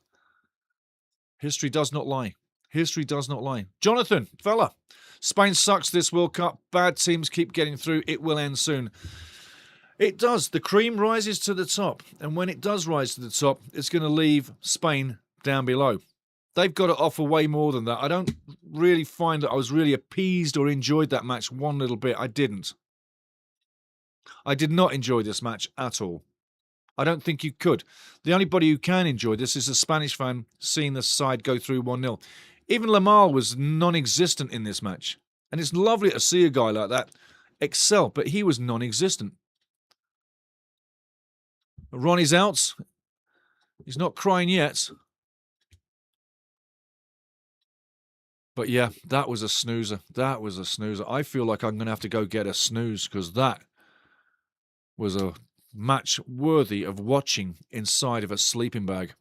Speaker 1: History does not lie. History does not lie. Jonathan, fella, Spain sucks this World Cup. Bad teams keep getting through. It will end soon. It does. The cream rises to the top. And when it does rise to the top, it's going to leave Spain down below. They've got to offer way more than that. I don't really find that I was really appeased or enjoyed that match one little bit. I didn't. I did not enjoy this match at all. I don't think you could. The only body who can enjoy this is a Spanish fan seeing the side go through 1-0. Even Lamar was non-existent in this match. And it's lovely to see a guy like that excel, but he was non-existent. Ronnie's out. He's not crying yet. But yeah, that was a snoozer. That was a snoozer. I feel like I'm going to have to go get a snooze because that was a match worthy of watching inside of a sleeping bag.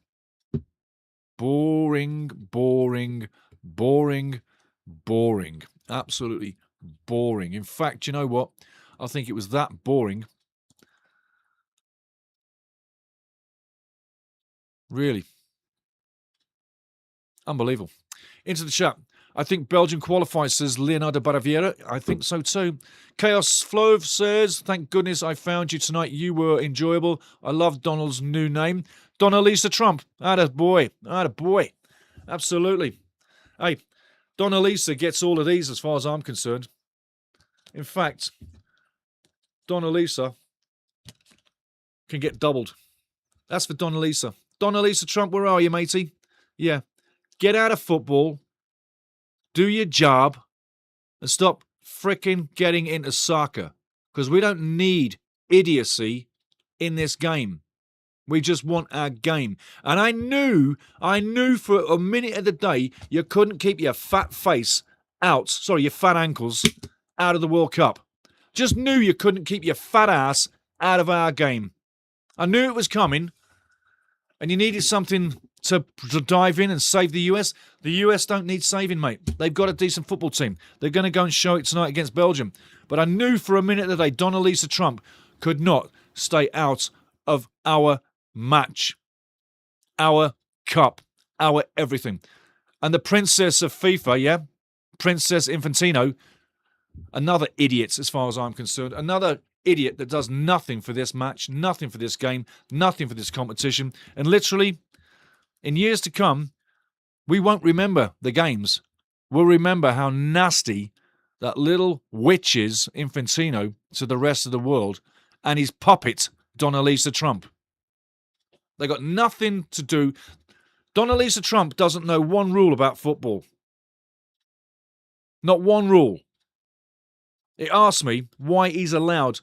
Speaker 1: Boring, boring, boring, boring. Absolutely boring. In fact, you know what? I think it was that boring. Really. Unbelievable. Into the chat. I think Belgium qualifies, says Leonardo Baraviera. I think so too. Chaos Flove says, thank goodness I found you tonight. You were enjoyable. I love Donald's new name. Donalisa Trump. Atta boy. Atta boy. Absolutely. Hey, Donalisa gets all of these as far as I'm concerned. In fact, Donalisa can get doubled. That's for Donalisa. Donalisa Trump, where are you, matey? Yeah. Get out of football. Do your job and stop fricking getting into soccer because we don't need idiocy in this game. We just want our game. And I knew for a minute of the day you couldn't keep your fat face out, your fat ankles out of the World Cup. Just knew you couldn't keep your fat ass out of our game. I knew it was coming and you needed something to dive in and save the US. The US don't need saving, mate. They've got a decent football team. They're going to go and show it tonight against Belgium. But I knew for a minute that Donalisa Trump could not stay out of our match, our cup, our everything. And the princess of FIFA, yeah, Princess Infantino, another idiot as far as I'm concerned, another idiot that does nothing for this match, nothing for this game, nothing for this competition, and literally in years to come, we won't remember the games. We'll remember how nasty that little witch is, Infantino, to the rest of the world, and his puppet, Donalisa Trump. They got nothing to do. Donalisa Trump doesn't know one rule about football. Not one rule. It asks me why he's allowed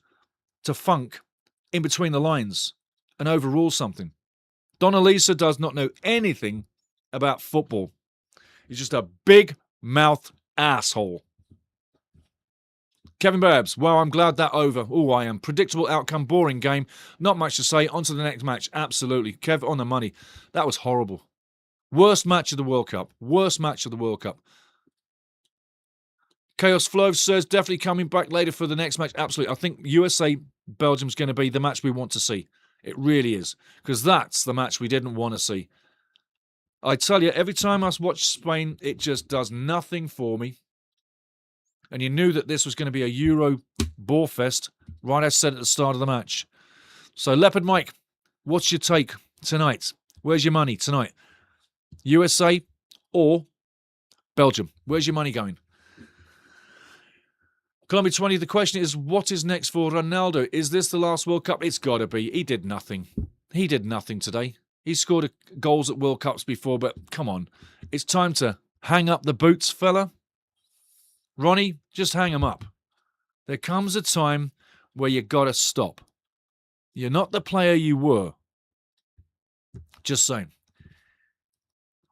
Speaker 1: to funk in between the lines and overrule something. Donalisa does not know anything about football. He's just a big mouth asshole. Kevin Babs, well, I'm glad that over. Oh, I am. Predictable outcome, boring game. Not much to say. On to the next match. Absolutely. Kev, on the money. That was horrible. Worst match of the World Cup. Worst match of the World Cup. Chaos Flow says, definitely coming back later for the next match. Absolutely. I think USA-Belgium's going to be the match we want to see. It really is. Because that's the match we didn't want to see. I tell you, every time I watch Spain, it just does nothing for me. And you knew that this was going to be a Euro bore fest, right? I said at the start of the match. So, Leopard Mike, what's your take tonight? Where's your money tonight? USA or Belgium? Where's your money going? Columbia 20, the question is, what is next for Ronaldo? Is this the last World Cup? It's got to be. He did nothing. He did nothing today. He scored goals at World Cups before, but come on. It's time to hang up the boots, fella. Ronnie, just hang them up. There comes a time where you got to stop. You're not the player you were. Just saying.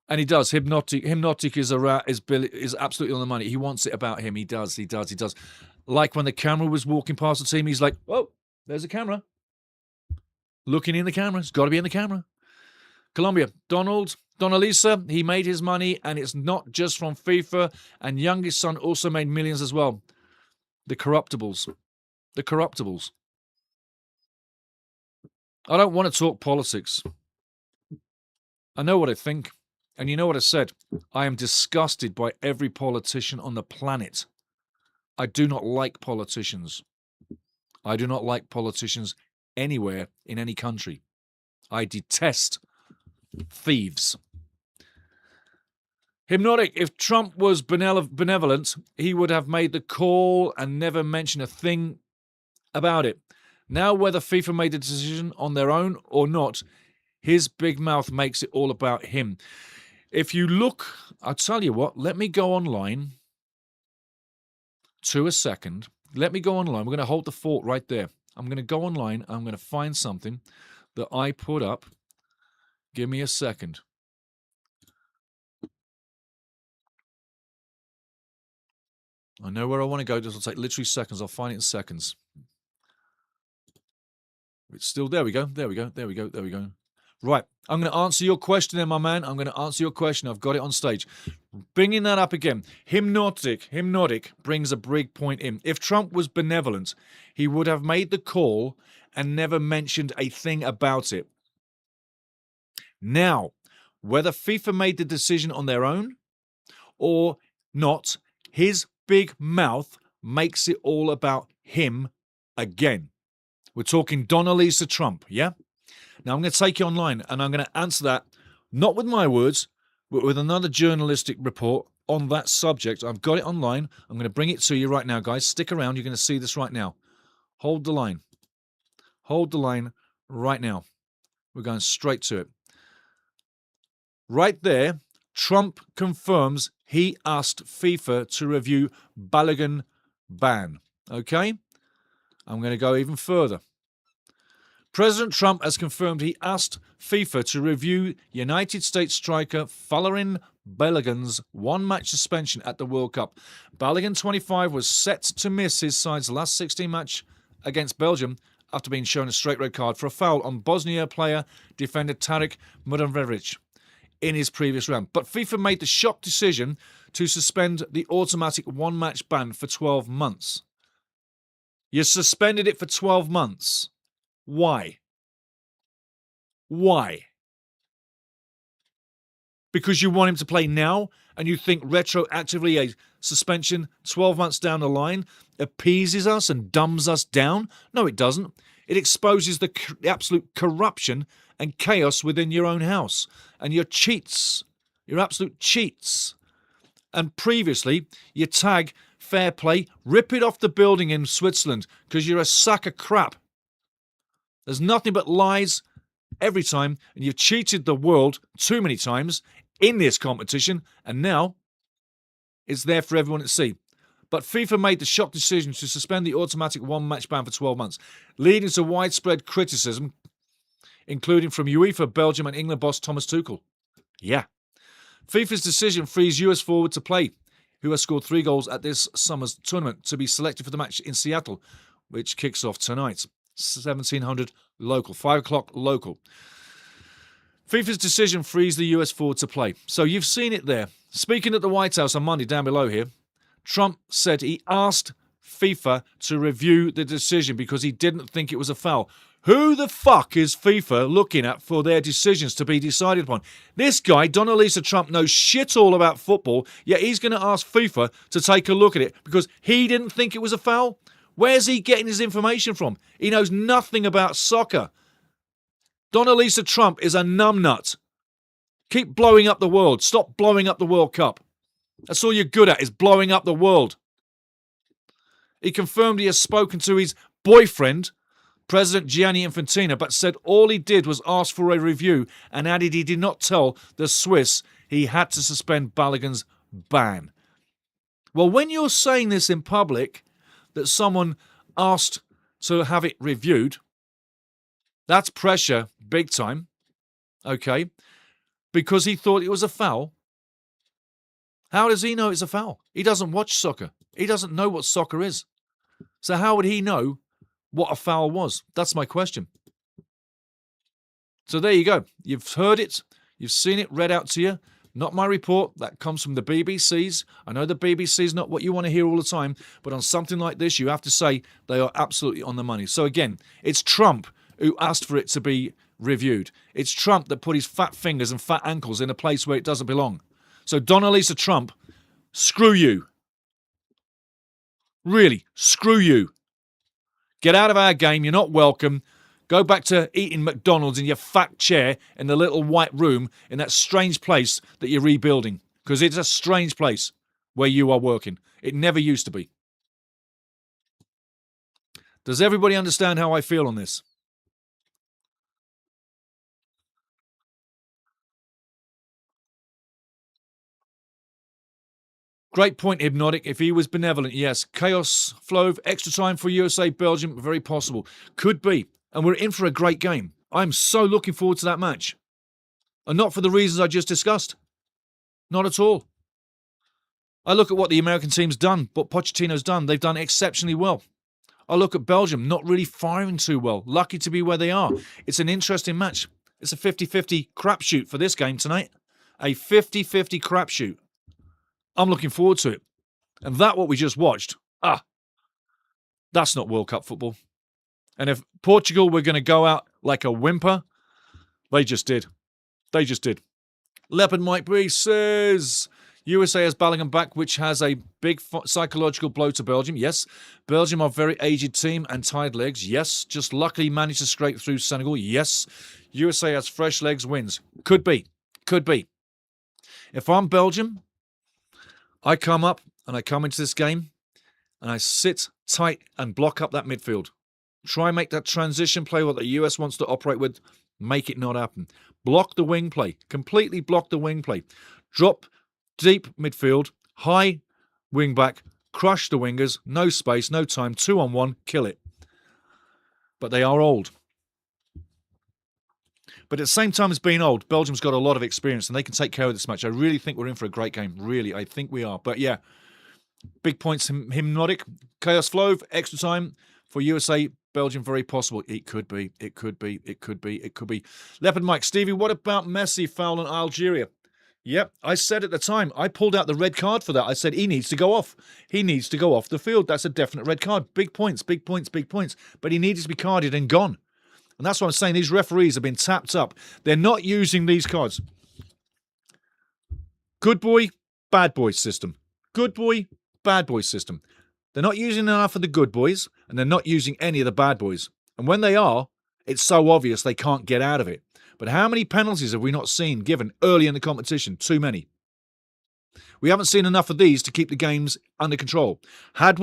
Speaker 1: And he does. Hypnotic is absolutely on the money. He wants it about him. He does. Like when the camera was walking past the team, he's like, whoa, there's a camera. Looking in the camera. It's got to be in the camera. Colombia, Donalisa, he made his money, and it's not just from FIFA, and youngest son also made millions as well. The corruptibles. I don't want to talk politics. I know what I think, and you know what I said. I am disgusted by every politician on the planet. I do not like politicians. I do not like politicians anywhere in any country. I detest thieves. Hypnotic, if Trump was benevolent, he would have made the call and never mentioned a thing about it. Now, whether FIFA made the decision on their own or not, his big mouth makes it all about him. If you look, I'll tell you what, let me go online to a second. Let me go online. We're going to hold the fort right there. I'm going to go online. I'm going to find something that I put up. Give me a second. I know where I want to go. This will take literally seconds. I'll find it in seconds. It's still, there we go. Right. I'm going to answer your question then, my man. I'm going to answer your question. I've got it on stage. Bringing that up again. Hypnotic brings a big point in. If Trump was benevolent, he would have made the call and never mentioned a thing about it. Now, whether FIFA made the decision on their own or not, his big mouth makes it all about him again. We're talking Donalisa Trump, yeah? Now, I'm going to take you online, and I'm going to answer that, not with my words, but with another journalistic report on that subject. I've got it online. I'm going to bring it to you right now, guys. Stick around. You're going to see this right now. Hold the line. Hold the line right now. We're going straight to it. Right there, Trump confirms he asked FIFA to review Balogun ban. Okay? I'm going to go even further. President Trump has confirmed he asked FIFA to review United States striker Folarin Balogun's one-match suspension at the World Cup. Balogun, 25, was set to miss his side's last 16 match against Belgium after being shown a straight red card for a foul on Bosnia player defender Tarik Mudavrevic in his previous round. But FIFA made the shock decision to suspend the automatic one-match ban for 12 months. You suspended it for 12 months. Why? Because you want him to play now, and you think retroactively a suspension 12 months down the line appeases us and dumbs us down? No, it doesn't. It exposes the absolute corruption and chaos within your own house. And you're cheats. You're absolute cheats. And previously, you tag fair play, rip it off the building in Switzerland because you're a sack of crap. There's nothing but lies every time, and you've cheated the world too many times in this competition, and now it's there for everyone to see. But FIFA made the shock decision to suspend the automatic one-match ban for 12 months, leading to widespread criticism. including from UEFA, Belgium and England boss Thomas Tuchel. Yeah. FIFA's decision frees US forward to play, who has scored 3 goals at this summer's tournament, to be selected for the match in Seattle, which kicks off tonight. 1700 local, 5 o'clock local. FIFA's decision frees the US forward to play. So you've seen it there. Speaking at the White House on Monday, down below here, Trump said he asked FIFA to review the decision because he didn't think it was a foul. Who the fuck is FIFA looking at for their decisions to be decided upon? This guy, Donald Trump, knows shit all about football, yet he's going to ask FIFA to take a look at it because he didn't think it was a foul? Where's he getting his information from? He knows nothing about soccer. Donald Trump is a numbnut. Keep blowing up the world. Stop blowing up the World Cup. That's all you're good at, is blowing up the world. He confirmed he has spoken to his boyfriend, President Gianni Infantino, but said all he did was ask for a review and added he did not tell the Swiss he had to suspend Balogun's ban. Well, when you're saying this in public, that someone asked to have it reviewed, that's pressure big time, okay, because he thought it was a foul. How does he know it's a foul? He doesn't watch soccer. He doesn't know what soccer is. So how would he know what a foul was? That's my question. So there you go. You've heard it. You've seen it read out to you. Not my report. That comes from the BBC's. I know the BBC's not what you want to hear all the time, but on something like this, you have to say they are absolutely on the money. So again, it's Trump who asked for it to be reviewed. It's Trump that put his fat fingers and fat ankles in a place where it doesn't belong. So Donald Trump, screw you. Really, screw you. Get out of our game. You're not welcome. Go back to eating McDonald's in your fat chair in the little white room in that strange place that you're rebuilding. Because it's a strange place where you are working. It never used to be. Does everybody understand how I feel on this? Great point, Hypnotic. If he was benevolent, yes. Chaos, Flove, extra time for USA, Belgium, very possible. Could be. And we're in for a great game. I'm so looking forward to that match. And not for the reasons I just discussed. Not at all. I look at what the American team's done, what Pochettino's done. They've done exceptionally well. I look at Belgium, not really firing too well. Lucky to be where they are. It's an interesting match. It's a 50-50 crapshoot for this game tonight. A 50-50 crapshoot. I'm looking forward to it. And that what we just watched, that's not World Cup football. And if Portugal were going to go out like a whimper, they just did. They just did. Leopard Mike B says, USA has Balogun back, which has a big psychological blow to Belgium. Yes. Belgium are a very aged team and tired legs. Yes. Just luckily managed to scrape through Senegal. Yes. USA has fresh legs, wins. Could be. Could be. If I'm Belgium, I come up and I come into this game and I sit tight and block up that midfield. Try and make that transition play what the US wants to operate with. Make it not happen. Block the wing play. Completely block the wing play. Drop deep midfield. High wing back. Crush the wingers. No space. No time. 2-on-1. Kill it. But they are old. But at the same time as being old, Belgium's got a lot of experience and they can take care of this match. I really think we're in for a great game. Really, I think we are. But yeah, big points, Hypnotic. Chaos Flow, extra time for USA, Belgium, very possible. It could be, it could be, it could be, it could be. Leopard Mike, Stevie, what about Messi foul on Algeria? Yep, I said at the time, I pulled out the red card for that. I said he needs to go off. He needs to go off the field. That's a definite red card. Big points, big points, big points. But he needed to be carded and gone. And that's what I'm saying. These referees have been tapped up. They're not using these cards. Good boy, bad boy system. Good boy, bad boy system. They're not using enough of the good boys, and they're not using any of the bad boys. And when they are, it's so obvious they can't get out of it. But how many penalties have we not seen given early in the competition? Too many. We haven't seen enough of these to keep the games under control. Had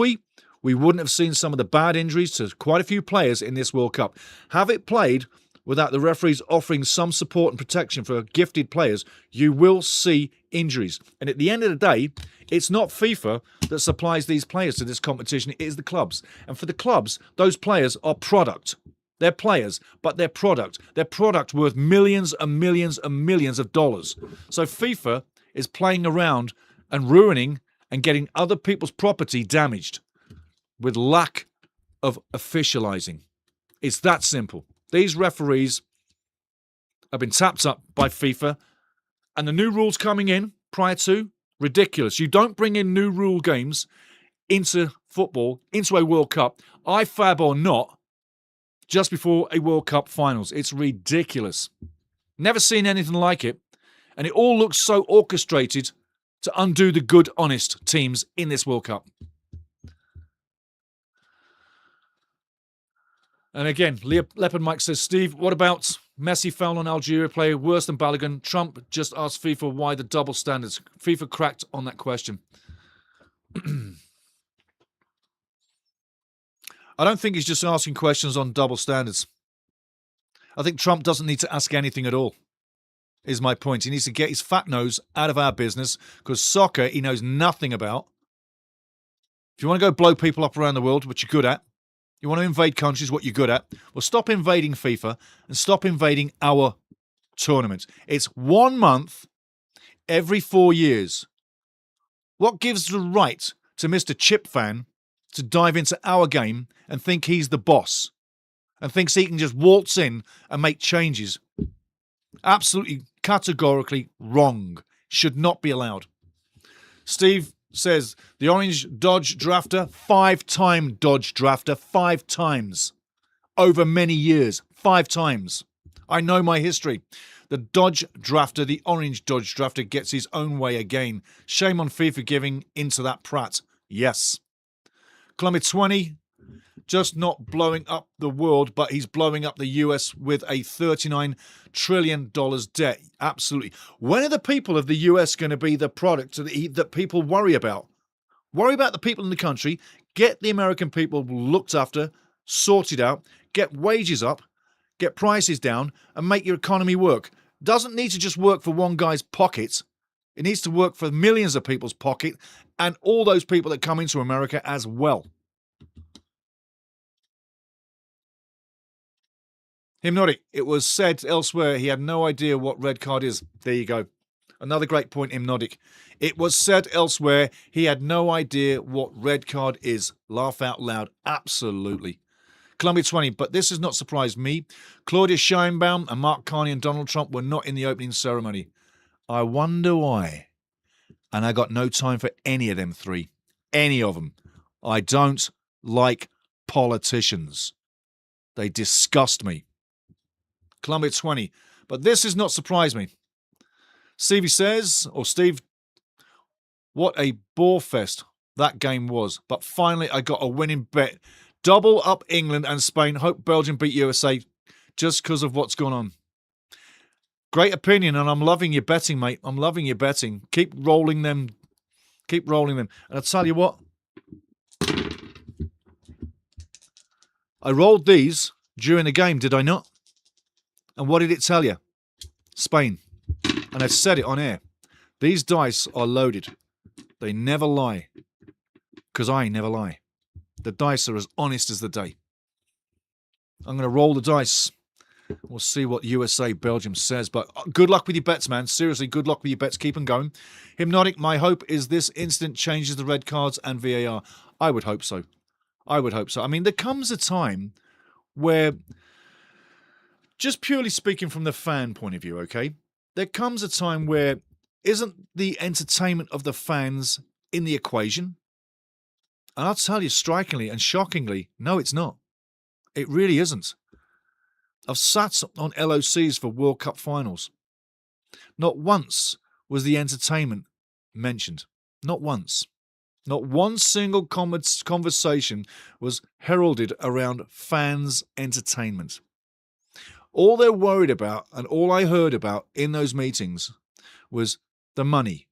Speaker 1: we wouldn't have seen some of the bad injuries to quite a few players in this World Cup. Have it played without the referees offering some support and protection for gifted players, you will see injuries. And at the end of the day, it's not FIFA that supplies these players to this competition, it is the clubs. And for the clubs, those players are product. their players, but their product. Their product worth millions and millions and millions of dollars. So FIFA is playing around and ruining and getting other people's property damaged with lack of officializing. It's that simple. These referees have been tapped up by FIFA, and the new rules coming in prior to, ridiculous. You don't bring in new rule games into football, into a World Cup, IFAB or not, just before a World Cup finals. It's ridiculous. Never seen anything like it. And it all looks so orchestrated to undo the good, honest teams in this World Cup. And again, Leopard Mike says, Steve, what about Messi foul on Algeria player worse than Balogun? Trump just asked FIFA why the double standards. FIFA cracked on that question. I don't think he's just asking questions on double standards. I think Trump doesn't need to ask anything at all, is my point. He needs to get his fat nose out of our business, because soccer he knows nothing about. If you want to go blow people up around the world, which you're good at, you want to invade countries, what you're good at, well, stop invading FIFA and stop invading our tournament. It's 1 month every 4 years. What gives the right to Mr. Chip fan to dive into our game and think he's the boss and thinks he can just waltz in and make changes? Absolutely, categorically wrong. Should not be allowed. Steve says, the Orange Dodge Drafter, 5-time Dodge Drafter, 5 times. Over many years, 5 times. I know my history. The Dodge Drafter, the Orange Dodge Drafter, gets his own way again. Shame on FIFA giving into that prat. Yes. Columbia 20, just not blowing up the world, but he's blowing up the US with a $39 trillion debt. Absolutely. When are the people of the US going to be the product that people worry about? Worry about the people in the country. Get the American people looked after, sorted out, get wages up, get prices down, and make your economy work. Doesn't need to just work for one guy's pocket. It needs to work for millions of people's pocket and all those people that come into America as well. Hypnotic, it was said elsewhere he had no idea what red card is. There you go. Another great point, Hypnotic. It was said elsewhere he had no idea what red card is. Laugh out loud. Absolutely. Columbia 20, but this has not surprised me. Claudia Scheinbaum and Mark Carney and Donald Trump were not in the opening ceremony. I wonder why. And I got no time for any of them three. Any of them. I don't like politicians. They disgust me. Columbia 20. But this has not surprised me. Stevie says, or Steve, what a bore fest that game was. But finally I got a winning bet. Double up England and Spain. Hope Belgium beat USA just because of what's going on. Great opinion, and I'm loving your betting, mate. I'm loving your betting. Keep rolling them. Keep rolling them. And I'll tell you what. I rolled these during the game, did I not? And what did it tell you? Spain. And I said it on air. These dice are loaded. They never lie. Because I never lie. The dice are as honest as the day. I'm going to roll the dice. We'll see what USA Belgium says. But good luck with your bets, man. Seriously, good luck with your bets. Keep them going. Hypnotic, my hope is this incident changes the red cards and VAR. I would hope so. I would hope so. I mean, there comes a time where, just purely speaking from the fan point of view, okay, there comes a time where isn't the entertainment of the fans in the equation? And I'll tell you strikingly and shockingly, no, it's not. It really isn't. I've sat on LOCs for World Cup finals. Not once was the entertainment mentioned. Not once. Not one single conversation was heralded around fans' entertainment. All they're worried about, and all I heard about in those meetings, was the money,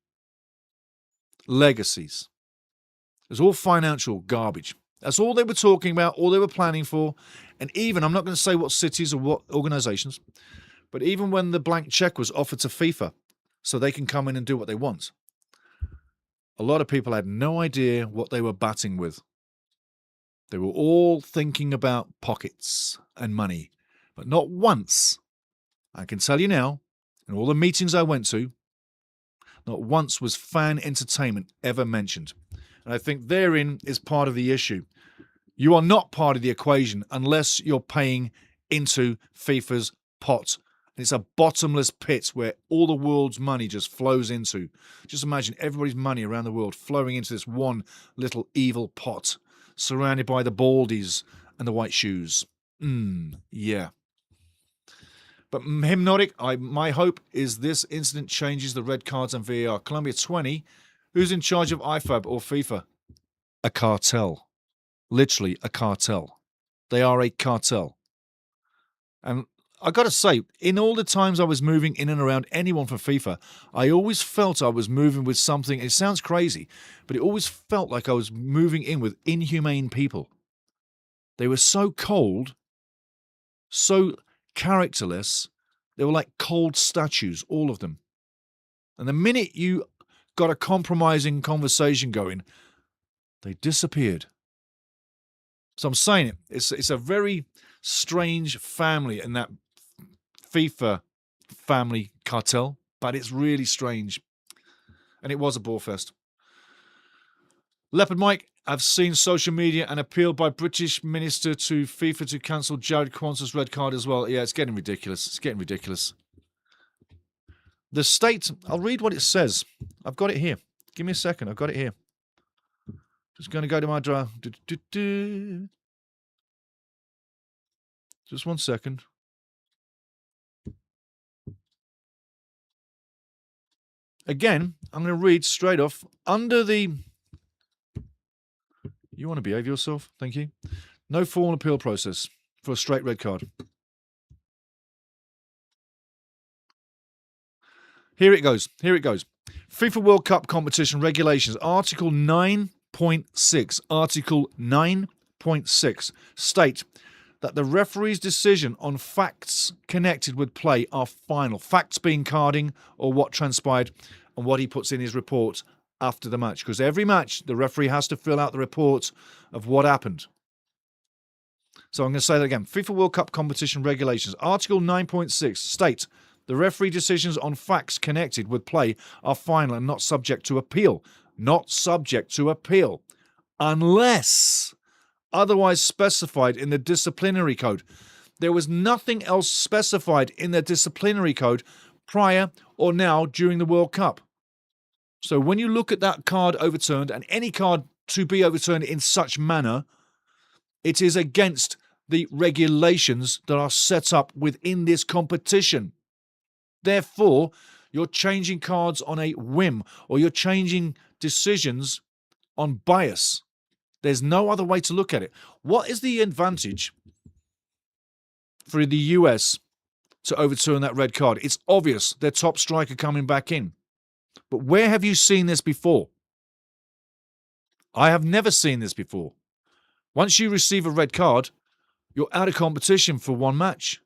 Speaker 1: legacies. It was all financial garbage. That's all they were talking about, all they were planning for. And even, I'm not going to say what cities or what organisations, but even when the blank cheque was offered to FIFA so they can come in and do what they want, a lot of people had no idea what they were batting with. They were all thinking about pockets and money. But not once, I can tell you now, in all the meetings I went to, not once was fan entertainment ever mentioned. And I think therein is part of the issue. You are not part of the equation unless you're paying into FIFA's pot. It's a bottomless pit where all the world's money just flows into. Just imagine everybody's money around the world flowing into this one little evil pot, surrounded by the baldies and the white shoes. Yeah. But hypnotic, my hope is this incident changes the red cards and VAR. Colombia 20, who's in charge of IFAB or FIFA? A cartel. Literally a cartel. They are a cartel. And I got to say, in all the times I was moving in and around anyone from FIFA, I always felt I was moving with something. It sounds crazy, but it always felt like I was moving in with inhumane people. They were so cold, so characterless. They were like cold statues, all of them. And the minute you got a compromising conversation going, they disappeared. So I'm saying it. It's a very strange family in that FIFA family cartel, but it's really strange. And it was a bore fest. Leopard Mike, I've seen social media an appeal by British minister to FIFA to cancel Jared Kwanzaa's red card as well. Yeah, it's getting ridiculous. It's getting ridiculous. The state, I'll read what it says. I've got it here. Give me a second. I've got it here. Just going to go to my draft. Just 1 second. Again, I'm going to read straight off. Under the... You want to behave yourself? Thank you. No formal appeal process for a straight red card. Here it goes. Here it goes. FIFA World Cup competition regulations. Article 9.6. Article 9.6 state that the referee's decision on facts connected with play are final. Facts being carding or what transpired and what he puts in his report after the match. Because every match, the referee has to fill out the report of what happened. So I'm going to say that again. FIFA World Cup competition regulations. Article 9.6 state the referee decisions on facts connected with play are final and not subject to appeal. Not subject to appeal. Unless otherwise specified in the disciplinary code. There was nothing else specified in the disciplinary code prior or now during the World Cup. So when you look at that card overturned, and any card to be overturned in such manner, it is against the regulations that are set up within this competition. Therefore, you're changing cards on a whim, or you're changing decisions on bias. There's no other way to look at it. What is the advantage for the US to overturn that red card? It's obvious, their top striker coming back in. But where have you seen this before? I have never seen this before. Once you receive a red card, you're out of competition for one match.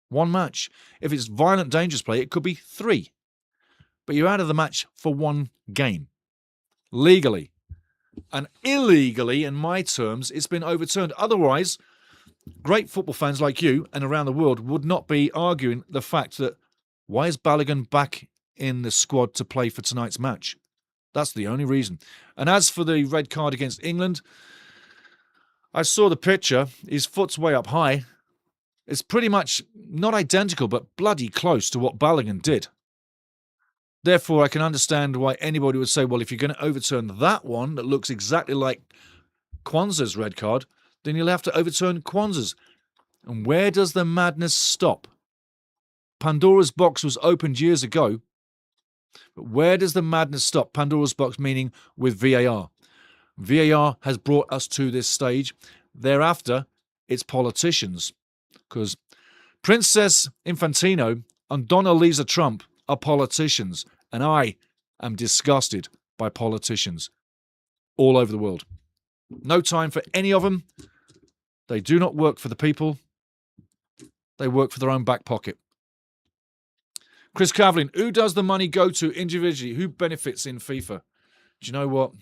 Speaker 1: One match. If it's violent, dangerous play, it could be 3. But you're out of the match for one game. Legally. And illegally, in my terms, it's been overturned. Otherwise, great football fans like you and around the world would not be arguing the fact that why is Balogun back in the squad to play for tonight's match? That's the only reason. And as for the red card against England, I saw the picture. His foot's way up high. It's pretty much not identical, but bloody close to what Balogun did. Therefore, I can understand why anybody would say, well, if you're going to overturn that one that looks exactly like Kwanzaa's red card, then you'll have to overturn Kwanzaa's. And where does the madness stop? Pandora's box was opened years ago, but where does the madness stop? Pandora's box meaning with VAR. VAR has brought us to this stage. Thereafter, it's politicians. Because Princess Infantino and Donna Lisa Trump are politicians, and I am disgusted by politicians all over the world. No time for any of them. They do not work for the people. They work for their own back pocket. Chris Cavlin, who does the money go to individually? Who benefits in FIFA? Do you know what?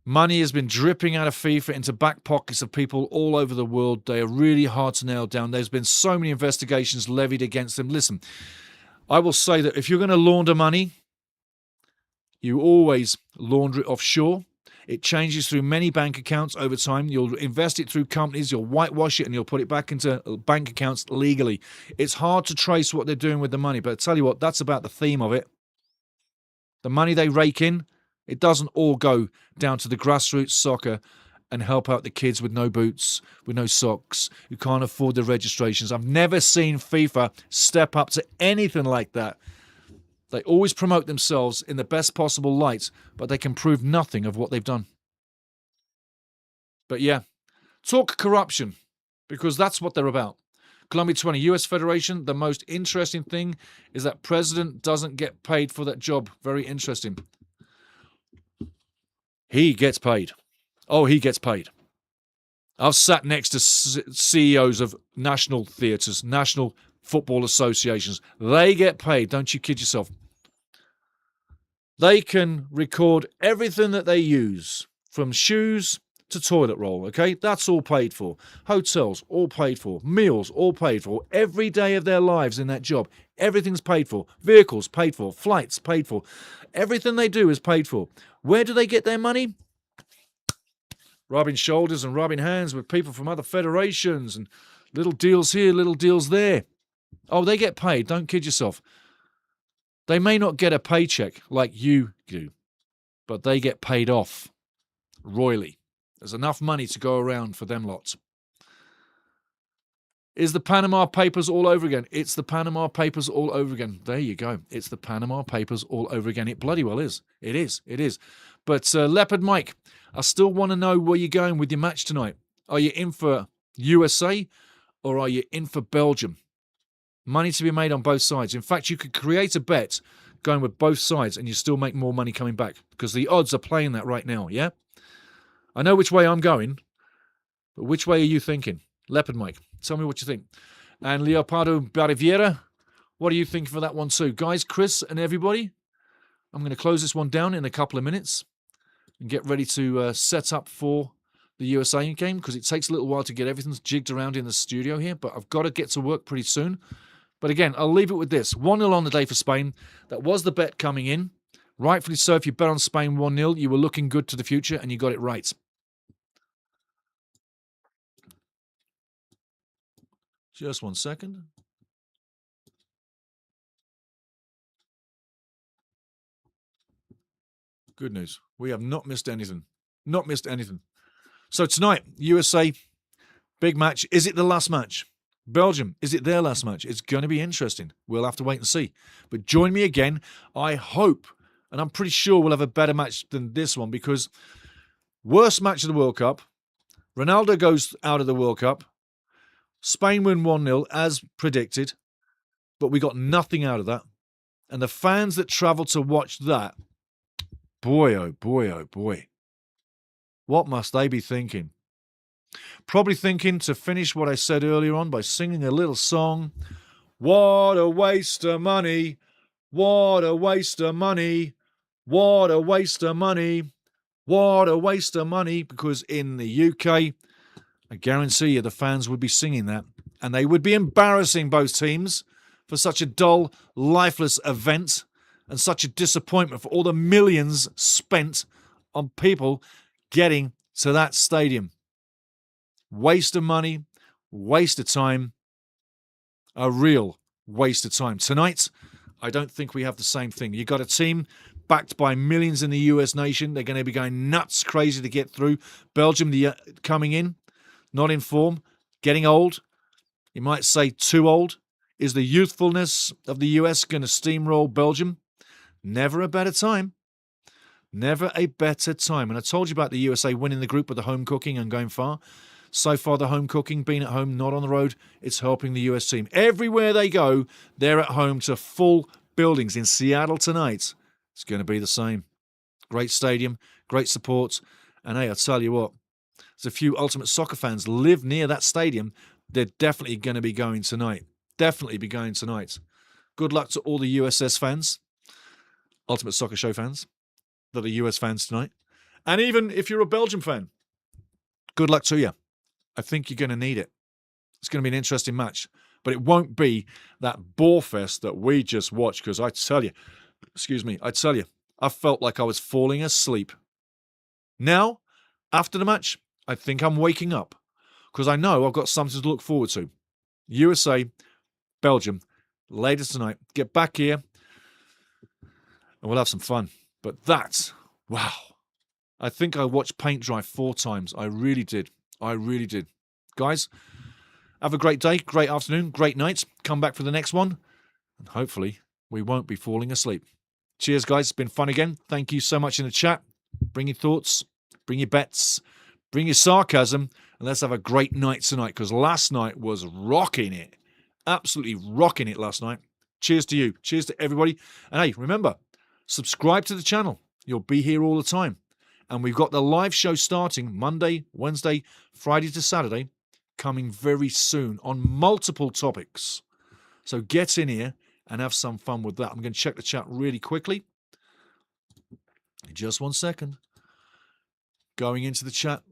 Speaker 1: Money has been dripping out of FIFA into back pockets of people all over the world. They are really hard to nail down. There's been so many investigations levied against them. Listen, I will say that if you're going to launder money, you always launder it offshore. It changes through many bank accounts over time. You'll invest it through companies, you'll whitewash it, and you'll put it back into bank accounts legally. It's hard to trace what they're doing with the money, but I tell you what, that's about the theme of it. The money they rake in, it doesn't all go down to the grassroots soccer and help out the kids with no boots, with no socks, who can't afford the registrations. I've never seen FIFA step up to anything like that. They always promote themselves in the best possible light, but they can prove nothing of what they've done. But yeah, talk corruption, because that's what they're about. Columbia 20, US Federation, the most interesting thing is that president doesn't get paid for that job. Very interesting. He gets paid. Oh, he gets paid. I've sat next to CEOs of national theatres, national football associations. They get paid. Don't you kid yourself. They can record everything that they use, from shoes to toilet roll, okay? That's all paid for. Hotels, all paid for. Meals, all paid for. Every day of their lives in that job, everything's paid for. Vehicles, paid for. Flights, paid for. Everything they do is paid for. Where do they get their money? Rubbing shoulders and rubbing hands with people from other federations and little deals here, little deals there. Oh, they get paid. Don't kid yourself. They may not get a paycheck like you do, but they get paid off royally. There's enough money to go around for them lots. Is the Panama Papers all over again? It's the Panama Papers all over again. There you go. It's the Panama Papers all over again. It bloody well is. It is. It is. But Leopard Mike, I still want to know where you're going with your match tonight. Are you in for USA or are you in for Belgium? Money to be made on both sides. In fact, you could create a bet going with both sides and you still make more money coming back because the odds are playing that right now, yeah? I know which way I'm going, but which way are you thinking? Leopard Mike, tell me what you think. And Leopardo Bariviera, what are you thinking for that one too? Guys, Chris and everybody, I'm going to close this one down in a couple of minutes and get ready to set up for the USA game because it takes a little while to get everything jigged around in the studio here, but I've got to get to work pretty soon. But again, I'll leave it with this. 1-0 on the day for Spain. That was the bet coming in. Rightfully so, if you bet on Spain 1-0, you were looking good to the future and you got it right. Just 1 second. Good news. We have not missed anything. Not missed anything. So tonight, USA, big match. Is it the last match? Belgium, is it their last match? It's going to be interesting. We'll have to wait and see. But join me again. I hope, and I'm pretty sure we'll have a better match than this one because worst match of the World Cup. Ronaldo goes out of the World Cup. Spain win 1-0 as predicted, but we got nothing out of that. And the fans that travel to watch that, boy, oh boy, oh boy. What must they be thinking? Probably thinking to finish what I said earlier on by singing a little song. What a waste of money. What a waste of money. What a waste of money. What a waste of money. Because in the UK, I guarantee you the fans would be singing that. And they would be embarrassing both teams for such a dull, lifeless event and such a disappointment for all the millions spent on people getting to that stadium. Waste of money, waste of time, a real waste of time. Tonight, I don't think we have the same thing. You've got a team backed by millions in the US nation. They're going to be going nuts crazy to get through. Belgium coming in, not in form, getting old. You might say too old. Is the youthfulness of the US going to steamroll Belgium? Never a better time. Never a better time. And I told you about the USA winning the group with the home cooking and going far. So far, the home cooking, being at home, not on the road, it's helping the US team. Everywhere they go, they're at home to full buildings. In Seattle tonight, it's going to be the same. Great stadium, great support. And hey, I'll tell you what, there's a few Ultimate Soccer fans live near that stadium. They're definitely going to be going tonight. Definitely be going tonight. Good luck to all the USS fans, Ultimate Soccer Show fans, that are US fans tonight. And even if you're a Belgium fan, good luck to you. I think you're going to need it. It's going to be an interesting match. But it won't be that bore fest that we just watched, because I tell you, I felt like I was falling asleep. Now, after the match, I think I'm waking up, because I know I've got something to look forward to. USA, Belgium, later tonight. Get back here and we'll have some fun. But that, wow. I think I watched paint dry 4 times. I really did. Guys, have a great day, great afternoon, great night. Come back for the next one. And hopefully we won't be falling asleep. Cheers, guys. It's been fun again. Thank you so much in the chat. Bring your thoughts, bring your bets, bring your sarcasm, and let's have a great night tonight, because last night was rocking it. Absolutely rocking it last night. Cheers to you. Cheers to everybody. And hey, remember, subscribe to the channel. You'll be here all the time. And we've got the live show starting Monday, Wednesday, Friday to Saturday, coming very soon on multiple topics. So get in here and have some fun with that. I'm going to check the chat really quickly. Just 1 second. Going into the chat.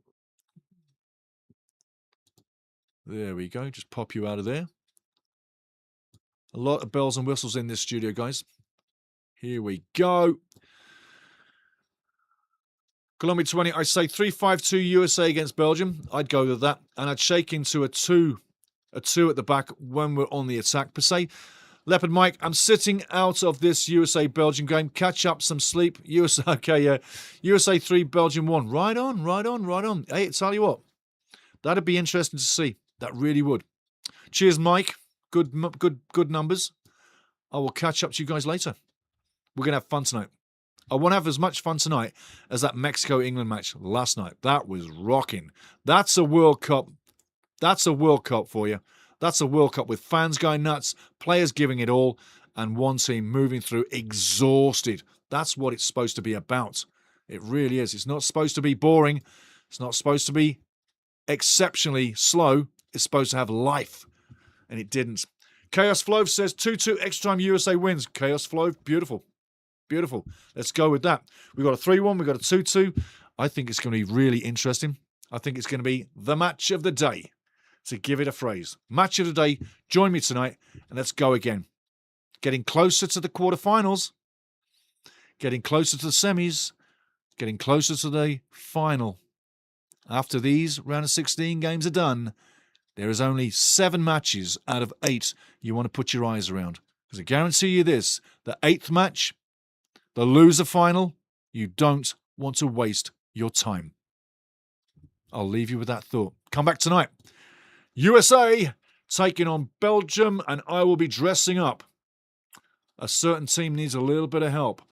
Speaker 1: There we go. Just pop you out of there. A lot of bells and whistles in this studio, guys. Here we go. Colombia 20, I say 3-5-2 USA against Belgium. I'd go with that. And I'd shake into a 2 at the back when we're on the attack, per se. Leopard Mike, I'm sitting out of this USA-Belgium game. Catch up some sleep. USA, okay, yeah. USA 3, Belgium 1. Right on. Hey, tell you what. That'd be interesting to see. That really would. Cheers, Mike. Good numbers. I will catch up to you guys later. We're going to have fun tonight. I want to have as much fun tonight as that Mexico-England match last night. That was rocking. That's a World Cup. That's a World Cup for you. That's a World Cup with fans going nuts, players giving it all, and one team moving through exhausted. That's what it's supposed to be about. It really is. It's not supposed to be boring. It's not supposed to be exceptionally slow. It's supposed to have life. And it didn't. Chaos Flow says 2-2 extra time USA wins. Chaos Flow, beautiful. Beautiful. Let's go with that. We've got a 3-1. We've got a 2-2. I think it's going to be really interesting. I think it's going to be the match of the day. To give it a phrase. Match of the day. Join me tonight and let's go again. Getting closer to the quarterfinals. Getting closer to the semis. Getting closer to the final. After these round of 16 games are done, there is only 7 matches out of 8 you want to put your eyes around. Because I guarantee you this, the 8th match, the loser final, you don't want to waste your time. I'll leave you with that thought. Come back tonight. USA taking on Belgium, and I will be dressing up. A certain team needs a little bit of help.